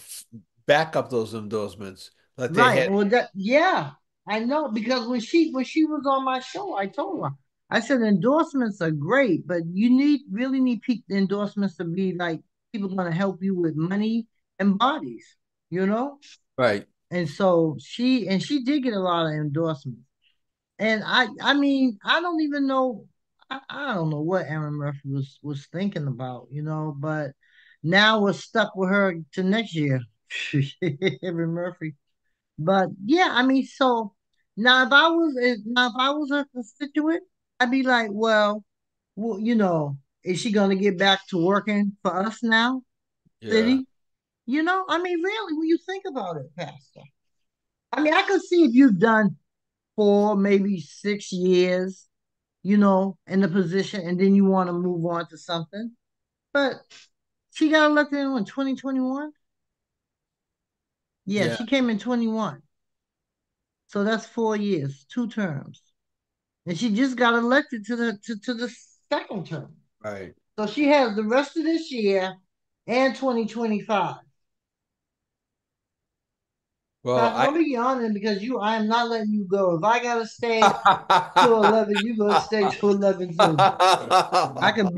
[SPEAKER 1] back up those endorsements. Like they
[SPEAKER 2] Right.
[SPEAKER 1] had,
[SPEAKER 2] Well, yeah, I know because when she was on my show, I told her, I said endorsements are great, but you really need endorsements to be like people going to help you with money and bodies, you know.
[SPEAKER 1] right.
[SPEAKER 2] And so she did get a lot of endorsements. And I mean, I don't even know, I don't know what Aaron Murphy was thinking about, but now we're stuck with her to next year. Aaron Murphy. But yeah, I mean, so now if I was a constituent, I'd be like, well, is she gonna get back to working for us now,
[SPEAKER 1] Yeah,
[SPEAKER 2] city? I mean, really, when you think about it, Pastor. I mean, I could see if you've done 4, maybe 6 years, in the position, and then you want to move on to something. But she got elected in 2021. Yeah,
[SPEAKER 1] yeah,
[SPEAKER 2] she came in 21. So that's 4 years, 2 terms. And she just got elected to the second term.
[SPEAKER 1] right.
[SPEAKER 2] So she has the rest of this year and 2025.
[SPEAKER 1] Well,
[SPEAKER 2] Pastor, don't be yawning because I am not letting you go. If I gotta stay till 11, you gonna stay till 11 too. I could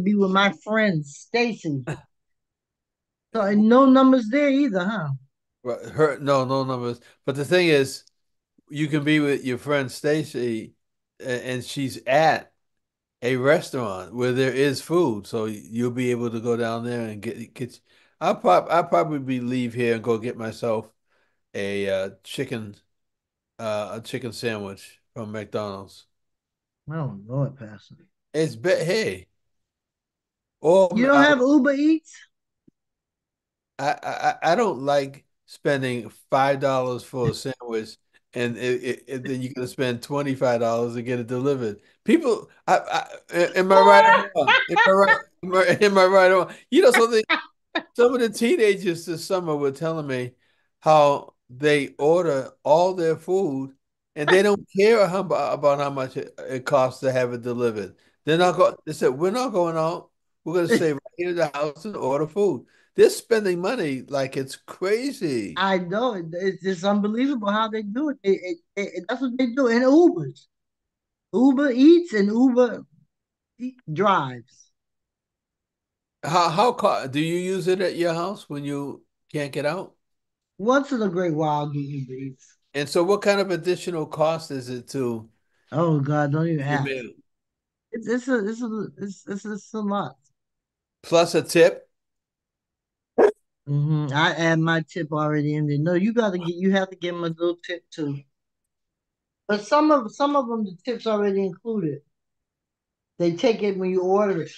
[SPEAKER 2] be with my friend Stacy. So and no numbers there either, huh?
[SPEAKER 1] Well, no numbers. But the thing is, you can be with your friend Stacy, and she's at a restaurant where there is food, so you'll be able to go down there and get. I'll probably leave here and go get myself a a chicken sandwich from McDonald's.
[SPEAKER 2] I don't know it, Pastor.
[SPEAKER 1] Hey, or
[SPEAKER 2] You don't have Uber Eats?
[SPEAKER 1] I don't like spending $5 for a sandwich, and then you're gonna spend $25 to get it delivered. People, am I right or wrong? Am I right? Am I right or wrong? Something. Some of the teenagers this summer were telling me how they order all their food and they don't care about how much it costs to have it delivered. They're not going. They said we're not going out. We're going to stay right here in the house and order food. They're spending money like it's crazy.
[SPEAKER 2] I know it's just unbelievable how they do it. That's what they do in Ubers. Uber Eats and Uber drives.
[SPEAKER 1] Do you use it at your house when you can't get out?
[SPEAKER 2] Once in a great while, do Uber Eats.
[SPEAKER 1] And so, what kind of additional cost is it to
[SPEAKER 2] Oh God, don't even
[SPEAKER 1] your
[SPEAKER 2] ask.
[SPEAKER 1] meal?
[SPEAKER 2] It's a lot.
[SPEAKER 1] Plus a tip?
[SPEAKER 2] I add my tip already in there. No, you have to give them a little tip too. But some of them the tips already included. They take it when you order it.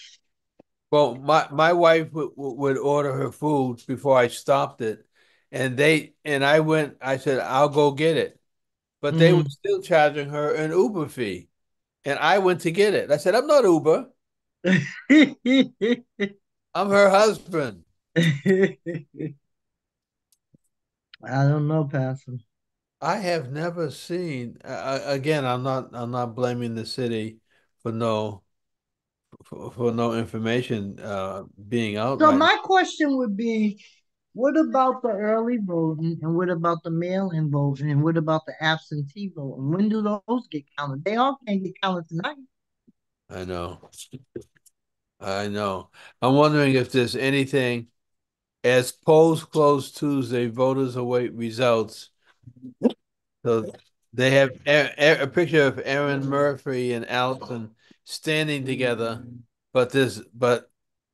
[SPEAKER 1] Well, my wife would order her food before I stopped it, and I went. I said I'll go get it, but they were
[SPEAKER 2] Mhm.
[SPEAKER 1] still charging her an Uber fee, and I went to get it. I said I'm not Uber. I'm her husband.
[SPEAKER 2] I don't know, Pastor.
[SPEAKER 1] I have never seen. Again, I'm not blaming the city for no information being out
[SPEAKER 2] So
[SPEAKER 1] right now.
[SPEAKER 2] my question would be, what about the early voting and what about the mail-in voting and what about the absentee voting? When do those get counted? They all can't get counted tonight.
[SPEAKER 1] I know. I know. I'm wondering if there's anything. As polls close Tuesday, voters await results. So they have a picture of Aaron Murphy and Allison standing together, but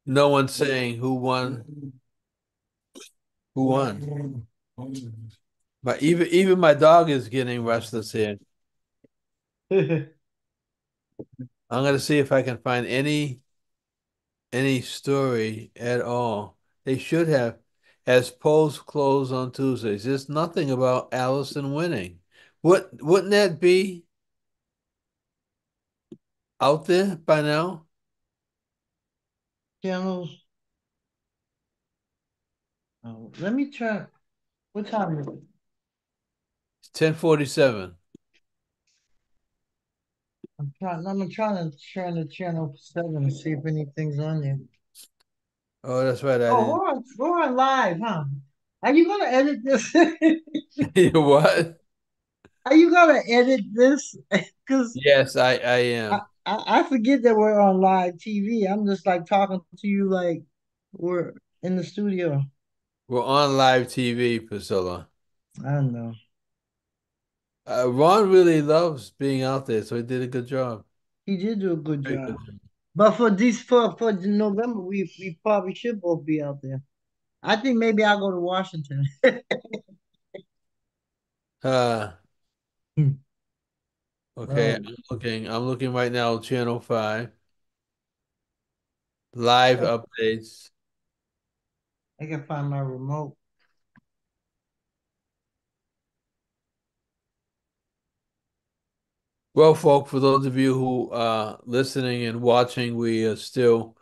[SPEAKER 1] no one's saying who won. Who won? But even my dog is getting restless here. I'm gonna see if I can find any story at all. They should have, as polls close on Tuesdays. There's nothing about Allison winning. Wouldn't that be out there by now?
[SPEAKER 2] Channels. Oh, let me try. What time is it?
[SPEAKER 1] It's 10:47.
[SPEAKER 2] I'm trying to turn the channel 7 and see if anything's on there.
[SPEAKER 1] Oh, that's right. I
[SPEAKER 2] Oh,
[SPEAKER 1] didn't.
[SPEAKER 2] we're on live, huh? Are you gonna edit this?
[SPEAKER 1] You what?
[SPEAKER 2] Are you gonna edit this? Because
[SPEAKER 1] Yes, I
[SPEAKER 2] I,
[SPEAKER 1] am.
[SPEAKER 2] I forget that we're on live TV. I'm just like talking to you like we're in the studio.
[SPEAKER 1] We're on live TV, Priscilla.
[SPEAKER 2] I don't know.
[SPEAKER 1] Ron really loves being out there, so he did a good job.
[SPEAKER 2] He did do a good
[SPEAKER 1] Very
[SPEAKER 2] job.
[SPEAKER 1] good job.
[SPEAKER 2] But for November, we probably should both be out there. I think maybe I'll go to Washington.
[SPEAKER 1] Uh, okay,
[SPEAKER 2] Oh,
[SPEAKER 1] I'm looking right now, Channel 5, live updates.
[SPEAKER 2] I can find my remote.
[SPEAKER 1] Well, folk, for those of you who are listening and watching, we are still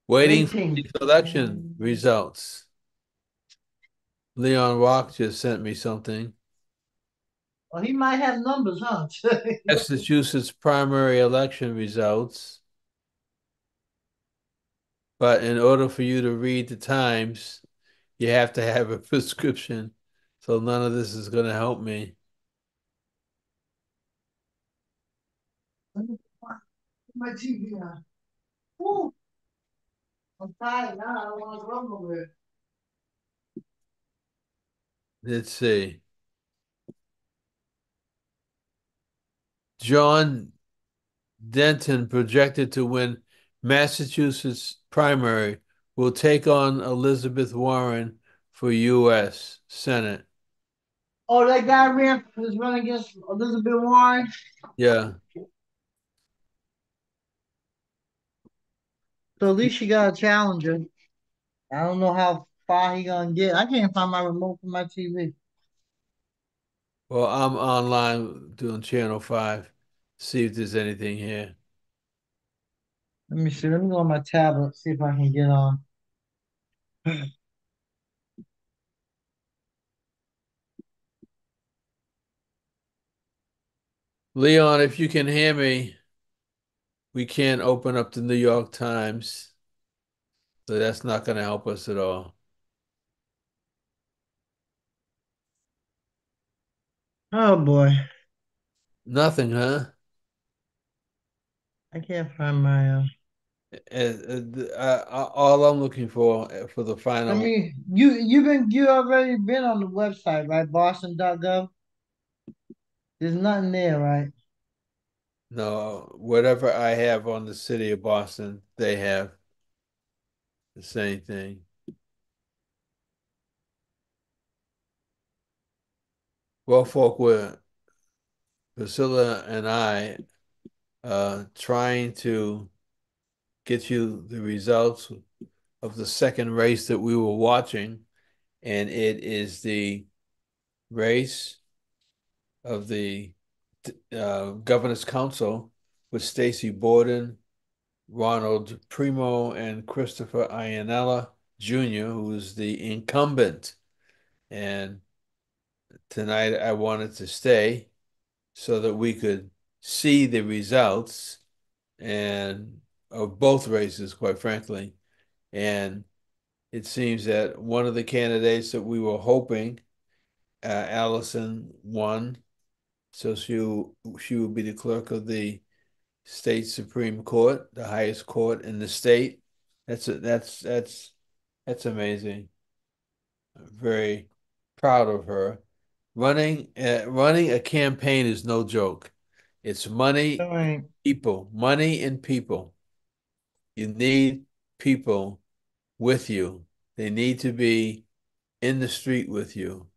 [SPEAKER 1] waiting for
[SPEAKER 2] Waiting.
[SPEAKER 1] these election results. Leon Rock just sent me something.
[SPEAKER 2] Oh, he might have numbers, huh?
[SPEAKER 1] Massachusetts primary election results. But in order for you to read the Times, you have to have a prescription. So none of this is going to help me.
[SPEAKER 2] My TV on. Woo, I'm tired now. I don't want to run nowhere.
[SPEAKER 1] Let's see. John Denton, projected to win Massachusetts primary, will take on Elizabeth Warren for U.S. Senate.
[SPEAKER 2] Oh, that guy was running against Elizabeth Warren.
[SPEAKER 1] Yeah.
[SPEAKER 2] So at least she got a challenger. I don't know how far he gonna get. I can't find my remote for my TV.
[SPEAKER 1] Well, I'm online doing Channel 5. See if there's anything here.
[SPEAKER 2] Let me see. Let me go on my tablet, see if I can get on.
[SPEAKER 1] Leon, if you can hear me, we can't open up the New York Times. So that's not going to help us at all.
[SPEAKER 2] Oh boy,
[SPEAKER 1] Nothing, huh?
[SPEAKER 2] I can't find my.
[SPEAKER 1] All I'm looking for the
[SPEAKER 2] I
[SPEAKER 1] final,
[SPEAKER 2] mean, you already been on the website, right? Boston.gov. There's nothing there, right?
[SPEAKER 1] no, whatever I have on the city of Boston, they have the same thing. Well, folk, we're Priscilla and I trying to get you the results of the second race that we were watching, and it is the race of the governor's council with Stacey Borden, Ronald Primo, and Christopher Iannella Jr., who is the incumbent. And tonight I wanted to stay so that we could see the results and of both races, quite frankly. And it seems that one of the candidates that we were hoping, Allison, won. So she will be the clerk of the state Supreme Court, the highest court in the state. That's amazing. I'm very proud of her. Running a campaign is no joke. It's
[SPEAKER 2] All right.
[SPEAKER 1] money and people. You need people with you. They need to be in the street with you,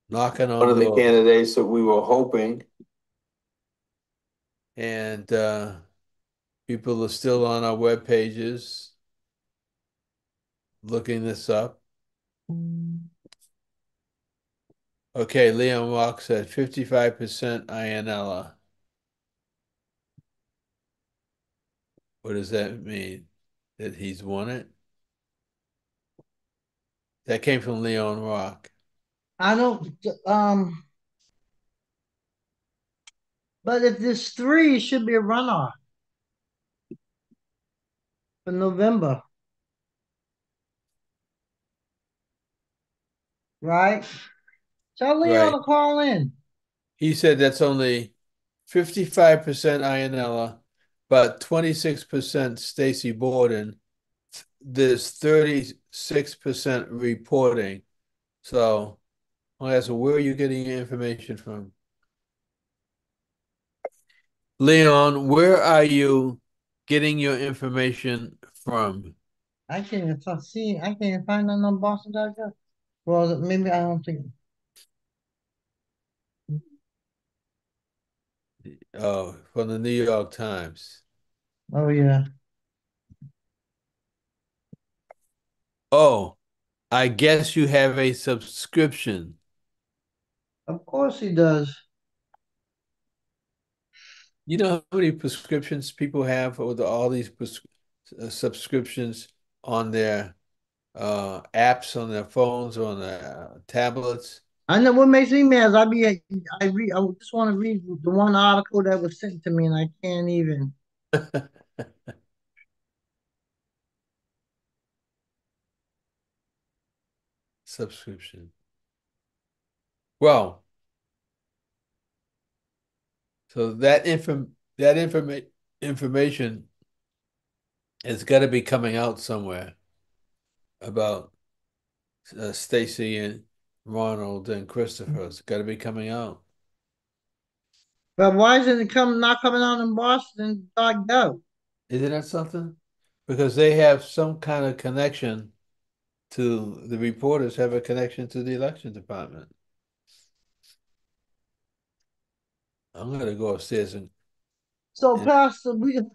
[SPEAKER 1] knocking on
[SPEAKER 12] One of the
[SPEAKER 1] doors.
[SPEAKER 12] candidates that we were hoping.
[SPEAKER 1] And people are still on our web pages looking this up. Okay, Leon Walk said 55% Iannella. What does that mean? That he's won it? That came from Leon Rock.
[SPEAKER 2] I don't. But if there's three, it should be a runoff for November. right? Tell Leon
[SPEAKER 1] Right.
[SPEAKER 2] to call in.
[SPEAKER 1] He said that's only 55% Ionella, but 26% Stacy Borden. There's 36% reporting. So I asked, where are you getting your information from? Leon, where are you getting your information from?
[SPEAKER 2] I can't even see. I can't even find that on Boston.gov. Well, maybe I don't think.
[SPEAKER 1] Oh, from the New York Times.
[SPEAKER 2] Oh yeah,
[SPEAKER 1] Oh, I guess you have a subscription.
[SPEAKER 2] of course he does.
[SPEAKER 1] You know how many prescriptions people have with all these subscriptions on their apps, on their phones, on their tablets?
[SPEAKER 2] I know what makes me mad is I read I just want to read the one article that was sent to me and I can't even.
[SPEAKER 1] Subscription. Well, so information has got to be coming out somewhere about Stacy and Ronald and Christopher. It's got to be coming out.
[SPEAKER 2] But why isn't it not coming out in Boston.gov?
[SPEAKER 1] Isn't that something? Because they have some kind of connection to the reporters have a connection to the election department. I'm gonna go upstairs
[SPEAKER 2] So,
[SPEAKER 1] and
[SPEAKER 2] Pastor, we gonna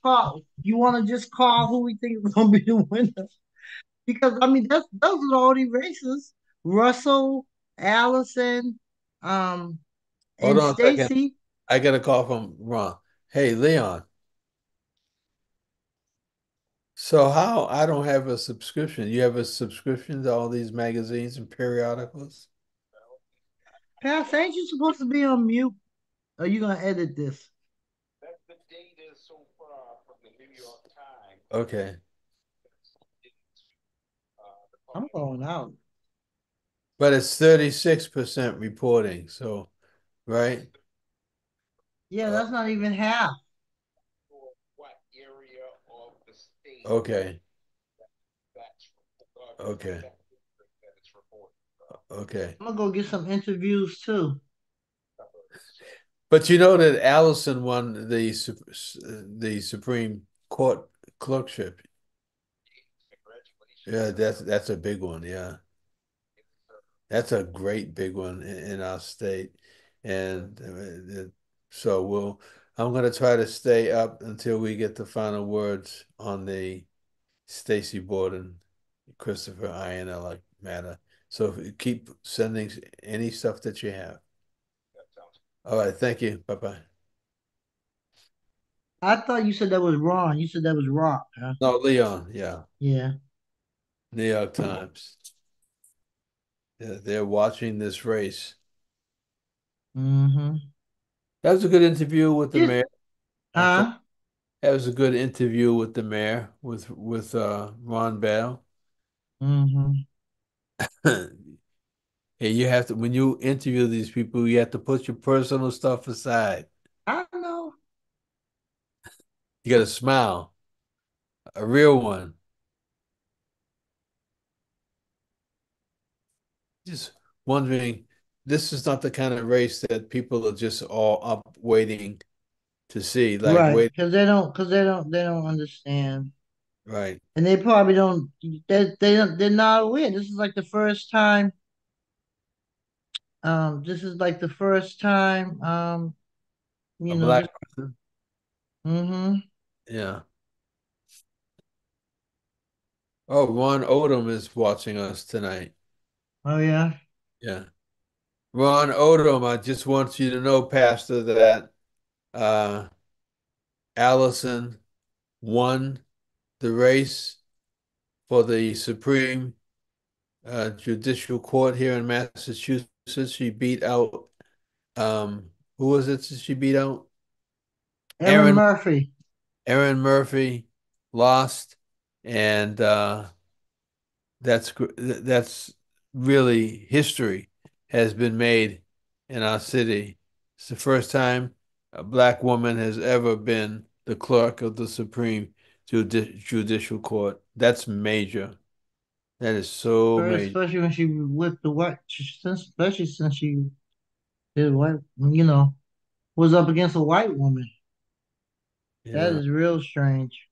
[SPEAKER 2] call. You want to just call who we think is gonna be the winner? Because I mean, those are all the races. Russell, Allison,
[SPEAKER 1] hold
[SPEAKER 2] and
[SPEAKER 1] on a second.
[SPEAKER 2] Stacy.
[SPEAKER 1] I got a call from Ron. Hey, Leon. So how I don't have a subscription? You have a subscription to all these magazines and periodicals?
[SPEAKER 2] Pastor, ain't you supposed to be on mute? Are you gonna edit this?
[SPEAKER 1] Okay.
[SPEAKER 2] I'm going out.
[SPEAKER 1] But it's 36% reporting, so right?
[SPEAKER 2] Yeah, that's not even half.
[SPEAKER 1] Okay. Okay. Okay.
[SPEAKER 2] I'm gonna go get some interviews too.
[SPEAKER 1] But you know that Allison won the Supreme Court clerkship. Yeah, that's a big one. Yeah, that's a great big one in our state, and so I'm going to try to stay up until we get the final words on the Stacy Borden, Christopher Iannella matter. So if you keep sending any stuff that you have. All right, thank you. Bye bye.
[SPEAKER 2] I thought you said that was Ron. You said that was Rock, huh?
[SPEAKER 1] No, Leon. Yeah,
[SPEAKER 2] Yeah.
[SPEAKER 1] New York Times. Yeah, they're watching this race.
[SPEAKER 2] Mm-hmm.
[SPEAKER 1] That was a good interview with the
[SPEAKER 2] Just,
[SPEAKER 1] mayor. I thought
[SPEAKER 2] huh?
[SPEAKER 1] that was a good interview with the mayor with Ron Bell.
[SPEAKER 2] Mm-hmm.
[SPEAKER 1] Hey, you have to when you interview these people, you have to put your personal stuff aside.
[SPEAKER 2] I know.
[SPEAKER 1] You got to smile, a real one. Just wondering, this is not the kind of race that people are just all up waiting to see. Like,
[SPEAKER 2] Right.
[SPEAKER 1] wait,
[SPEAKER 2] Because they don't understand.
[SPEAKER 1] right.
[SPEAKER 2] And they probably don't they're not aware. This is like the first time. This is like the first time.
[SPEAKER 1] A
[SPEAKER 2] This.
[SPEAKER 1] black person.
[SPEAKER 2] Mm-hmm.
[SPEAKER 1] Yeah. Oh, Ron Odom is watching us tonight.
[SPEAKER 2] Oh yeah.
[SPEAKER 1] Yeah. Ron Odom, I just want you to know, Pastor, that uh, Allison won the race for the Supreme Judicial Court here in Massachusetts. She beat out, who was it that she beat out?
[SPEAKER 2] Aaron
[SPEAKER 1] Aaron
[SPEAKER 2] Murphy.
[SPEAKER 1] Aaron Murphy lost, and that's really history has been made in our city. It's the first time a black woman has ever been the clerk of the Supreme Judicial Court. That's major. That is so major.
[SPEAKER 2] Especially when she whipped the white, especially since she did white, was up against a white woman. That
[SPEAKER 1] Yeah.
[SPEAKER 2] is real strange.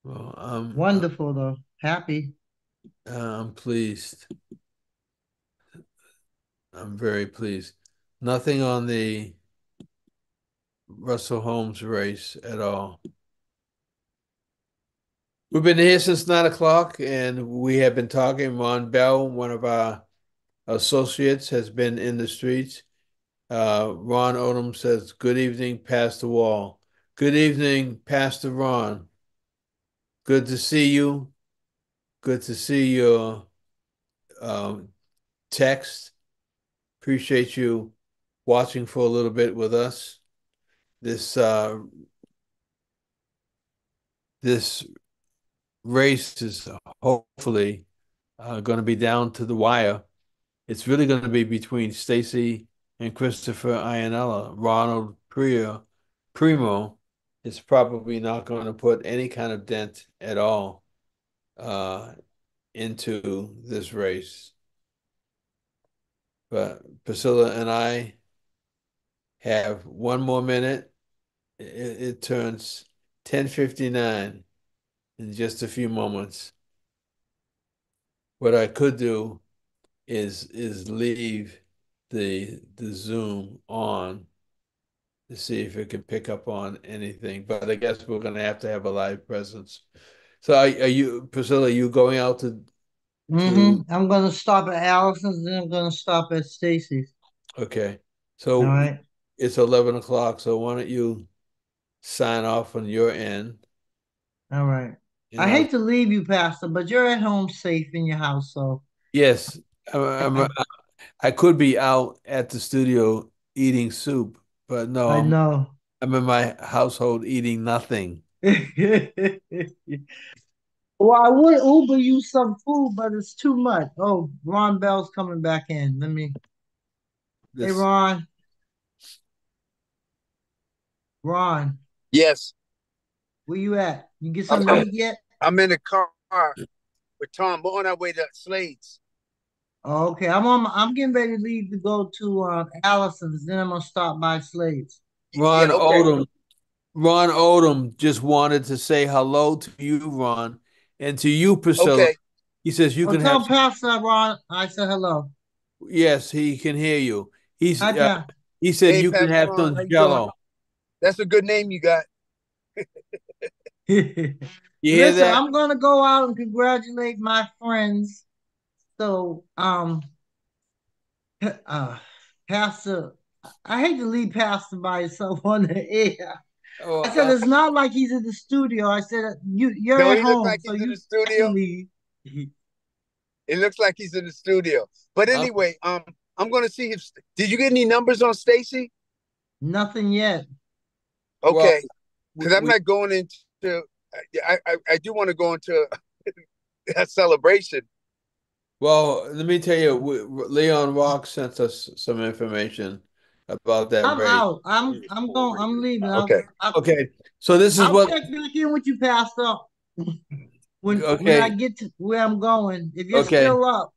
[SPEAKER 1] Well,
[SPEAKER 2] Wonderful though. Happy.
[SPEAKER 1] I'm pleased. I'm very pleased. Nothing on the Russell Holmes race at all. We've been here since 9 o'clock, and we have been talking. Ron Bell, one of our associates, has been in the streets. Ron Odom says, "Good evening, Pastor Wall." Good evening, Pastor Ron. Good to see you. Good to see your text. Appreciate you watching for a little bit with us. This race is hopefully going to be down to the wire. It's really going to be between Stacy and Christopher Iannella. Ronald Primo is probably not going to put any kind of dent at all uh, into this race. But Priscilla and I have one more minute. It turns 10:59 in just a few moments. What I could do is leave the Zoom on to see if it can pick up on anything. But I guess we're going to have a live presence. So are you, Priscilla, are you going out to
[SPEAKER 2] I'm gonna stop at Allison's, then I'm gonna stop at Stacy's.
[SPEAKER 1] okay.
[SPEAKER 2] All
[SPEAKER 1] So
[SPEAKER 2] right.
[SPEAKER 1] it's 11 o'clock. So why don't you sign off on your end?
[SPEAKER 2] All right.
[SPEAKER 1] And
[SPEAKER 2] I
[SPEAKER 1] I'll
[SPEAKER 2] hate to leave you, Pastor, but you're at home safe in your house, so
[SPEAKER 1] yes, I could be out at the studio eating soup, but no,
[SPEAKER 2] I know.
[SPEAKER 1] I'm in my household eating nothing.
[SPEAKER 2] Well, I would Uber you some food, but it's too much. Oh, Ron Bell's coming back in. Hey,
[SPEAKER 1] This
[SPEAKER 2] Ron. Ron,
[SPEAKER 4] Yes,
[SPEAKER 2] where you at? You get
[SPEAKER 4] I'm
[SPEAKER 2] something to
[SPEAKER 4] I'm,
[SPEAKER 2] eat yet?
[SPEAKER 4] I'm in the car with Tom. We're on our way to Slade's.
[SPEAKER 2] Oh, okay. I'm getting ready to leave to go to Allison's. Then I'm gonna stop by Slade's.
[SPEAKER 1] Ron
[SPEAKER 4] Yeah, okay.
[SPEAKER 1] Odom, Ron Odom just wanted to say hello to you, Ron, and to you, Priscilla.
[SPEAKER 4] Okay.
[SPEAKER 1] He says you
[SPEAKER 2] Oh,
[SPEAKER 1] can have
[SPEAKER 2] tell
[SPEAKER 1] some.
[SPEAKER 2] Pastor Ron I said hello.
[SPEAKER 1] Yes, he can hear you.
[SPEAKER 2] Hi, Pastor.
[SPEAKER 1] He said
[SPEAKER 4] Hey,
[SPEAKER 1] you can
[SPEAKER 4] Pastor
[SPEAKER 1] have
[SPEAKER 4] Ron,
[SPEAKER 1] some
[SPEAKER 4] how you doing?
[SPEAKER 1] Jello.
[SPEAKER 4] That's a good name you got.
[SPEAKER 1] You hear
[SPEAKER 2] Listen,
[SPEAKER 1] that?
[SPEAKER 2] I'm gonna go out and congratulate my friends. So, uh, Pastor, I hate to leave Pastor by himself on the air.
[SPEAKER 1] Oh,
[SPEAKER 2] I said it's not like he's in the studio. I said you're
[SPEAKER 4] No,
[SPEAKER 2] at
[SPEAKER 4] he looks
[SPEAKER 2] home,
[SPEAKER 4] like
[SPEAKER 2] so
[SPEAKER 4] he's in
[SPEAKER 2] you
[SPEAKER 4] the studio.
[SPEAKER 2] can leave.
[SPEAKER 4] It looks like he's in the studio. But
[SPEAKER 1] I'm,
[SPEAKER 4] anyway, I'm gonna see if did you get any numbers on Stacy?
[SPEAKER 2] Nothing yet.
[SPEAKER 1] well,
[SPEAKER 4] Okay, because I'm
[SPEAKER 1] we
[SPEAKER 4] not going into. I do want to go into a celebration.
[SPEAKER 1] well. Let me tell you, Leon Rock sent us some information about that
[SPEAKER 2] I'm
[SPEAKER 1] race.
[SPEAKER 2] out. I'm going. I'm leaving.
[SPEAKER 4] Okay.
[SPEAKER 1] Okay, so this is
[SPEAKER 2] I'll
[SPEAKER 1] what.
[SPEAKER 2] check back in with you, Pastor, when I
[SPEAKER 1] Okay,
[SPEAKER 2] get to where I'm going. If you're
[SPEAKER 1] okay.
[SPEAKER 2] still up,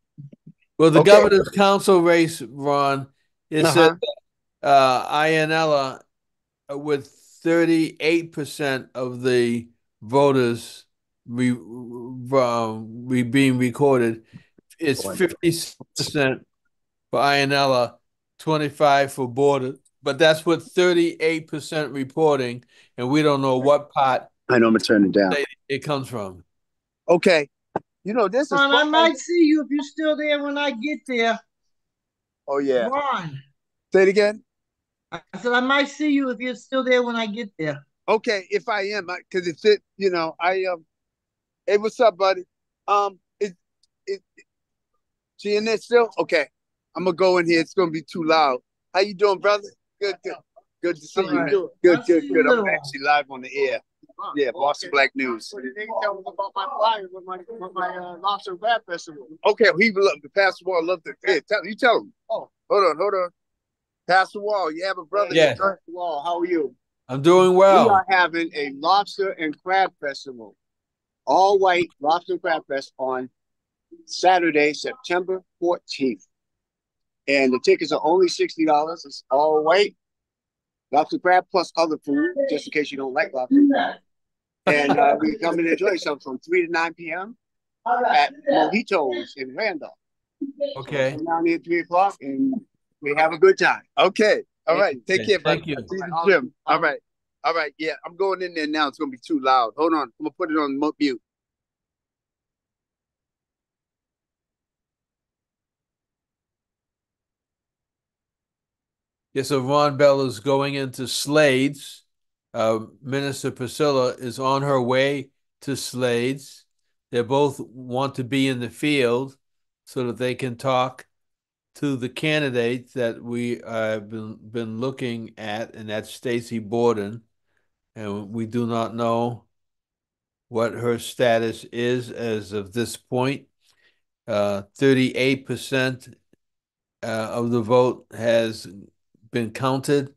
[SPEAKER 1] Well, the
[SPEAKER 4] Okay.
[SPEAKER 1] governor's council race, Ron, it
[SPEAKER 4] Uh
[SPEAKER 1] said
[SPEAKER 4] huh.
[SPEAKER 1] Ianella with 38% of the voters being recorded. It's 56% for Ianella, 25 for Border, but that's with 38% reporting, and we don't know what pot
[SPEAKER 4] I know I'm gonna turn it down.
[SPEAKER 1] it comes from.
[SPEAKER 4] Okay. This is
[SPEAKER 2] Ron,
[SPEAKER 4] fun
[SPEAKER 2] I
[SPEAKER 4] right
[SPEAKER 2] might
[SPEAKER 4] here.
[SPEAKER 2] see you if you're still there when I get there.
[SPEAKER 4] Oh yeah.
[SPEAKER 2] Ron,
[SPEAKER 4] Say it again.
[SPEAKER 2] I said I might see you if you're still there when I get there.
[SPEAKER 4] Okay, if I am, because it's it. I Hey, what's up, buddy? Is she in there still? Okay, I'm gonna go in here. It's gonna be too loud. How you doing, brother? Good, good. Good to see
[SPEAKER 2] All
[SPEAKER 4] you,
[SPEAKER 2] right.
[SPEAKER 4] man. Good,
[SPEAKER 2] I'll see
[SPEAKER 4] good,
[SPEAKER 2] you in
[SPEAKER 4] good.
[SPEAKER 2] a
[SPEAKER 4] I'm
[SPEAKER 2] little while.
[SPEAKER 4] actually live on the air. Yeah, Boston Black News.
[SPEAKER 8] Well, you didn't tell them about my flyer with my lobster and crab festival.
[SPEAKER 4] Okay, he loved the Pastor Wall. Loved it. Yeah, tell him.
[SPEAKER 8] Oh,
[SPEAKER 4] hold on. Pastor Wall, you have a brother.
[SPEAKER 1] Yes.
[SPEAKER 8] Wall, how are you?
[SPEAKER 1] I'm doing
[SPEAKER 8] We
[SPEAKER 1] well.
[SPEAKER 8] are having a lobster and crab festival, all white lobster and crab fest on Saturday, September 14th. And the tickets are only $60. It's all white lobster crab plus other food, just in case you don't like lobster crab. And we come and enjoy yourself from 3 to 9 p.m. at Mojitos in Randolph.
[SPEAKER 1] Okay.
[SPEAKER 8] So come down here at 3 o'clock and we have a good time.
[SPEAKER 4] Okay. All right. Take care, buddy.
[SPEAKER 1] Thank you.
[SPEAKER 4] See you in the gym. All right. All right. Yeah, I'm going in there now. It's going to be too loud. Hold on. I'm going to put it on mute.
[SPEAKER 1] Yes, so Ron Bell is going into Slades. Minister Priscilla is on her way to Slades. They both want to be in the field so that they can talk to the candidate that we have been looking at, and that's Stacy Borden. And we do not know what her status is as of this point. 38% of the vote has been counted.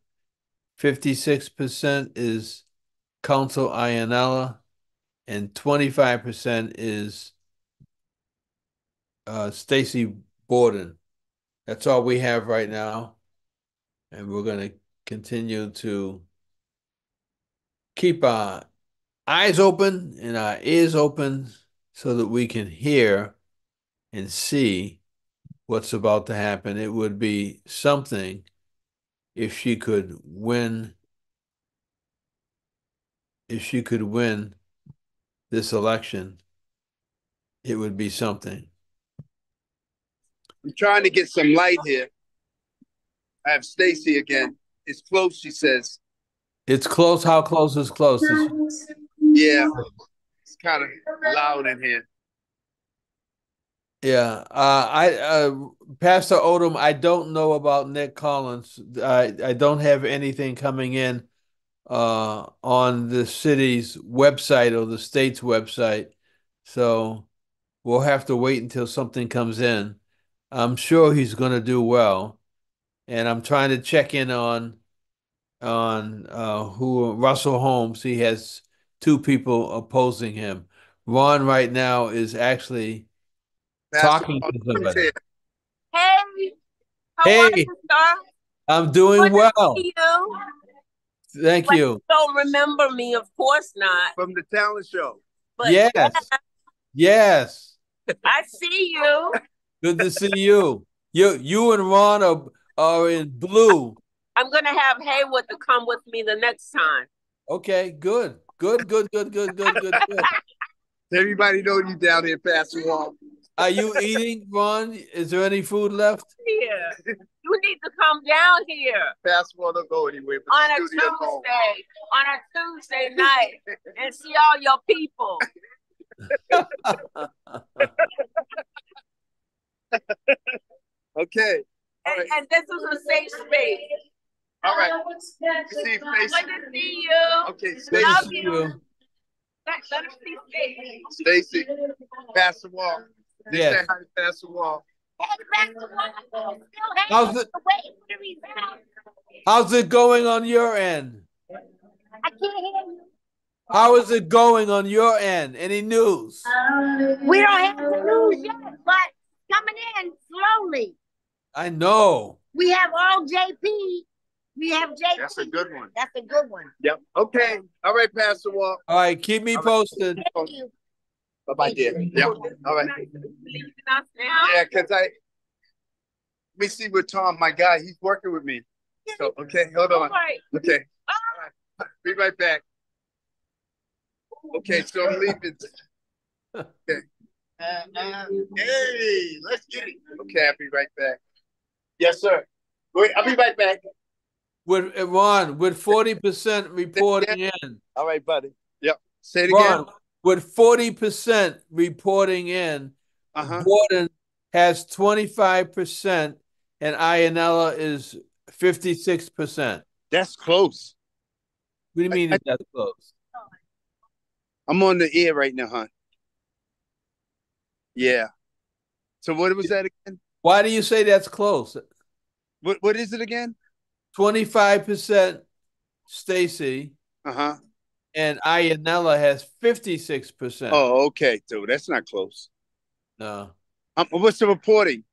[SPEAKER 1] 56% is Council Ianella, and 25% is Stacy Borden. That's all we have right now. And we're going to continue to keep our eyes open and our ears open so that we can hear and see what's about to happen. It would be something if she could win, this election. It would be something.
[SPEAKER 4] I'm trying to get some light here. I have Stacy again. It's close, she says.
[SPEAKER 1] It's close. How close is close?
[SPEAKER 4] Yeah, it's kind of loud in here.
[SPEAKER 1] Yeah, Pastor Odom, I don't know about Nick Collins. I don't have anything coming in on the city's website or the state's website, so we'll have to wait until something comes in. I'm sure he's going to do well, and I'm trying to check in on who Russell Holmes. He has two people opposing him. Ron right now is actually talking to somebody.
[SPEAKER 13] Hey, how are
[SPEAKER 1] Hey,
[SPEAKER 13] you, sir?
[SPEAKER 1] I'm doing
[SPEAKER 13] Good to
[SPEAKER 1] well.
[SPEAKER 13] see you.
[SPEAKER 1] Thank
[SPEAKER 13] But
[SPEAKER 1] you.
[SPEAKER 13] don't remember me, of course not.
[SPEAKER 4] From the talent show.
[SPEAKER 13] But
[SPEAKER 1] Yes. Yes.
[SPEAKER 13] I see you.
[SPEAKER 1] Good to see you. You and Ron are in blue.
[SPEAKER 13] I'm gonna have Haywood to come with me the next time.
[SPEAKER 1] Okay, good. Good.
[SPEAKER 4] Everybody know you down there, Pastor Wall.
[SPEAKER 1] Are you eating, Ron? Is there any food left?
[SPEAKER 13] Here. You need to come down here.
[SPEAKER 4] Pastor Wall don't go anywhere.
[SPEAKER 13] On a Tuesday night and see all your people.
[SPEAKER 4] Okay.
[SPEAKER 13] And this is a safe space.
[SPEAKER 4] All right. See you,
[SPEAKER 13] Good to see you.
[SPEAKER 4] Okay,
[SPEAKER 13] Love
[SPEAKER 1] Stacy.
[SPEAKER 13] you. Let us see
[SPEAKER 4] Stacy, Pastor Wall.
[SPEAKER 1] Yes.
[SPEAKER 4] Say hi to Pastor Wall.
[SPEAKER 1] How's it going on your end?
[SPEAKER 10] I can't hear you.
[SPEAKER 1] How is it going on your end? Any news?
[SPEAKER 10] We don't have the news yet, but coming in slowly.
[SPEAKER 1] I know.
[SPEAKER 10] We have all JP. We have JP.
[SPEAKER 4] That's a good one.
[SPEAKER 10] That's a good one.
[SPEAKER 4] Yep. Okay. All right, Pastor Wall.
[SPEAKER 1] All right, keep me posted.
[SPEAKER 10] Thank you.
[SPEAKER 4] Bye-bye, dear. Yep. All right. Yeah, because let me see with Tom, my guy, he's working with me. So, okay, hold on. Okay. All right. Be right back. Okay, so I'm leaving. Okay. Hey, let's get it. Okay, I'll be right back. Yes, sir. Wait, I'll be right back.
[SPEAKER 1] With Ron, with 40% reporting in.
[SPEAKER 4] All right, buddy. Yep. Say it
[SPEAKER 1] Ron,
[SPEAKER 4] again.
[SPEAKER 1] with 40% reporting in, Borden has 25% and Ianella is 56%.
[SPEAKER 4] That's close.
[SPEAKER 1] What do you mean that's close?
[SPEAKER 4] I'm on the air right now, huh? Yeah. So what was that again?
[SPEAKER 1] Why do you say that's close?
[SPEAKER 4] What is it again?
[SPEAKER 1] 25% Stacy
[SPEAKER 4] Uh-huh.
[SPEAKER 1] and Ayanella has 56%.
[SPEAKER 4] Oh, okay. So that's not close.
[SPEAKER 1] No.
[SPEAKER 4] What's the reporting?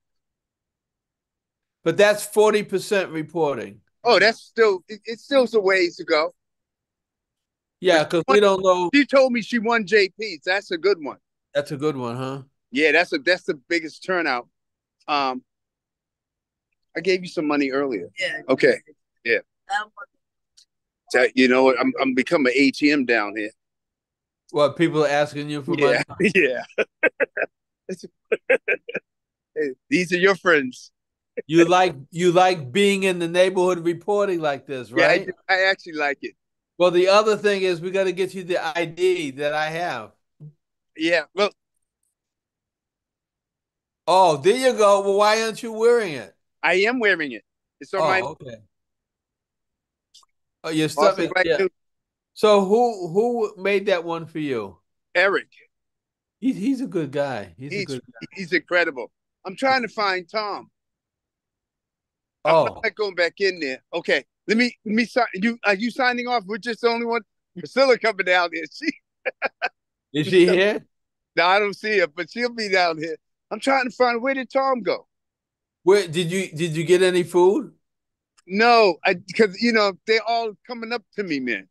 [SPEAKER 1] But that's 40% reporting.
[SPEAKER 4] Oh, that's still it's still some ways to go. But
[SPEAKER 1] Yeah, because we don't know.
[SPEAKER 4] she told me she won JPs. That's a good one.
[SPEAKER 1] That's a good one, huh?
[SPEAKER 4] Yeah, that's the biggest turnout. Um, I gave you some money earlier. Yeah. Okay. Yeah. So, you know what? I'm becoming an ATM down here.
[SPEAKER 1] What, people are asking you for
[SPEAKER 4] Yeah.
[SPEAKER 1] money?
[SPEAKER 4] Yeah. These are your friends.
[SPEAKER 1] You like being in the neighborhood reporting like this,
[SPEAKER 4] Yeah,
[SPEAKER 1] right?
[SPEAKER 4] I actually like it.
[SPEAKER 1] Well, the other thing is we got to get you the ID that I have.
[SPEAKER 4] Yeah. Well,
[SPEAKER 1] Oh, there you go. Well, why aren't you wearing it?
[SPEAKER 4] I am wearing it. It's on my
[SPEAKER 1] Oh, okay. Oh, your
[SPEAKER 4] Boston
[SPEAKER 1] stomach.
[SPEAKER 4] Black
[SPEAKER 1] Yeah.
[SPEAKER 4] News.
[SPEAKER 1] So who made that one for you?
[SPEAKER 4] Eric.
[SPEAKER 1] He's a good guy. He's a
[SPEAKER 4] He's
[SPEAKER 1] good guy.
[SPEAKER 4] he's incredible. I'm trying to find Tom. I'm
[SPEAKER 1] Oh,
[SPEAKER 4] not going back in there. Okay. Let me sign you. Are you signing off? We're just the only one. Priscilla coming down here.
[SPEAKER 1] is she here?
[SPEAKER 4] No, I don't see her, but she'll be down here. I'm trying to find where did Tom go?
[SPEAKER 1] Where did you get any food?
[SPEAKER 4] No, I because they're all coming up to me, man.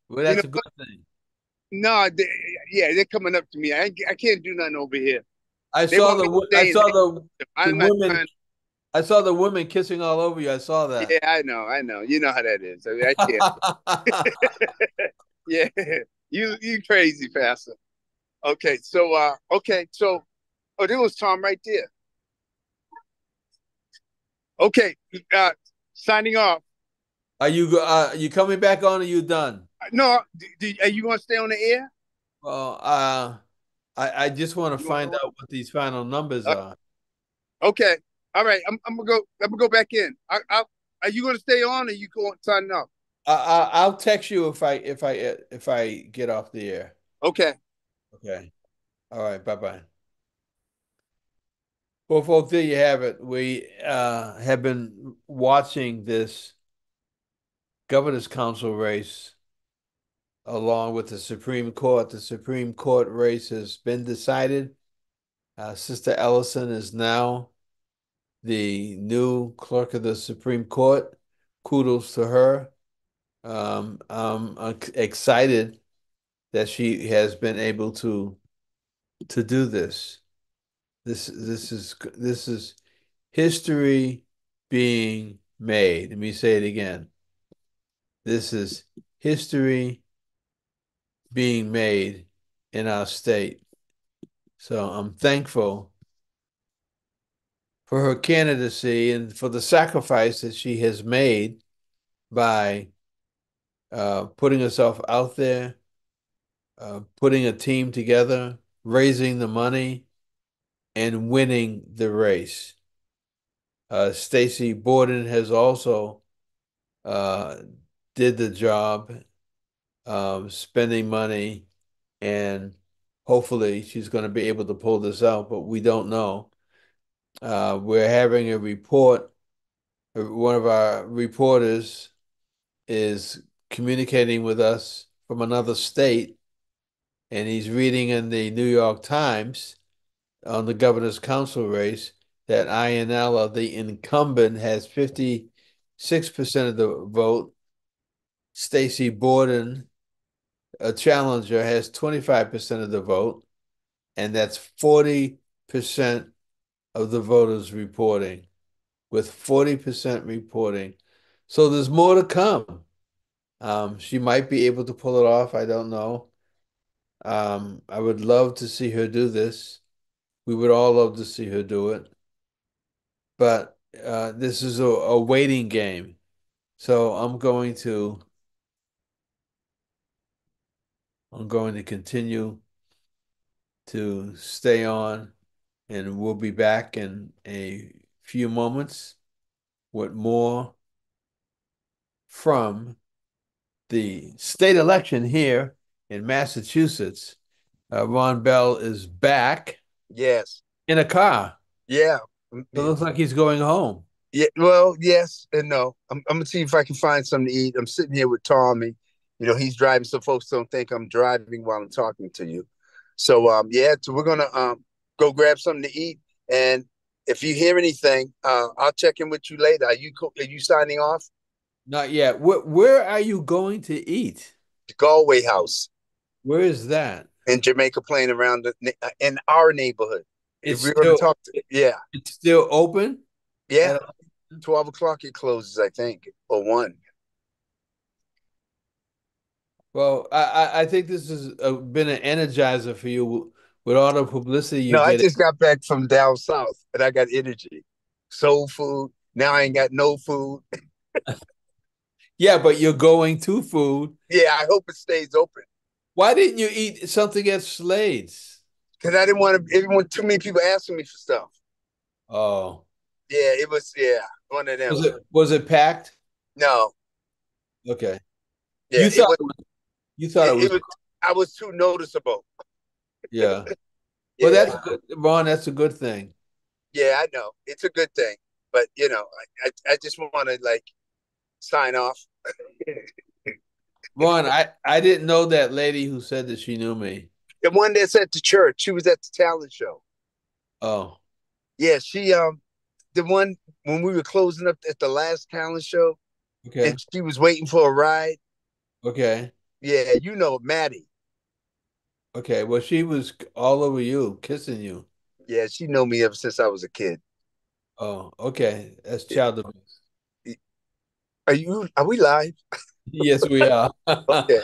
[SPEAKER 1] Well,
[SPEAKER 4] You know
[SPEAKER 1] that's a good thing.
[SPEAKER 4] No, yeah, they're coming up to me. I can't do nothing over here.
[SPEAKER 1] I
[SPEAKER 4] They
[SPEAKER 1] saw
[SPEAKER 4] want me to
[SPEAKER 1] the I
[SPEAKER 4] stay in
[SPEAKER 1] saw the
[SPEAKER 4] I'm not
[SPEAKER 1] women
[SPEAKER 4] trying.
[SPEAKER 1] I saw the women kissing all over you. I saw that.
[SPEAKER 4] Yeah, I know. You know how that is. I can't. Yeah, you crazy, Pastor. Okay, so oh, there was Tom right there. Okay, uh, signing off.
[SPEAKER 1] Are you coming back on or you done?
[SPEAKER 4] No, are you gonna stay on the air?
[SPEAKER 1] Well, I just want to
[SPEAKER 4] You want
[SPEAKER 1] find
[SPEAKER 4] to?
[SPEAKER 1] out what these final numbers are.
[SPEAKER 4] Okay, all right. I'm gonna go. I'm gonna go back in. Are you gonna stay on or you going signing off?
[SPEAKER 1] I'll text you if I get off the air.
[SPEAKER 4] Okay.
[SPEAKER 1] Okay. All right. Bye bye. Well, folks, there you have it. We have been watching this governor's council race along with the Supreme Court. The Supreme Court race has been decided. Sister Ellison is now the new clerk of the Supreme Court. Kudos to her. I'm excited that she has been able to do this. This is history being made. Let me say it again. This is history being made in our state. So I'm thankful for her candidacy and for the sacrifice that she has made by putting herself out there, putting a team together, raising the money, and winning the race. Stacy Borden has also uh, did the job, spending money, and hopefully she's going to be able to pull this out, but we don't know. We're having a report. One of our reporters is communicating with us from another state, and he's reading in the New York Times on the governor's council race that Ayanella, the incumbent, has 56% of the vote. Stacy Borden, a challenger, has 25% of the vote, and that's 40% of the voters reporting, with 40% reporting. So there's more to come. She might be able to pull it off. I don't know. I would love to see her do this. We would all love to see her do it. But this is a waiting game. So I'm going to continue to stay on, and we'll be back in a few moments with more from the state election here in Massachusetts. Ron Bell is back
[SPEAKER 4] Yes.
[SPEAKER 1] in a car.
[SPEAKER 4] Yeah.
[SPEAKER 1] It looks like he's going home.
[SPEAKER 4] Yeah. Well, yes and no. I'm gonna see if I can find something to eat. I'm sitting here with Tommy. He's driving, so folks don't think I'm driving while I'm talking to you. So yeah, so we're gonna go grab something to eat. And if you hear anything, I'll check in with you later. Are you signing off?
[SPEAKER 1] Not yet. Where are you going to eat?
[SPEAKER 4] The Galway House
[SPEAKER 1] Where is that?
[SPEAKER 4] in Jamaica Plain around in our neighborhood. If
[SPEAKER 1] It's
[SPEAKER 4] we're gonna
[SPEAKER 1] still
[SPEAKER 4] talk yeah.
[SPEAKER 1] it's still open?
[SPEAKER 4] Yeah.
[SPEAKER 1] At
[SPEAKER 4] 12 o'clock it closes, I think, or 1.
[SPEAKER 1] Well, I think this has been an energizer for you with all the publicity you're
[SPEAKER 4] No, I
[SPEAKER 1] getting.
[SPEAKER 4] just got back from down south and I got energy. Soul food. Now I ain't got no food.
[SPEAKER 1] Yeah, but you're going to food.
[SPEAKER 4] Yeah, I hope it stays open.
[SPEAKER 1] Why didn't you eat something at Slade's?
[SPEAKER 4] Because I didn't want everyone too many people asking me for stuff.
[SPEAKER 1] Oh,
[SPEAKER 4] Yeah, it was one of them.
[SPEAKER 1] was it packed?
[SPEAKER 4] No.
[SPEAKER 1] Okay.
[SPEAKER 4] Yeah,
[SPEAKER 1] You thought you thought it was
[SPEAKER 4] it was I was too noticeable.
[SPEAKER 1] yeah. Well,
[SPEAKER 4] Yeah.
[SPEAKER 1] that's good, Ron. That's a good thing.
[SPEAKER 4] Yeah, I know. It's a good thing. But I just want to sign off.
[SPEAKER 1] Ron, I didn't know that lady who said that she knew me.
[SPEAKER 4] The one that's at the church, she was at the talent show.
[SPEAKER 1] Oh,
[SPEAKER 4] Yeah, she the one when we were closing up at the last talent show
[SPEAKER 1] okay.
[SPEAKER 4] and she was waiting for a ride.
[SPEAKER 1] Okay.
[SPEAKER 4] Yeah, Maddie.
[SPEAKER 1] Okay. Well, she was all over you, kissing you.
[SPEAKER 4] Yeah, she know me ever since I was a kid.
[SPEAKER 1] Oh, okay. That's child abuse.
[SPEAKER 4] Are we live?
[SPEAKER 1] Yes, we are.
[SPEAKER 4] Okay.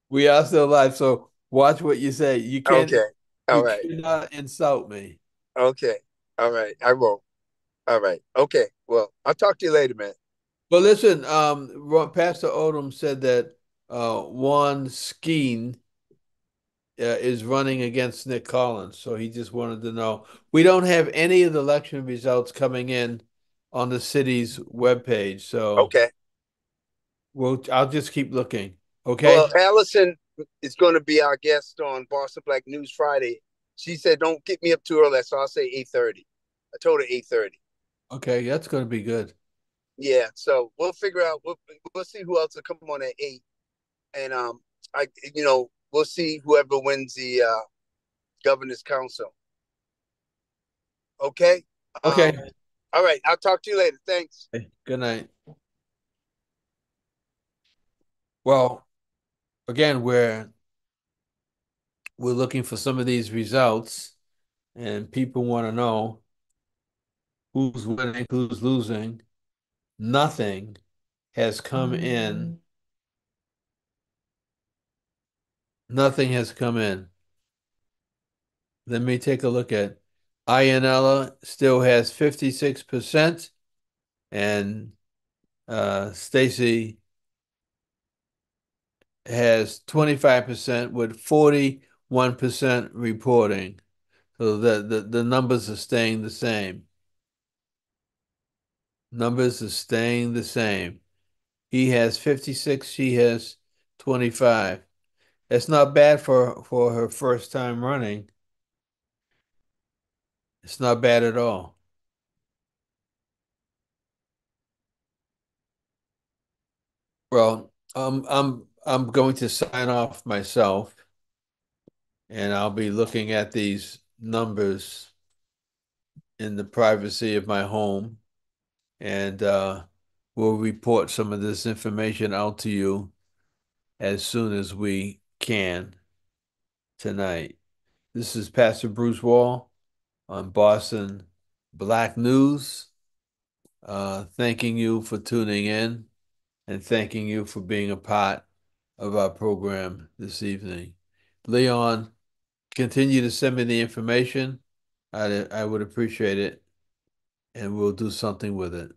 [SPEAKER 1] We are still live. So watch what you say.
[SPEAKER 4] Okay. All
[SPEAKER 1] You
[SPEAKER 4] right.
[SPEAKER 1] cannot insult me.
[SPEAKER 4] Okay. All right. I won't. All right. Okay. Well, I'll talk to you later, man.
[SPEAKER 1] But listen, Pastor Odom said that Juan Skeen is running against Nick Collins. So he just wanted to know. We don't have any of the election results coming in on the city's webpage. So
[SPEAKER 4] Okay.
[SPEAKER 1] I'll just keep looking. Okay.
[SPEAKER 4] Well, Allison is going to be our guest on Boston Black News Friday. She said, "Don't get me up too early," so I'll say 8:30. I told her 8:30.
[SPEAKER 1] Okay, that's going to be good.
[SPEAKER 4] Yeah, so we'll figure out. We'll see who else will come on at 8, and we'll see whoever wins the governor's council. Okay.
[SPEAKER 1] Okay.
[SPEAKER 4] All right. I'll talk to you later. Thanks.
[SPEAKER 1] Good night. Well, again, we're looking for some of these results, and people want to know who's winning, who's losing. Nothing has come in. Nothing has come in. Let me take a look at Ianella still has 56%, and Stacy has 25% with 41% reporting. So the numbers are staying the same. Numbers are staying the same. He has 56, she has 25. That's not bad for her first time running. It's not bad at all. Well, I'm going to sign off myself, and I'll be looking at these numbers in the privacy of my home, and we'll report some of this information out to you as soon as we can tonight. This is Pastor Bruce Wall on Boston Black News, thanking you for tuning in and thanking you for being a part of our program this evening. Leon, continue to send me the information. I would appreciate it, and we'll do something with it.